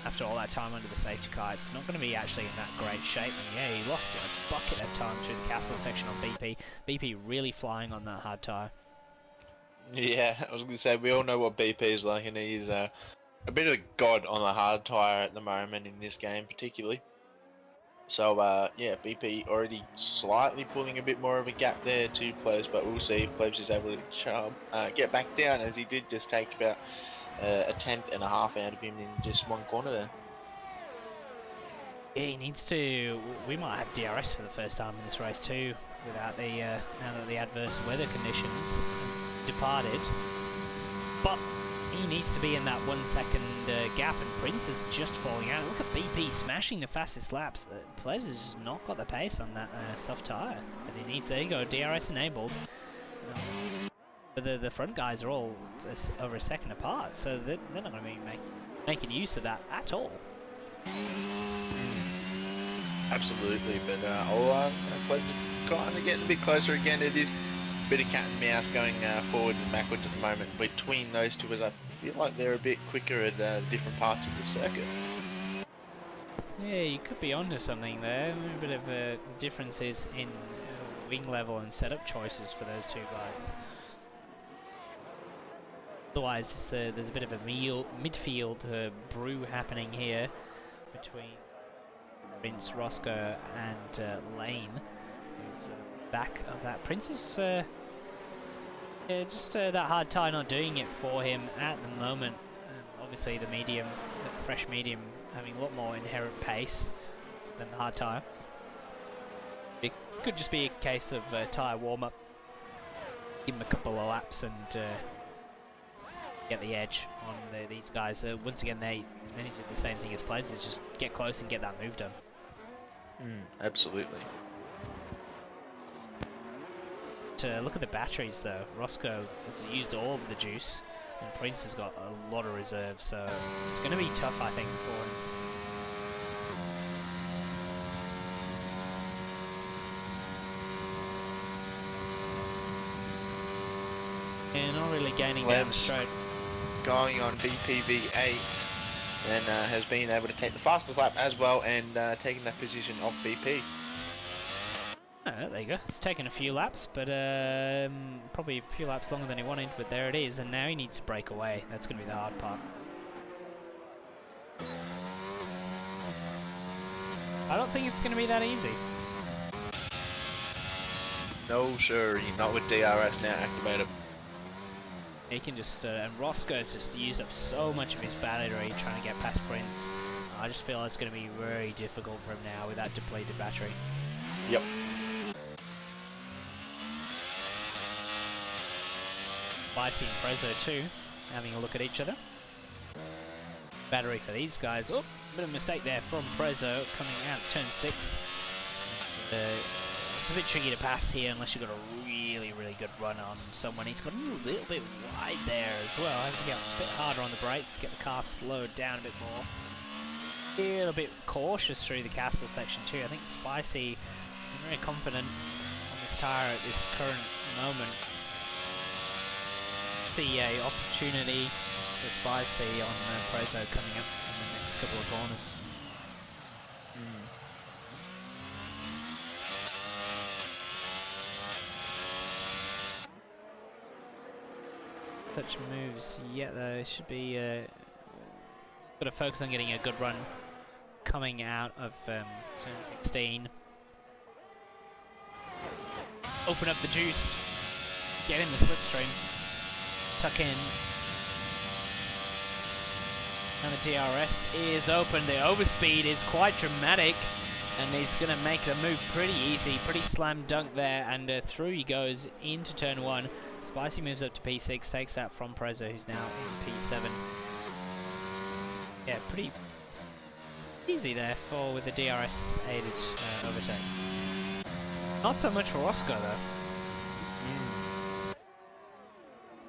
after all that time under the safety car, it's not going to be actually in that great shape. And yeah, he lost a bucket of time through the castle section on BP. BP really flying on that hard tyre. Yeah, I was going to say, we all know what BP is like, and he's a bit of a god on the hard tyre at the moment in this game particularly. So yeah, BP already slightly pulling a bit more of a gap there to Plebs, but we'll see if Plebs is able to get back down, as he did just take about a tenth and a half out of him in just one corner there. Yeah, he needs to. We might have DRS for the first time in this race too, without the now that the adverse weather conditions departed. But he needs to be in that 1 second gap, and Prince is just falling out. Look at BP smashing the fastest laps. Plebs has just not got the pace on that soft tyre that he needs. There you go, DRS enabled. But the front guys are all over a second apart, so they're not going to be making use of that at all. Absolutely, but Plebs is kind of getting a bit closer again. It is a bit of cat and mouse going forwards and backwards at the moment between those two, as I feel like they're a bit quicker at different parts of the circuit. Yeah, you could be onto something there. A bit of differences in wing level and setup choices for those two guys. Otherwise, there's a bit of a midfield brew happening here between Prince, Roscoe, and Lane, who's back of that. Prince is yeah, just that hard tyre not doing it for him at the moment. Obviously, the fresh medium, having a lot more inherent pace than the hard tyre. It could just be a case of tyre warm up, give him a couple of laps, and get the edge on these guys. Once again, they need to do the same thing as players, is just get close and get that move done. Absolutely. Look at the batteries though. Roscoe has used all of the juice, and Prince has got a lot of reserve, so it's going to be tough, I think, for him. Yeah, not really gaining down the straight. Going on VPV8 and has been able to take the fastest lap as well, and taking that position off BP. Oh, there you go. It's taken a few laps, but probably a few laps longer than he wanted, but there it is, and now he needs to break away. That's going to be the hard part. I don't think it's going to be that easy. No, sure, not with DRS now activated. He can just, and Roscoe's just used up so much of his battery trying to get past Prince. I just feel it's going to be very difficult for him now with that depleted battery. Yep. Spicy and Prezzo too, having a look at each other. Battery for these guys. Oh, bit of a mistake there from Prezzo coming out of turn 6. It's a bit tricky to pass here unless you've got a really good run on someone. He's got a little bit wide there as well. Has to get a bit harder on the brakes, get the car slowed down a bit more. A little bit cautious through the castle section too. I think Spicy, I'm very confident on this tyre at this current moment. See a opportunity for Spicy on Prezzo coming up in the next couple of corners. Such moves yet though. Should be got to focus on getting a good run coming out of turn 16. Open up the juice, get in the slipstream, tuck in, and the DRS is open. The overspeed is quite dramatic, and he's going to make the move pretty easy, pretty slam dunk there, and through he goes into turn 1. Spicy moves up to P6, takes that from Prezzo, who's now in P7. Yeah, pretty easy there with the DRS aided overtake. Not so much for Roscoe though.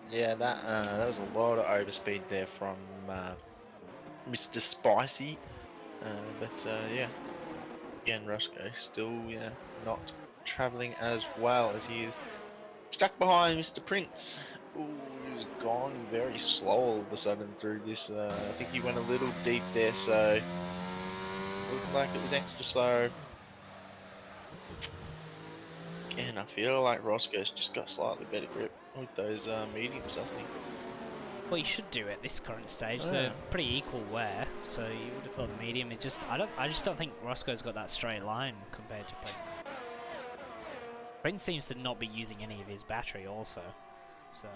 Yeah, that was a lot of overspeed there from Mr. Spicy, but yeah, again Roscoe still not travelling as well as he is. Stuck behind Mr. Prince. Ooh, he's gone very slow all of a sudden through this. I think he went a little deep there, so looked like it was extra slow. Again, I feel like Roscoe's just got slightly better grip with those mediums, I think. Well, you should do at this current stage. They're pretty equal wear, so you would have thought the medium. It just, I just don't think Roscoe's got that straight line compared to Prince. Prince seems to not be using any of his battery also, so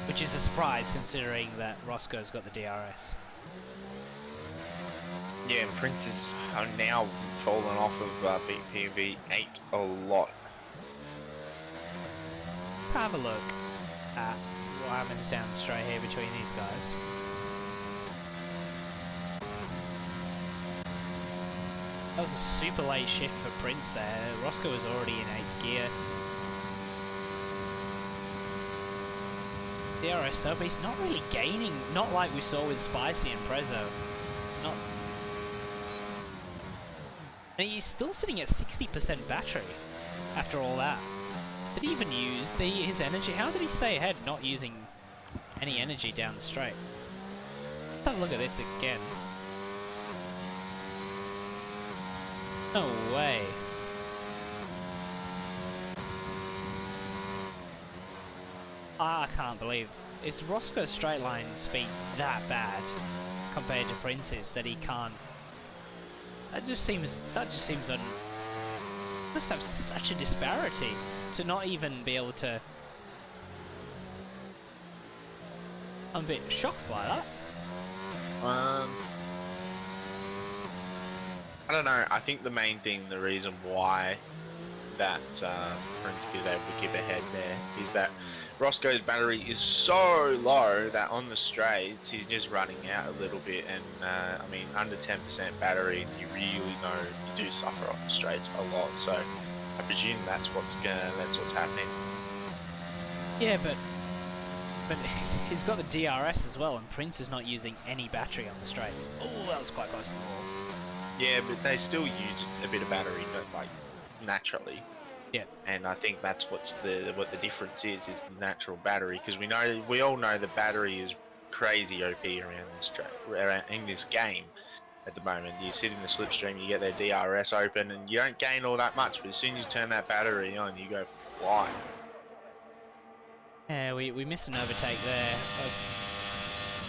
which is a surprise considering that Roscoe's got the DRS. Yeah, and Prince is now fallen off of BPV8 a lot. Have a look at what happens down the straight here between these guys. That was a super late shift for Prince there. Roscoe was already in 8th gear. DRS up, he's not really gaining, not like we saw with Spicy and Prezzo. Not. And he's still sitting at 60% battery after all that. Did he even use his energy? How did he stay ahead not using any energy down the straight? Have a look at this again. No way. I can't believe. Is Roscoe's straight line speed that bad compared to Prince's that he can't? That just seems must have such a disparity to not even be able to. I'm a bit shocked by that. I don't know. I think the main thing, the reason why that Prince is able to keep ahead there is that Roscoe's battery is so low that on the straights he's just running out a little bit, and I mean under 10% battery, you really know you do suffer off the straights a lot. So I presume that's what's happening. Yeah, but he's got the DRS as well, and Prince is not using any battery on the straights. Oh, that was quite close to the wall. Yeah, but they still use a bit of battery, but like naturally. Yeah. And I think that's what the difference is the natural battery, because we all know the battery is crazy OP in this game at the moment. You sit in the slipstream, you get their DRS open, and you don't gain all that much, but as soon as you turn that battery on, you go flying. Yeah, we missed an overtake there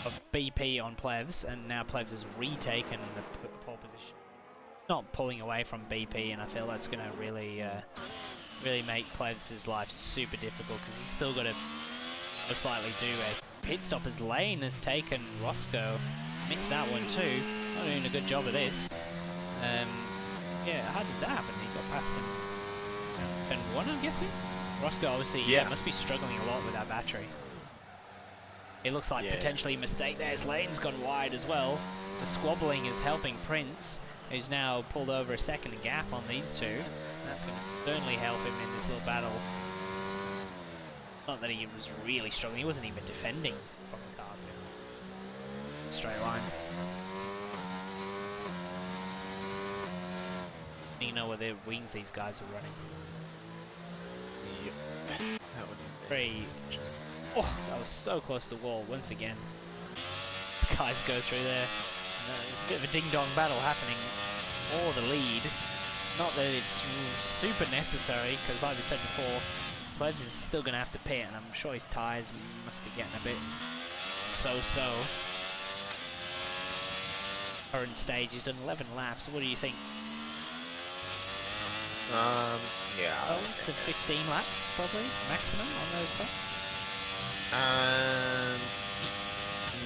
of BP on Plevs, and now Plevs has retaken the pole position. Not pulling away from BP, and I feel that's going to really make Plevs' life super difficult, because he's still got to most likely do a pit stop as Lane has taken Roscoe. Missed that one too. Not doing a good job of this. Yeah, how did that happen? He got past him. Turn 1, I'm guessing? Roscoe obviously must be struggling a lot with that battery. It looks like potentially a mistake there as Lane's gone wide as well. The squabbling is helping Prince, who's now pulled over a second gap on these two. That's going to certainly help him in this little battle. Not that he was really struggling, he wasn't even defending from the cars. Straight line. You know where the wings these guys are running. Yep. That would be Three. Oh, that was so close to the wall once again. The guys go through there. There's a bit of a ding-dong battle happening for the lead. Not that it's super necessary, because like we said before, Plebs is still going to have to pit, and I'm sure his tyres must be getting a bit so-so. Current stage, he's done 11 laps. What do you think? Yeah. 12 to 15 laps, probably, maximum on those socks?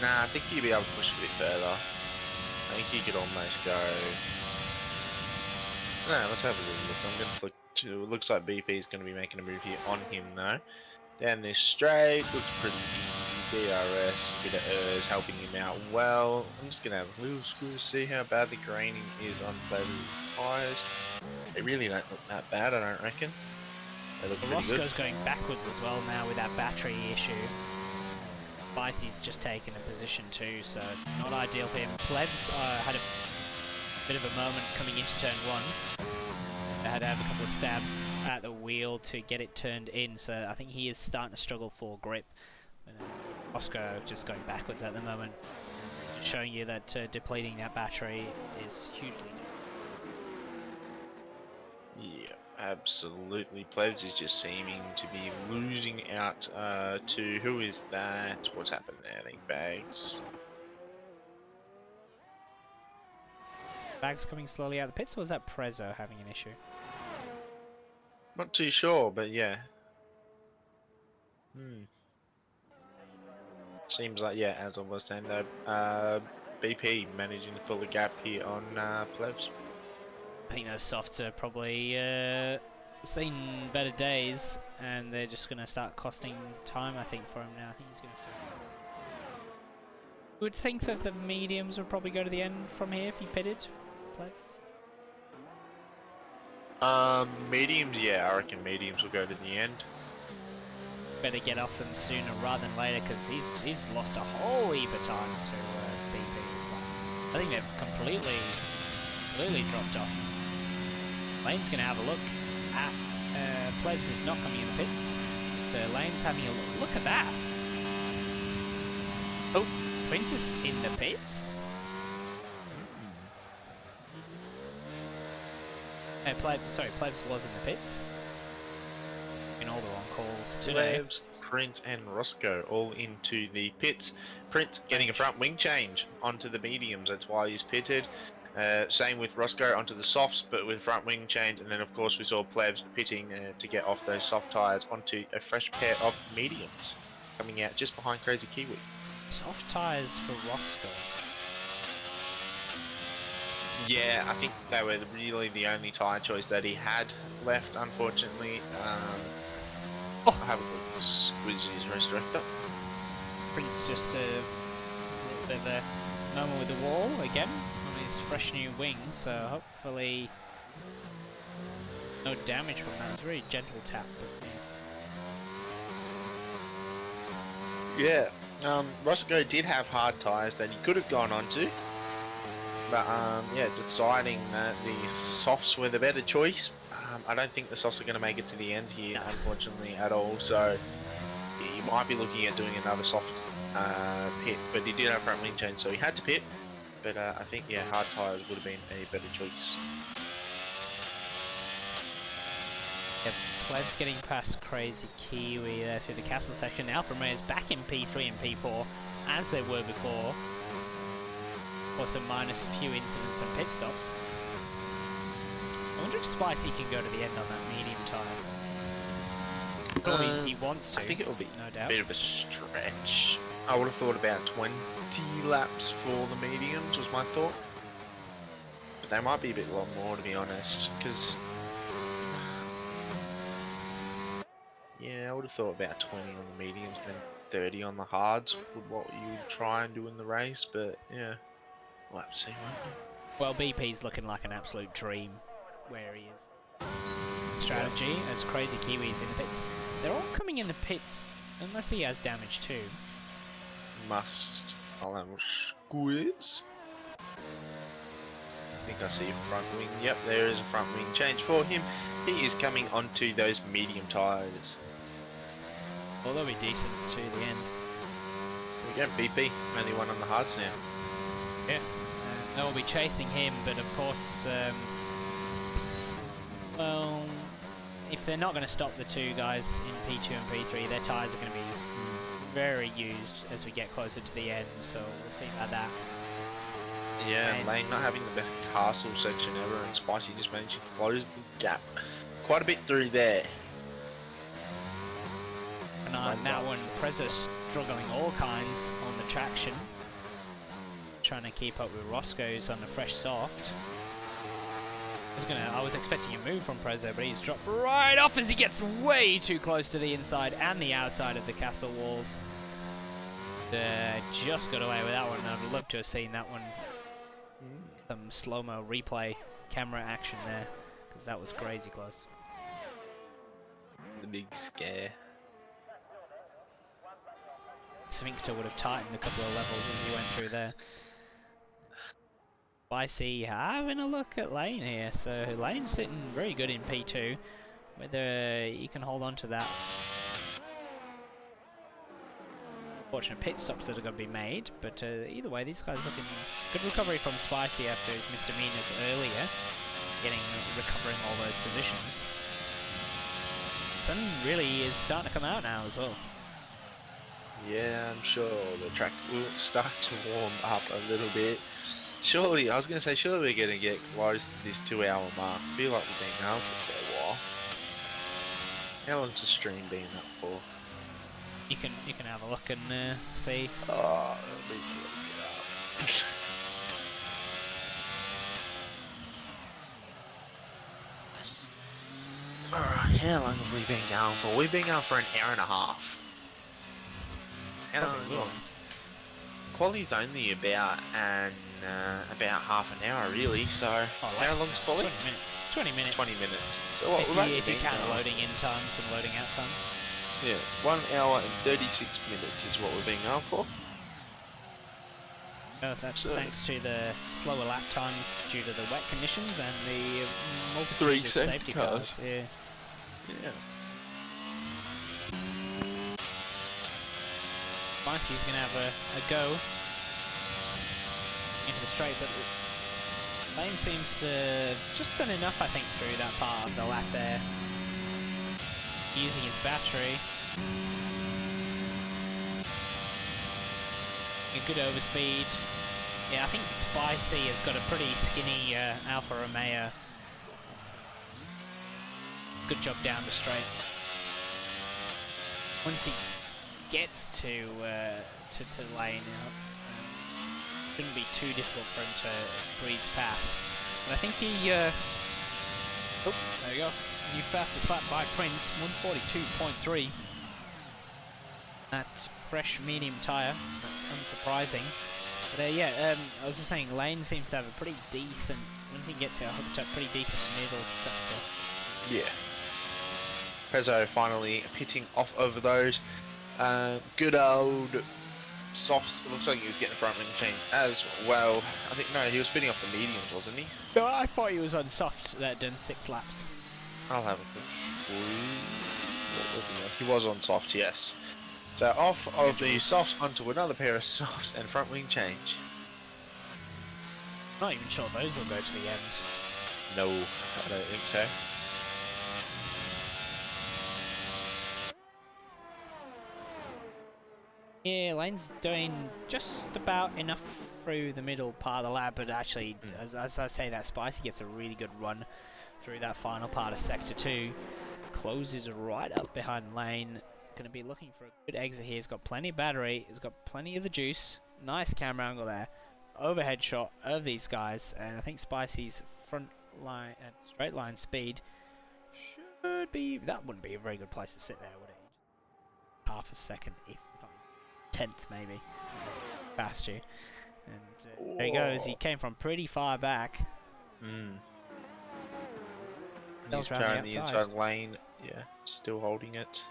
Nah, I think you'd be able to push a bit further. I think you could almost go... No, let's have a little look. I'm going to flick to... It looks like BP is going to be making a move here on him, though. Down this straight, looks pretty easy. DRS, a bit of ERS helping him out well. I'm just going to have a little screw to see how bad the graining is on Plebs' tyres. They really don't look that bad, I don't reckon. They look pretty good. Roscoe's going backwards as well now with that battery issue. Spicy's just taken a position too, so not ideal for him. Plebs had a bit of a moment coming into turn 1. They had to have a couple of stabs at the wheel to get it turned in, so I think he is starting to struggle for grip. Roscoe just going backwards at the moment, just showing you that depleting that battery is hugely difficult. Yeah, absolutely. Plebs is just seeming to be losing out to... Who is that? What's happened there? I think Bags. Bags coming slowly out of the pits, or was that Prezzo having an issue? Not too sure, but yeah. Seems like, yeah, as I was saying though, BP managing to pull the gap here on Plevs. I think those softs are probably seen better days, and they're just going to start costing time, I think, for him now. I think he's going to have to... You would think that the mediums would probably go to the end from here if he pitted, Plex? Mediums, yeah, I reckon mediums will go to the end. Better get off them sooner rather than later, because he's lost a whole heap of time to BBs. I think they've completely dropped off. Lane's going to have a look at Plebs is not coming in the pits, but Lane's having a look. Look at that! Oh, Prince is in the pits? Plebs was in the pits. In all the wrong calls today. Plebs, Prince and Roscoe all into the pits. Prince getting a front wing change onto the mediums, that's why he's pitted. Same with Roscoe onto the softs, but with front wing change, and then of course we saw Plebs pitting to get off those soft tyres onto a fresh pair of mediums, coming out just behind Crazy Kiwi. Soft tyres for Roscoe. Yeah, I think they were really the only tyre choice that he had left, unfortunately. I have a good squeeze his race director. Prince just a little bit of a moment with the wall again on his fresh new wings, so hopefully no damage from that. It was a very gentle tap, but yeah. Roscoe did have hard tyres that he could have gone onto, but yeah, deciding that the softs were the better choice. I don't think the softs are going to make it to the end here, unfortunately, at all. So he might be looking at doing another soft pit, but he did have front wing change, so he had to pit. But I think, yeah, hard tyres would have been a better choice. yeah, Plev's getting past Crazy Kiwi there through the castle section. Alfa Romeo's back in P3 and P4 as they were before. Also minus a few incidents and pit stops. I wonder if Spicy can go to the end on that medium tyre. He wants to. I think it will be no doubt. a bit of a stretch. I would have thought about 20 laps for the mediums was my thought. But they might be a bit long more, to be honest, because yeah, I would have thought about 20 on the mediums, then 30 on the hards with what you would try and do in the race. But yeah, we'll have to see, won't we? Well, BP's looking like an absolute dream where he is. Strategy as Crazy Kiwi's in the pits. They're all coming in the pits unless he has damage too. I'll have a squeeze. I think I see a front wing. Yep, there is a front wing change for him. He is coming onto those medium tyres. Well, they'll be decent to the end. There we go, BP. Only one on the hards now. Yeah. They'll be chasing him, but of course, well, if they're not going to stop the two guys in P2 and P3, their tyres are going to be very used as we get closer to the end, so we'll see about that. Yeah, and Lane not having the best castle section ever, and Spicy just managing to close the gap quite a bit through there. And on that one, Prezzo struggling all kinds on the traction, trying to keep up with Roscoe's on the fresh soft. I was expecting a move from Prezzo, but he's dropped right off as he gets way too close to the inside and the outside of the castle walls. Just got away with that one. I'd love to have seen that one. Some slow-mo replay camera action there, because that was crazy close. The big scare. Sphincter would have tightened a couple of levels as he went through there. Spicy having a look at Lane here, so Lane's sitting very good in P2, whether he can hold on to that. Fortunate pit stops that are going to be made, but either way, these guys looking good. Recovery from Spicy after his misdemeanors earlier, recovering all those positions. Sun really is starting to come out now as well. Yeah, I'm sure the track will start to warm up a little bit. Surely, I was going to say, surely we're going to get close to this 2-hour mark. I feel like we've been going for a fair while. How long's the stream been up for? You can have a look and see. Oh, let me look it up. How long have we been going for? We've been going for an hour and a half. How Probably long? will. Quali's only about half an hour really. So Oh, how less long's than quali? 20 minutes. 20 minutes. 20 minutes. So what? If you count loading in times and loading out times. Yeah, 1 hour and 36 minutes is what we've been going for. That's So- thanks to the slower lap times due to the wet conditions and the Three multitude of safety safety cars. cars. Yeah. Yeah. Spicy's going to have a go into the straight, but Lane seems to just done enough, I think, through that part of the lap there. Using his battery. A good overspeed. Yeah, I think Spicy has got a pretty skinny Alfa Romeo. Good job down the straight. Once he gets to Lane, shouldn't be too difficult for him to breeze past. And I think he. Oh, there you go. New fastest lap by Prince, 142.3. That fresh medium tyre. That's unsurprising. But yeah, I was just saying, Lane seems to have a pretty decent. Once he gets here, hooked up, pretty decent middle sector. Yeah. Prezzo finally pitting off over those. Good old softs. It looks like he was getting a front wing change as well. I think, no, he was spinning off the mediums, wasn't he? No, I thought he was on soft that done 6 laps. I'll have a quick. What was he on? He was on soft, yes. So off of the softs onto another pair of softs and front wing change. Not even sure those will go to the end. No, I don't think so. Yeah, Lane's doing just about enough through the middle part of the lap, but actually, as I say that, Spicy gets a really good run through that final part of Sector 2. Closes right up behind Lane. Going to be looking for a good exit here. He's got plenty of battery. He's got plenty of the juice. Nice camera angle there. Overhead shot of these guys. And I think Spicy's front line and straight line speed should be... That wouldn't be a very good place to sit there, would it? Half a second, if not 10th maybe. Past you. And there he goes. He came from pretty far back. He's trying the inside lane. Yeah, still holding it.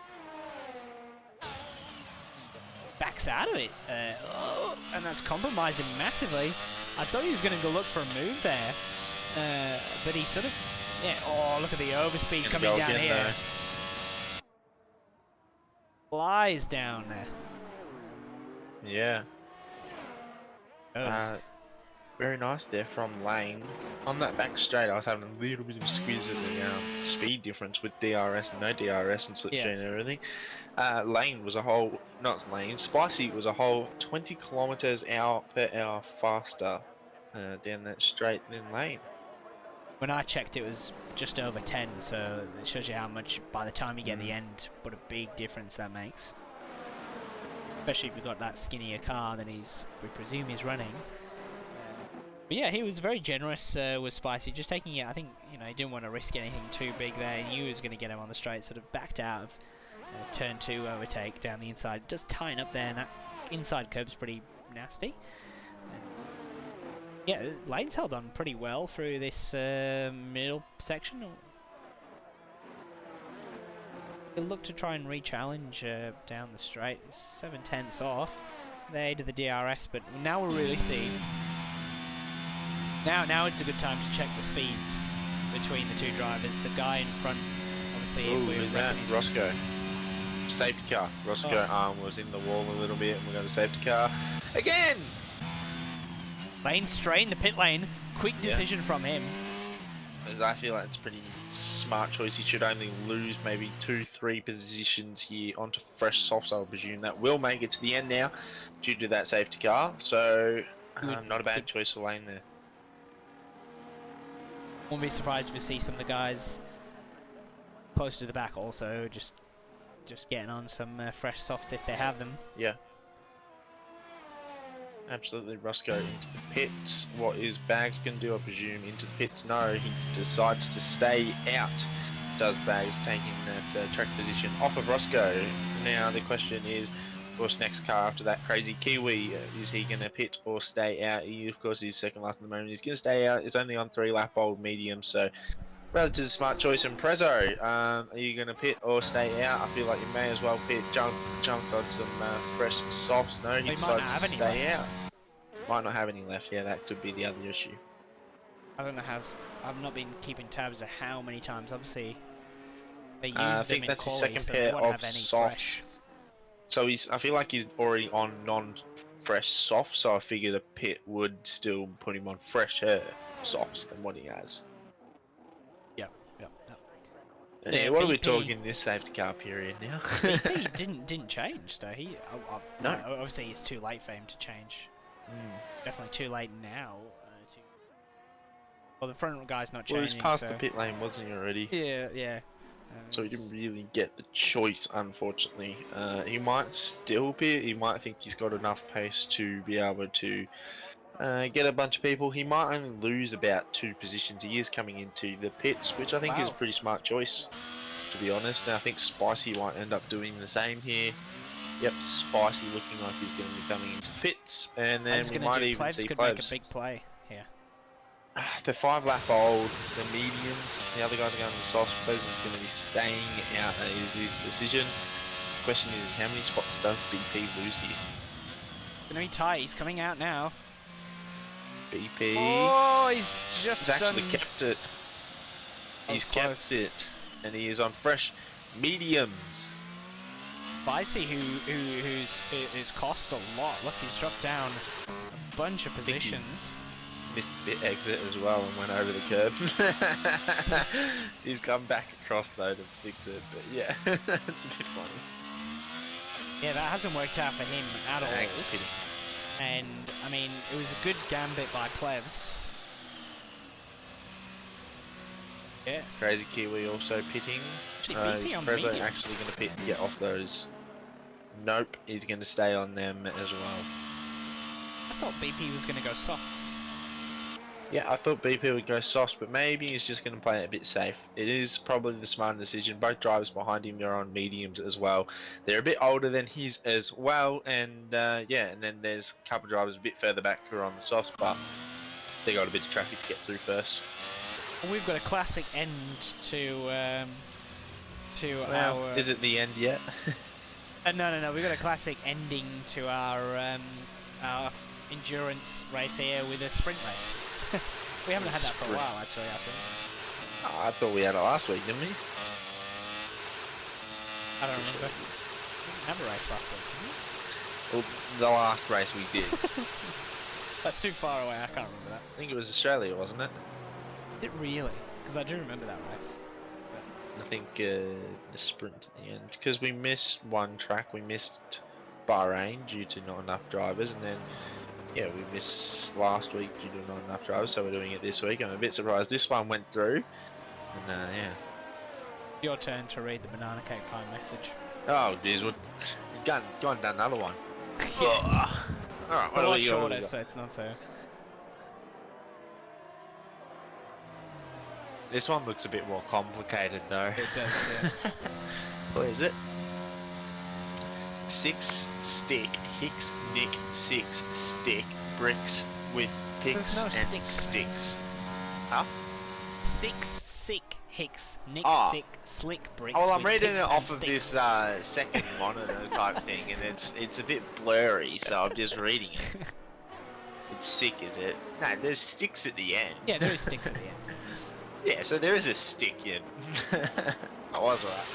Backs out of it. And that's compromising massively. I thought he was going to go look for a move there. But he sort of... Yeah, oh, look at the overspeed coming down here. Though. Flies down there. Yeah. Very nice there from Lane. On that back straight, I was having a little bit of a squeeze at the speed difference with DRS and no DRS and slipstream and everything. Lane was a whole, not Lane, Spicy was a whole 20 kilometers per hour faster down that straight than Lane. When I checked, it was just over 10, so it shows you how much, by the time you get the end, what a big difference that makes. Especially if you've got that skinnier car that we presume he's running. But yeah, he was very generous with Spicy, just taking it. I think, he didn't want to risk anything too big there. He knew he was going to get him on the straight, sort of backed out of turn 2 overtake down the inside, just tying up there, and that inside curb's pretty nasty. And yeah, Lane's held on pretty well through this middle section. He'll look to try and re-challenge down the straight. It's 7/10ths off. They did the DRS, but now we'll really see. Now it's a good time to check the speeds between the two drivers. The guy in front, obviously, Is that Roscoe? Safety car. Roscoe arm was in the wall a little bit, and we got a safety car again. Lane straight in the pit lane. Quick decision from him. I feel like it's a pretty smart choice. He should only lose maybe 2-3 positions here onto fresh softs. I would presume that will make it to the end now due to that safety car. So not a bad choice for Lane there. Won't be surprised if we see some of the guys close to the back also just getting on some fresh softs if they have them. Yeah. Absolutely, Roscoe into the pits. What is Bags going to do? I presume into the pits. No, he decides to stay out does bags, taking that track position off of Roscoe. Now the question is, of course, next car after that crazy Kiwi, is he going to pit or stay out? He, of course, he's second last at the moment. He's going to stay out. He's only on 3-lap old medium, so relatively smart choice. And Prezzo, are you going to pit or stay out? I feel like you may as well pit. Jumped on some fresh softs. No, he decides to stay out. Might not have any left. Yeah, that could be the other issue. I don't know how. I've not been keeping tabs of how many times. Obviously, they used I them think in that's his quali, second so pair they won't of have any softs. fresh. So I feel like he's already on non-fresh soft, so I figured a pit would still put him on fresher softs than what he has. Yep. Yeah, what are we talking this safety car period now? BP didn't change though. No. Obviously, it's too late for him to change. Definitely too late now. Well, the front guy's not changing. Well, he's past so... the pit lane, wasn't he already? Yeah. So he didn't really get the choice, unfortunately. He might still pit. He might think he's got enough pace to be able to get a bunch of people. He might only lose about 2 positions. He is coming into the pits, which I think is a pretty smart choice, to be honest. And I think Spicy might end up doing the same here. Yep, Spicy looking like he's going to be coming into the pits, and then we might even see could Plebs. make a big play here. The 5-lap old, the mediums, the other guys are going to the softs. Plebs is going to be staying out, is his decision. The question is how many spots does BP lose here? Gonna be tight. He's coming out now. BP. Oh, he's actually kept it. He's kept it, and he is on fresh mediums. Spicy, who's cost a lot. Look, he's dropped down a bunch of positions. Missed the exit as well and went over the curb. He's come back across though to fix it, but yeah, it's a bit funny. Yeah, that hasn't worked out for him at all. And I mean, it was a good gambit by Plebs. Yeah. Crazy Kiwi also pitting. Is Prezzo actually going to pit and get off those? Nope, he's going to stay on them as well. I thought BP was going to go softs. Yeah, I thought BP would go softs, but maybe he's just going to play it a bit safe. It is probably the smart decision. Both drivers behind him are on mediums as well. They're a bit older than his as well, and yeah, and then there's a couple of drivers a bit further back who are on the softs, but they got a bit of traffic to get through first. We've got a classic end to well, our... Is it the end yet? No. We've got a classic ending to our endurance race here with a sprint race. We haven't had that for a while, actually, I think. Oh, I thought we had it last week, didn't we? I don't remember. We didn't have a race last week, did we? Well, the last race we did. That's too far away, I can't remember that. I think it was Australia, wasn't it? Did it really? Because I do remember that race. I think the sprint at the end, because we missed one track. We missed Bahrain due to not enough drivers, and then yeah, we missed last week due to not enough drivers, so we're doing it this week. I'm a bit surprised this one went through, and yeah. Your turn to read the banana cake pie message. Oh geez, well, he's gone and done another one. Yeah. Alright, it's a lot shorter, so it's not so... This one looks a bit more complicated though. It does, yeah. What is it? 6 stick, Hicks, Nick, 6 stick, bricks with picks and sticks. Huh? 6 sick Hicks, Nick, sick, slick bricks. Oh, well, I'm reading it off of this second monitor type thing, and it's a bit blurry, so I'm just reading it. It's sick, is it? No, there's sticks at the end. Yeah, there is sticks at the end. Yeah, so there is a stick in. I was right.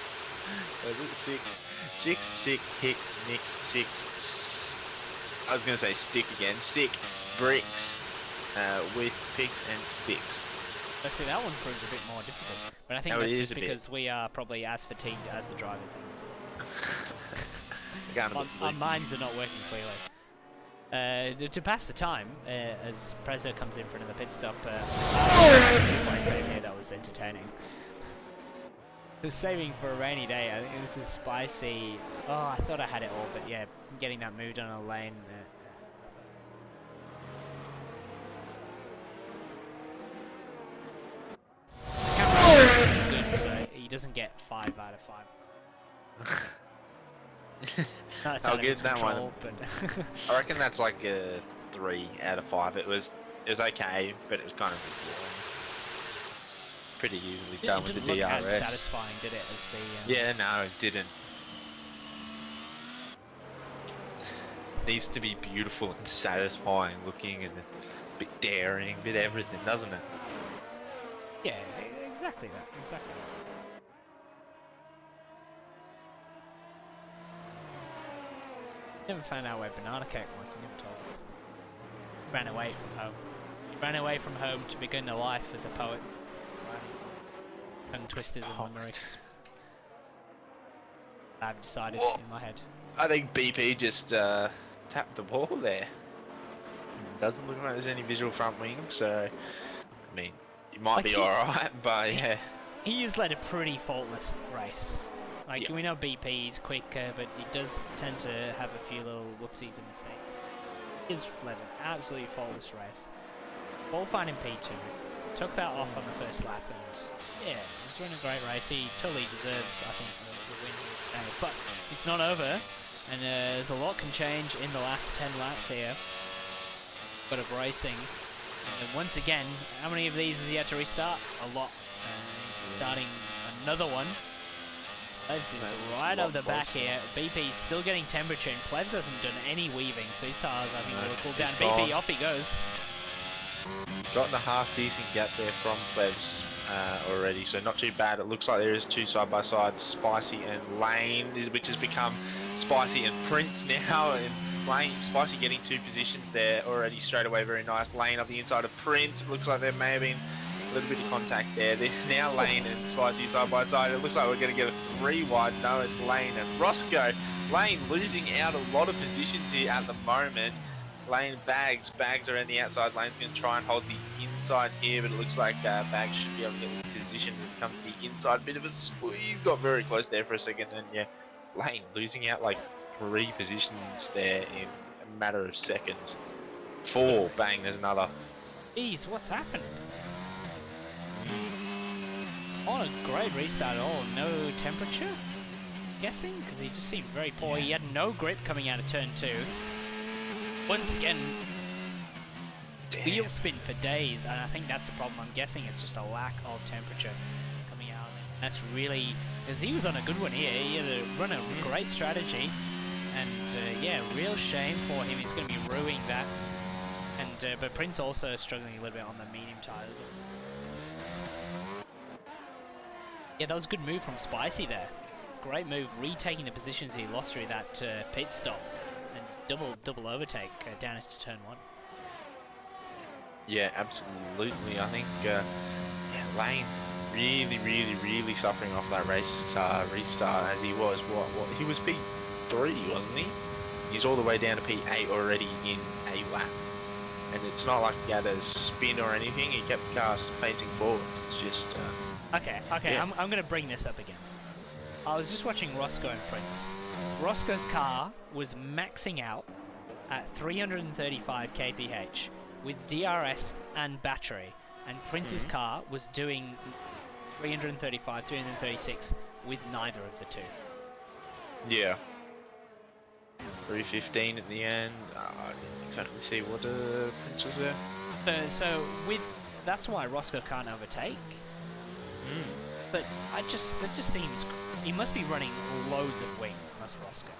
Was it 6, sick, hick, nicks, 6. I was gonna say stick again. Sick bricks with picks and sticks. Let's see, that one proves a bit more difficult. But I think that's just because we are probably as fatigued as the drivers in. Our minds are not working clearly. To pass the time, as Prezzo comes in for another pit stop, quite safe here, that was entertaining. The saving for a rainy day, I think this is spicy. Oh, I thought I had it all, but yeah, getting that moved on a lane. Camera is good, so he doesn't get 5 out of 5. No, it's I'll out of give his that control, one. but I reckon that's like a 3 out of 5. It was okay, but it was kind of pretty easily done it with the didn't look as DRS. satisfying, did it? As the Yeah, no, it didn't. Needs to be beautiful and satisfying looking and a bit daring, a bit everything, doesn't it? yeah, exactly that. Exactly that. Never found out where Banana Cake was. He never told us. He ran away from home. He ran away from home to begin a life as a poet. Tongue twisters and limericks. I've decided in my head. I think BP just tapped the ball there. Doesn't look like there's any visual front wing, so I mean, you might be alright, but yeah. He has led a pretty faultless race. Like, Yeah. we know BP is quicker, but he does tend to have a few little whoopsies and mistakes. He's led an absolutely faultless race. Ball fine in P2. Took that off on the first lap, and yeah, he's run a great race. He totally deserves, I think, the win here today. But it's not over, and there's a lot can change in the last 10 laps here. But of racing. And once again, how many of these has he had to restart? A lot. Starting another one. Plebs is right over the back here. BP's still getting temperature, and Plebs hasn't done any weaving, so his tires I think will cool down. BP, off he goes. Gotten a half decent gap there from Plebs already, so not too bad. It looks like there is 2 side by side, Spicy and Lane, which has become Spicy and Prince now. And Lane, Spicy getting 2 positions there already straight away, very nice. Lane up the inside of Prince. It looks like there may have been a little bit of contact there. They're now Lane and Spicy side by side. It looks like we're going to get a 3 wide. No, it's Lane and Roscoe. Lane losing out a lot of positions here at the moment. Lane Bags around the outside. Lane's going to try and hold the inside here, but it looks like Bags should be able to get the position and come to the inside. Bit of a squeeze, got very close there for a second, and yeah, Lane losing out like 3 positions there in a matter of seconds. 4, bang, there's another. Jeez, what's happened? Not a great restart at all. No temperature, I'm guessing, because he just seemed very poor. He had no grip coming out of turn 2. Once again, wheel spin for days, and I think that's the problem. I'm guessing it's just a lack of temperature coming out. That's really, because he was on a good one here. He had run a great strategy, and yeah, real shame for him. He's going to be ruining that. And but Prince also struggling a little bit on the medium tires. Yeah, that was a good move from Spicy there. Great move, retaking the positions he lost through that pit stop. Double overtake down into turn 1. Yeah, absolutely. I think yeah, Lane really suffering off that race restart, as he was what he was P3, wasn't he? He's all the way down to P8 already in a lap, and it's not like he had a spin or anything. He kept the car facing forwards. It's just okay. Yeah. I'm gonna bring this up again. I was just watching Roscoe and Prince. Roscoe's car was maxing out at 335 kph with DRS and battery, and Prince's car was doing 335, 336 with neither of the two. Yeah. 315 at the end. I didn't exactly see what Prince was there. So with that's why Roscoe can't overtake. But it just seems he must be running loads of wing, must Roscoe.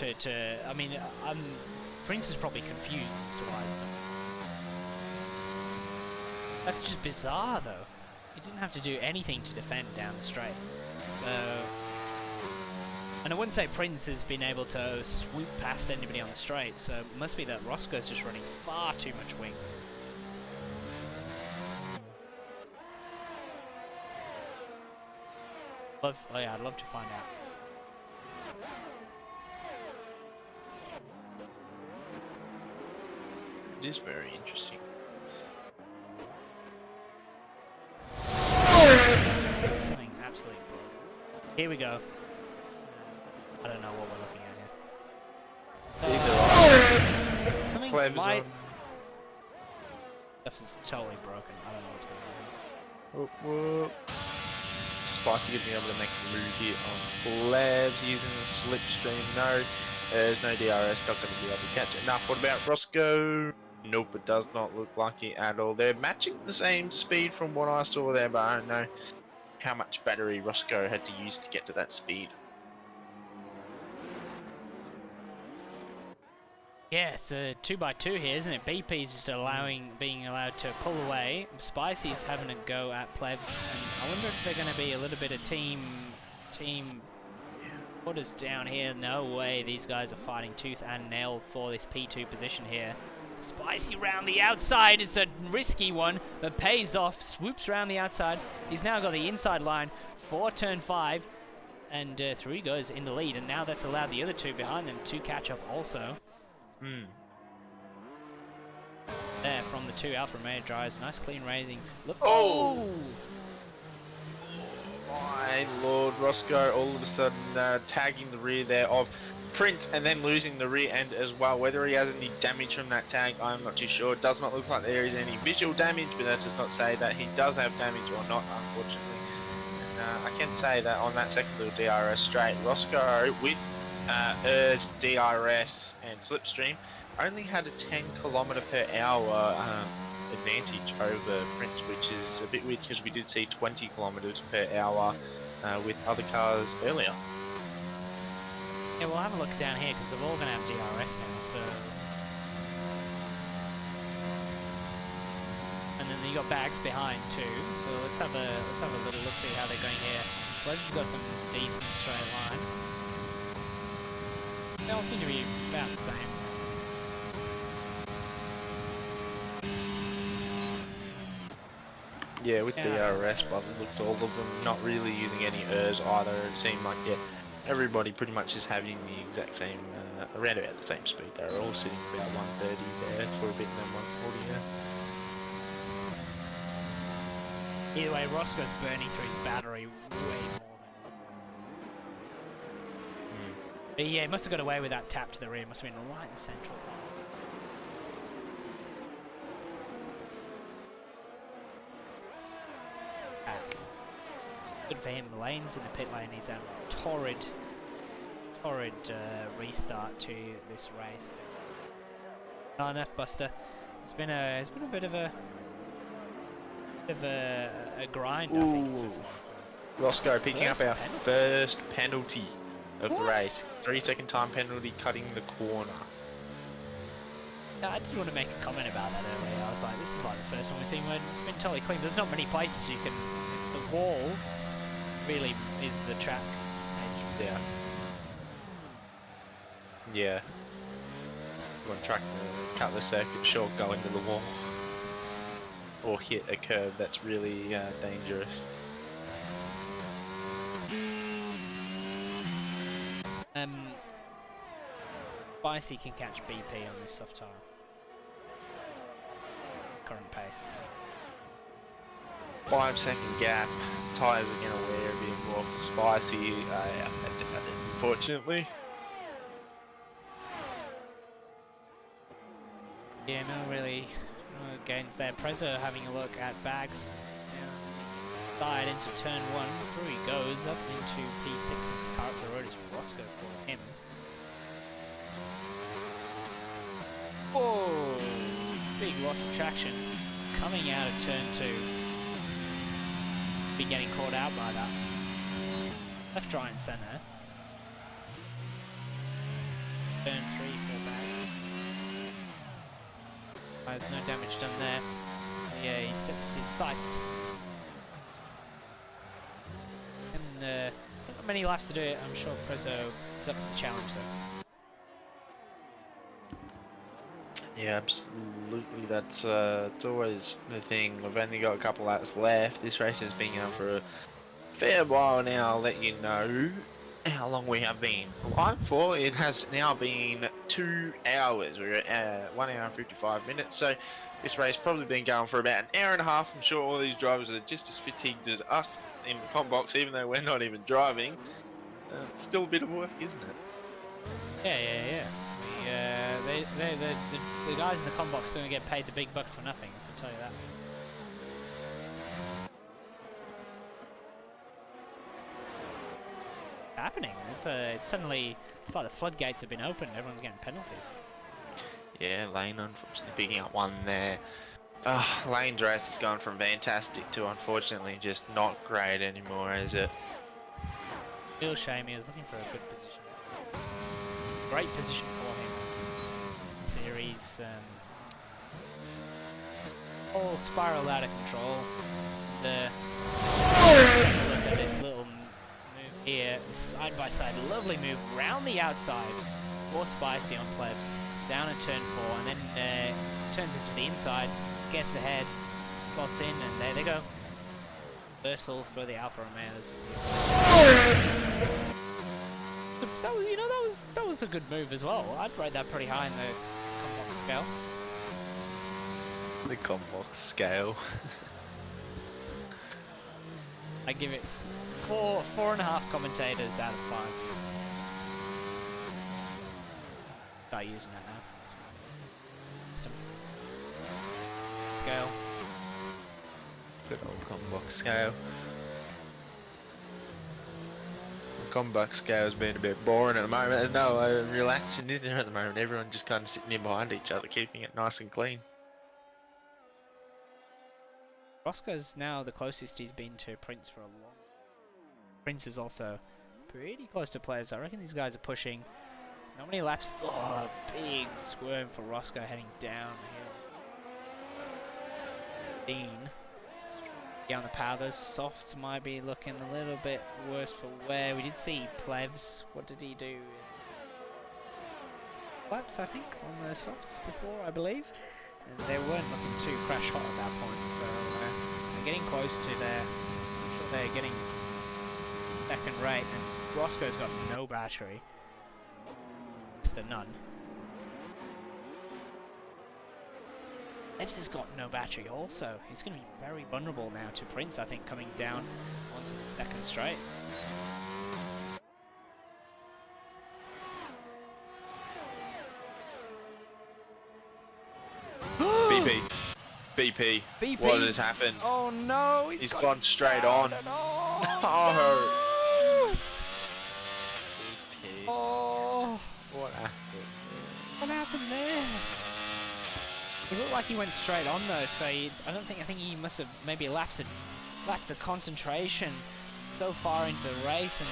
I mean, Prince is probably confused as to why it's not. That's just bizarre, though. He didn't have to do anything to defend down the straight. So, and I wouldn't say Prince has been able to swoop past anybody on the straight. So it must be that Roscoe's just running far too much wing. Oh yeah, I'd love to find out. It is very interesting. Something absolutely broken. Here we go. I don't know what we're looking at here. Something might... Stuff is totally broken. I don't know what's going on here. Whoa. Spicy going to be able to make a move here on Plebs using the slipstream. No, there's no DRS, not going to be able to catch it. Enough. What about Roscoe? Nope, it does not look like it at all. They're matching the same speed from what I saw there, but I don't know how much battery Roscoe had to use to get to that speed. Yeah, it's a 2x2 here, isn't it? BP's just being allowed to pull away. Spicy's having a go at Plebs, and I wonder if they're going to be a little bit of team put us down here. No way, these guys are fighting tooth and nail for this P2 position here. Spicy round the outside. It's a risky one, but pays off. Swoops around the outside. He's now got the inside line for turn 5, and through he goes in the lead. And now that's allowed the other two behind them to catch up also. There from the two Alpha Romeo drivers. Nice clean raising. Look. Oh! My lord, Roscoe all of a sudden tagging the rear there of Prince and then losing the rear end as well. Whether he has any damage from that tag, I'm not too sure. It does not look like there is any visual damage, but that does not say that he does have damage or not, unfortunately. And, I can say that on that second little DRS straight, Roscoe with urge, DRS and slipstream only had a 10 km/h advantage over Prince, which is a bit weird because we did see 20 km/h with other cars earlier. Yeah, we'll have a look down here because they're all going to have DRS now. So, and then you got bags behind too. So let's have a little look, see how they're going here. Plebs has got some decent straight line. They all seem to be about the same. Yeah, with DRS, by the looks of all of them, not really using any ERS either. It seemed like, yeah, everybody pretty much is having the exact same, around about the same speed. They're all sitting about 130 there for a bit and then 140 there. Either way, Roscoe's burning through his battery way more than... But yeah, he must have got away with that tap to the rear. Must have been right in the central part. Good for him. Lane's in the pit lane. He's a torrid restart to this race. DNF Buster. It's been a bit of a grind, I think, for some guys. Roscoe picking up our first penalty of the race. 3-second time penalty, cutting the corner. No, I did want to make a comment about that earlier. I was like, this is like the first one we've seen where it's been totally clean. There's not many places you can. It's the wall. Really is the track edge. Yeah. Yeah. You want to track the cut the circuit short, go into the wall. Or hit a curve that's really dangerous. Spicy can catch BP on this soft tire. Current pace. 5-second gap. Tyres are going to wear a bit more for Spicy, unfortunately. Yeah, no really gains there. Prezzo having a look at Bags. Side into turn 1. Through he goes up into P6 and his car up the road is Roscoe for him. Oh, big loss of traction coming out of turn 2. Be getting caught out by that. Left, right and centre. Turn 3 for Bags. There's no damage done there. So yeah, he sets his sights. And not many laps to do it. I'm sure Prezzo is up for the challenge though. Yeah, absolutely. That's it's always the thing. We've only got a couple laps left. This race has been going for a fair while now. I'll let you know how long we have been live for. It has now been 2 hours. We're at 1 hour and 55 minutes. So this race probably been going for about an hour and a half. I'm sure all these drivers are just as fatigued as us in the comp box, even though we're not even driving. It's still a bit of work, isn't it? Yeah. The guys in the comp box don't get paid the big bucks for nothing, I can tell you that. happening. It's suddenly, it's like the floodgates have been opened. Everyone's getting penalties. Yeah, Lane unfortunately picking up one there. Lane's race has gone from fantastic to unfortunately just not great anymore, is it? Real shame. He was looking for a good position. Great position for him. Series. All spiraled out of control. Look at this little move here, side by side, lovely move round the outside for Spicy on Plebs, down at turn 4, and then turns it to the inside, gets ahead, slots in, and there they go. Reversal for the Alfa Romeos. That was, you know, that was a good move as well. I'd rate that pretty high in the combox scale. The combox scale. I give it 4.5 commentators out of 5. Start using that now. Scale. Good old combox scale. The combox scale's been a bit boring at the moment. There's no real action, is there, at the moment? Everyone just kind of sitting in behind each other, keeping it nice and clean. Roscoe's now the closest he's been to Prince for a long. Prince is also pretty close to players. I reckon these guys are pushing. How many laps? Oh, big squirm for Roscoe heading down the hill. Dean. Down the power. Those softs might be looking a little bit worse for wear. We did see Plevs. What did he do? Laps, I think, on the softs before, I believe. And they weren't looking too crash hot at that point, so they're getting close to their. I'm sure they're getting second rate, and Roscoe's got no battery. It's the none. Evs has got no battery also. He's going to be very vulnerable now to Prince, I think, coming down onto the second straight. BP. BP's, what has happened? Oh no, he's gone straight on. Oh. BP. Oh. What happened? What happened there? It looked like he went straight on though, so I think he must have maybe lapsed of concentration so far into the race and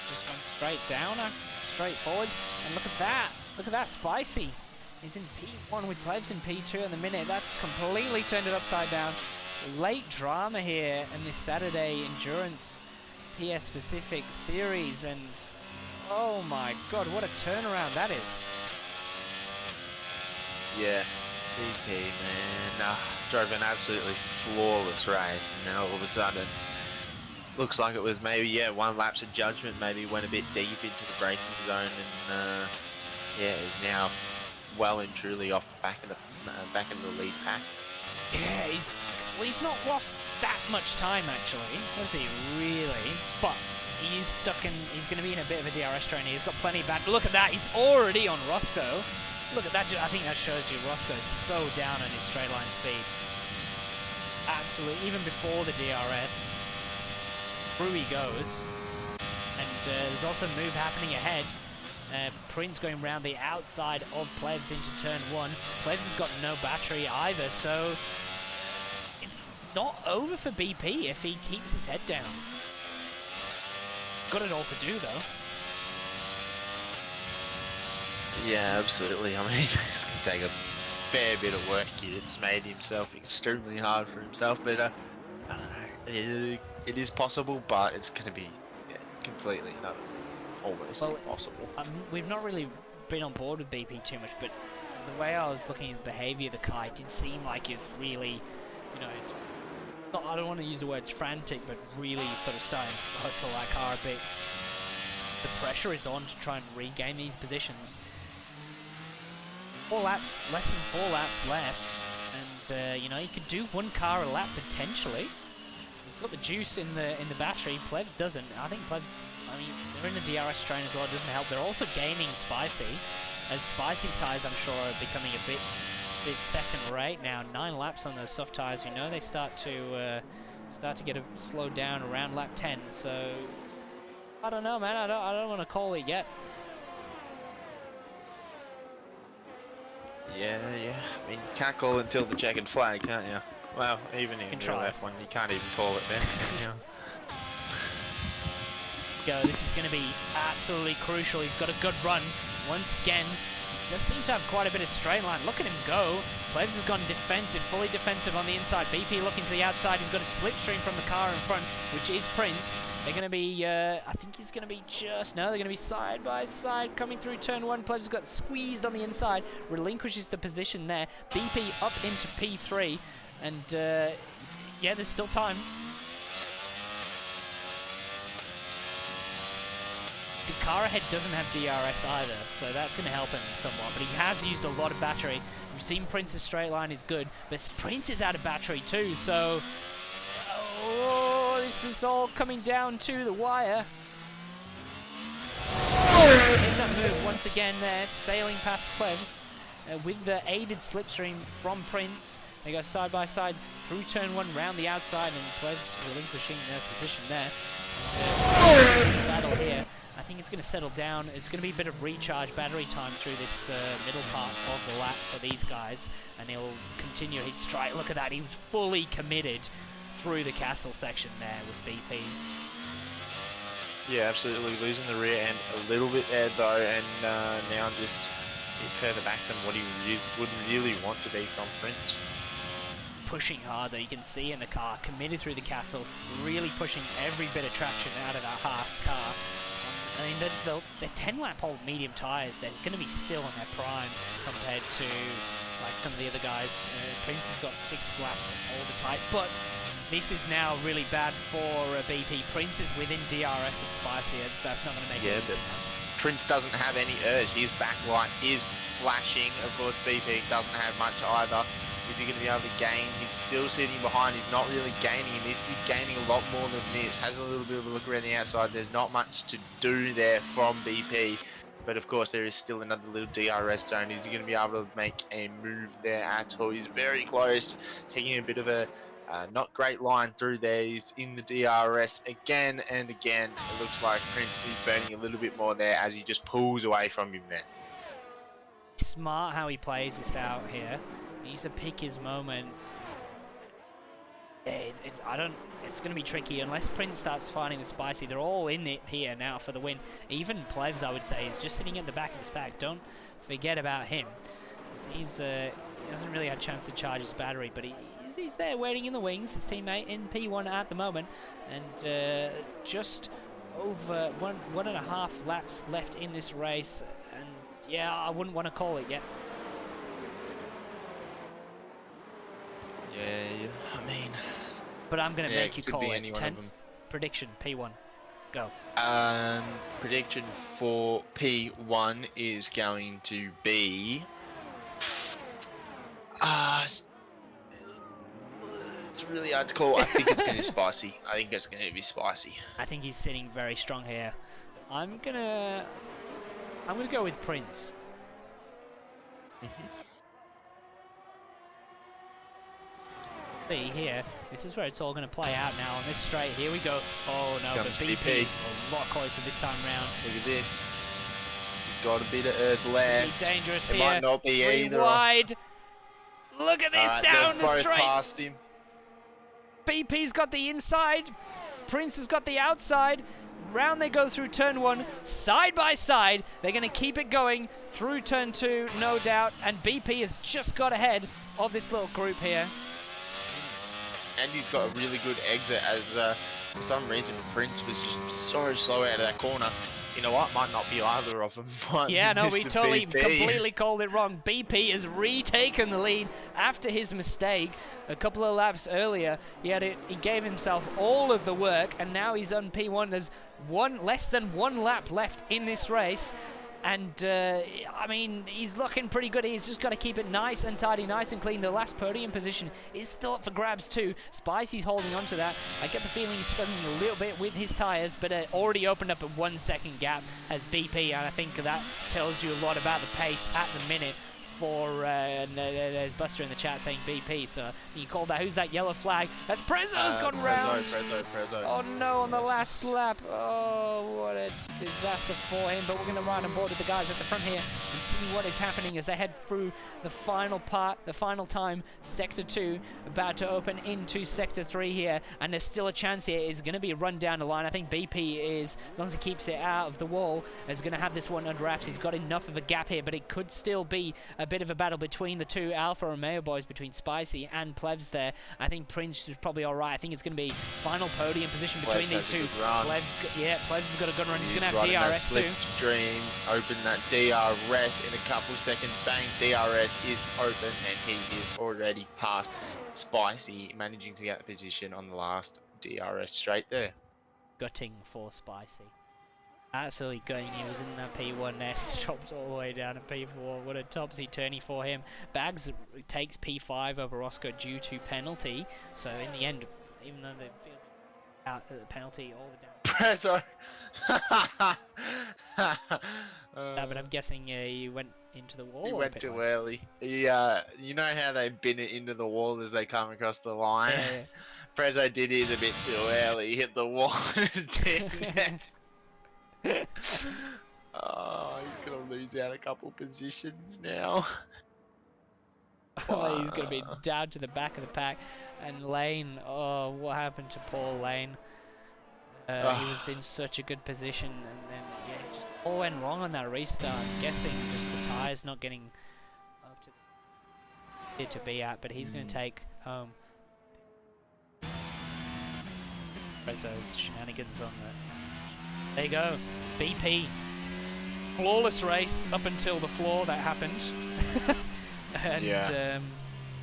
just gone straight down, straight forwards. And look at that, Spicy. He's in P1 with Plebs in P2 in the minute. That's completely turned it upside down. Late drama here in this Saturday Endurance PS Pacific series, and oh my god, what a turnaround that is. Yeah, BP, man. Drove an absolutely flawless race, and then all of a sudden, looks like it was maybe, one lapse of judgment, maybe went a bit deep into the braking zone, and is now well and truly off the back of the lead pack. Yeah, he's not lost that much time actually, has he really? But he's he's going to be in a bit of a DRS train. He's got plenty of battery. Look at that, he's already on Roscoe. Look at that, I think that shows you Roscoe's so down on his straight line speed. Absolutely, even before the DRS, through he goes. And there's also a move happening ahead. Prince going around the outside of Plebs into turn 1. Plebs has got no battery either, so it's not over for BP if he keeps his head down. Got it all to do though. Yeah, absolutely. I mean, it's going to take a fair bit of work here. It's made himself extremely hard for himself, but I don't know. It is possible, but it's going to be completely almost impossible. We've not really been on board with BP too much, but the way I was looking at the behaviour of the car, it did seem like it's really, it's not, I don't want to use the words frantic, but really sort of starting to hustle that car a bit. The pressure is on to try and regain these positions. 4 laps, less than 4 laps left, and he could do 1 car a lap potentially. He's got the juice in the battery. Plebs doesn't. I think Plebs, they're in the DRS train as well. It doesn't help. They're also gaining Spicy, as Spicy's tyres, I'm sure, are becoming a bit second rate now. 9 laps on those soft tyres. They start to get slowed down around lap 10. So I don't know, man. I don't want to call it yet. Yeah. I mean, you can't call it until the checkered flag, can't you? Well, even in real F1, you can't even call it then. Yeah. Go. This is going to be absolutely crucial. He's got a good run. Once again, he does seem to have quite a bit of straight line. Look at him go. Plebs has gone defensive, fully defensive on the inside. BP looking to the outside. He's got a slipstream from the car in front, which is Prince. They're going to be, I think he's going to be just, no, they're going to be side by side coming through turn 1. Plebs has got squeezed on the inside, relinquishes the position there. BP up into P3, and yeah, there's still time. The car ahead doesn't have DRS either, so that's going to help him somewhat, but he has used a lot of battery. We've seen Prince's straight line is good, but Prince is out of battery too, so this is all coming down to the wire. There's that move once again there, sailing past Plebs with the aided slipstream from Prince. They go side by side through turn 1, round the outside, and Plebs relinquishing their position there. And, this battle here, I think it's going to settle down. It's going to be a bit of recharge battery time through this middle part of the lap for these guys, and he'll continue his strike. Look at that, he was fully committed through the castle section there, was BP. Yeah, absolutely, losing the rear end a little bit there though, and now just a bit further back than what he would really want to be from Prince. Pushing hard though, you can see in the car, committed through the castle, really pushing every bit of traction out of that Haas car. I mean, the 10-lap old medium tyres, they're going to be still in their prime compared to like some of the other guys. Prince has got 6-lap older tyres, but this is now really bad for BP. Prince is within DRS of Spicy. That's not going to make it easy. Prince doesn't have any urge. His back light is flashing. Of course, BP doesn't have much either. Is he going to be able to gain? He's still sitting behind. He's not really gaining. He needs to be gaining a lot more than this. Has a little bit of a look around the outside. There's not much to do there from BP. But of course, there is still another little DRS zone. Is he going to be able to make a move there at all? He's very close. Taking a bit of a not great line through there. He's in the DRS again and again. It looks like Prince is burning a little bit more there as he just pulls away from him there. Smart how he plays this out here. He needs to pick his moment. It's going to be tricky unless Prince starts fighting with Spicy. They're all in it here now for the win. Even Plevs, I would say, is just sitting at the back of his pack. Don't forget about him. He hasn't really had a chance to charge his battery, but he's there waiting in the wings. His teammate in P1 at the moment, and just over one and a half laps left in this race. And yeah, I wouldn't want to call it yet. Yeah, I mean... But I'm going to make you call it. 10. Prediction, P1. Go. Prediction for P1 is going to be... it's really hard to call. I think it's going to be Spicy. I think it's going to be Spicy. I think he's sitting very strong here. I'm gonna go with Prince. See here, this is where it's all going to play out now on this straight. Here we go. Oh no, but BP is a lot closer this time round. Look at this. He's got a bit of earth left. Be dangerous it here. Might not be either. Wide. Look at this down the straight. Past him. BP's got the inside. Prince has got the outside. Round they go through turn 1, side by side. They're going to keep it going through turn 2, no doubt. And BP has just got ahead of this little group here. And he's got a really good exit as for some reason Prince was just so slow out of that corner. You know what? Might not be either of them. Yeah, no, we totally completely called it wrong. BP has retaken the lead after his mistake a couple of laps earlier. He gave himself all of the work, and now he's on P1. There's less than one lap left in this race. And, I mean, he's looking pretty good. He's just got to keep it nice and tidy, nice and clean. The last podium position is still up for grabs too. Spicy's holding on to that. I get the feeling he's struggling a little bit with his tyres, but already opened up a 1 second gap as BP, and I think that tells you a lot about the pace at the minute for, and there's Buster in the chat saying BP, so you call that. Who's that yellow flag? That's Prezzo's gone round. Prezzo. Oh no, on the last lap. Oh, what a disaster for him. But we're going to ride on board with the guys at the front here and see what is happening as they head through the final part, the final time. Sector 2 about to open into Sector 3 here, and there's still a chance here. It's going to be a run down the line. I think BP is, as long as he keeps it out of the wall, is going to have this one under wraps. He's got enough of a gap here, but it could still be a bit of a battle between the two Alpha Romeo boys, between Spicy and Plebs there. I think Prince is probably alright. I think it's going to be final podium position between these two. Plebs has got a good run. He's going to have DRS too. Slipstream, open that DRS in a couple of seconds. Bang, DRS is open, and he is already past Spicy, managing to get the position on the last DRS straight there. Gutting for Spicy. Absolutely gutting. He was in that P1 there. He's dropped all the way down to P4. What a topsy-turvy for him. Bags takes P5 over Oscar due to penalty. So in the end, even though they feel out the penalty, all the damage. Prezzo. But I'm guessing he went into the wall. He went too early. You know how they bin it into the wall as they come across the line? Yeah. Prezzo did his a bit too early. He hit the wall and is dead. Oh, he's gonna lose out a couple positions now. Oh, he's gonna be down to the back of the pack. And Lane, oh, what happened to poor Lane? He was in such a good position, and then yeah, it just all went wrong on that restart. I'm guessing just the tires not getting up to it to be at, but he's gonna take home Prezzo's shenanigans on the. There you go, BP. Flawless race up until the flaw that happened. And yeah.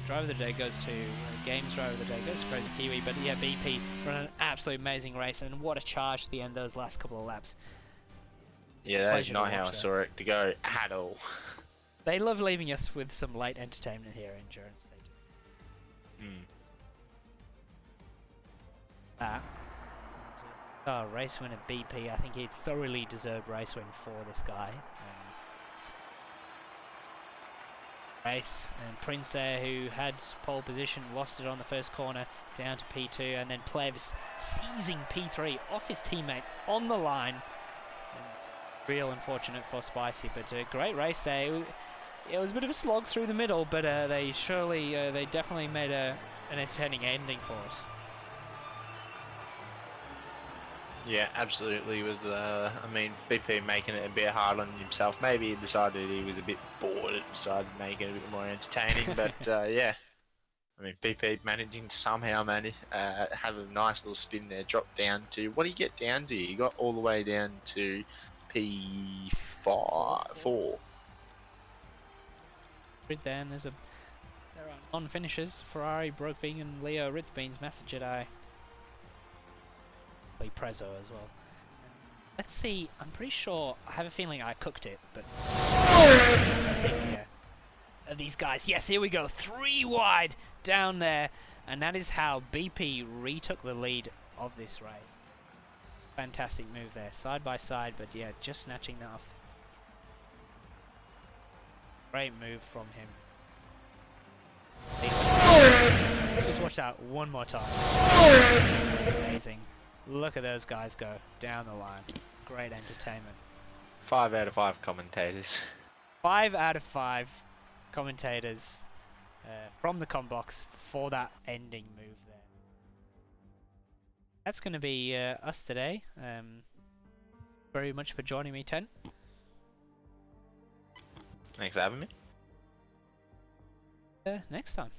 Driver of the day goes to Games Driver of the day goes to Crazy Kiwi, but yeah, BP run an absolute amazing race, and what a charge to the end those last couple of laps. Yeah, that's not how I saw it to go at all. They love leaving us with some light entertainment here, Endurance. They do. Race winner BP. I think he thoroughly deserved race win for this guy. Race and Prince there, who had pole position, lost it on the first corner down to P2, and then Plevs seizing P3 off his teammate on the line. And real unfortunate for Spicy, but a great race there. It was a bit of a slog through the middle, but they definitely made an entertaining ending for us. Yeah, absolutely. It was, I mean, BP making it a bit hard on himself. Maybe he decided he was a bit bored and decided to make it a bit more entertaining. But yeah, I mean, BP managing to somehow have a nice little spin there, drop down to, what did he get down to? He got all the way down to P4. Then there are non-finishers. Ferrari, Brokebean, and Leo Rithbean's message at I. Prezzo as well. Let's see, I'm pretty sure, I have a feeling I cooked it, but these guys, yes, here we go, 3 wide down there, and that is how BP retook the lead of this race. Fantastic move there, side by side, but yeah, just snatching that off. Great move from him. Let's just watch that one more time. That's amazing. Look at those guys go down the line. Great entertainment. 5 out of 5 commentators. 5 out of 5 commentators from the combox for that ending move there. That's going to be us today. Very much for joining me, Tent. Thanks for having me. Next time.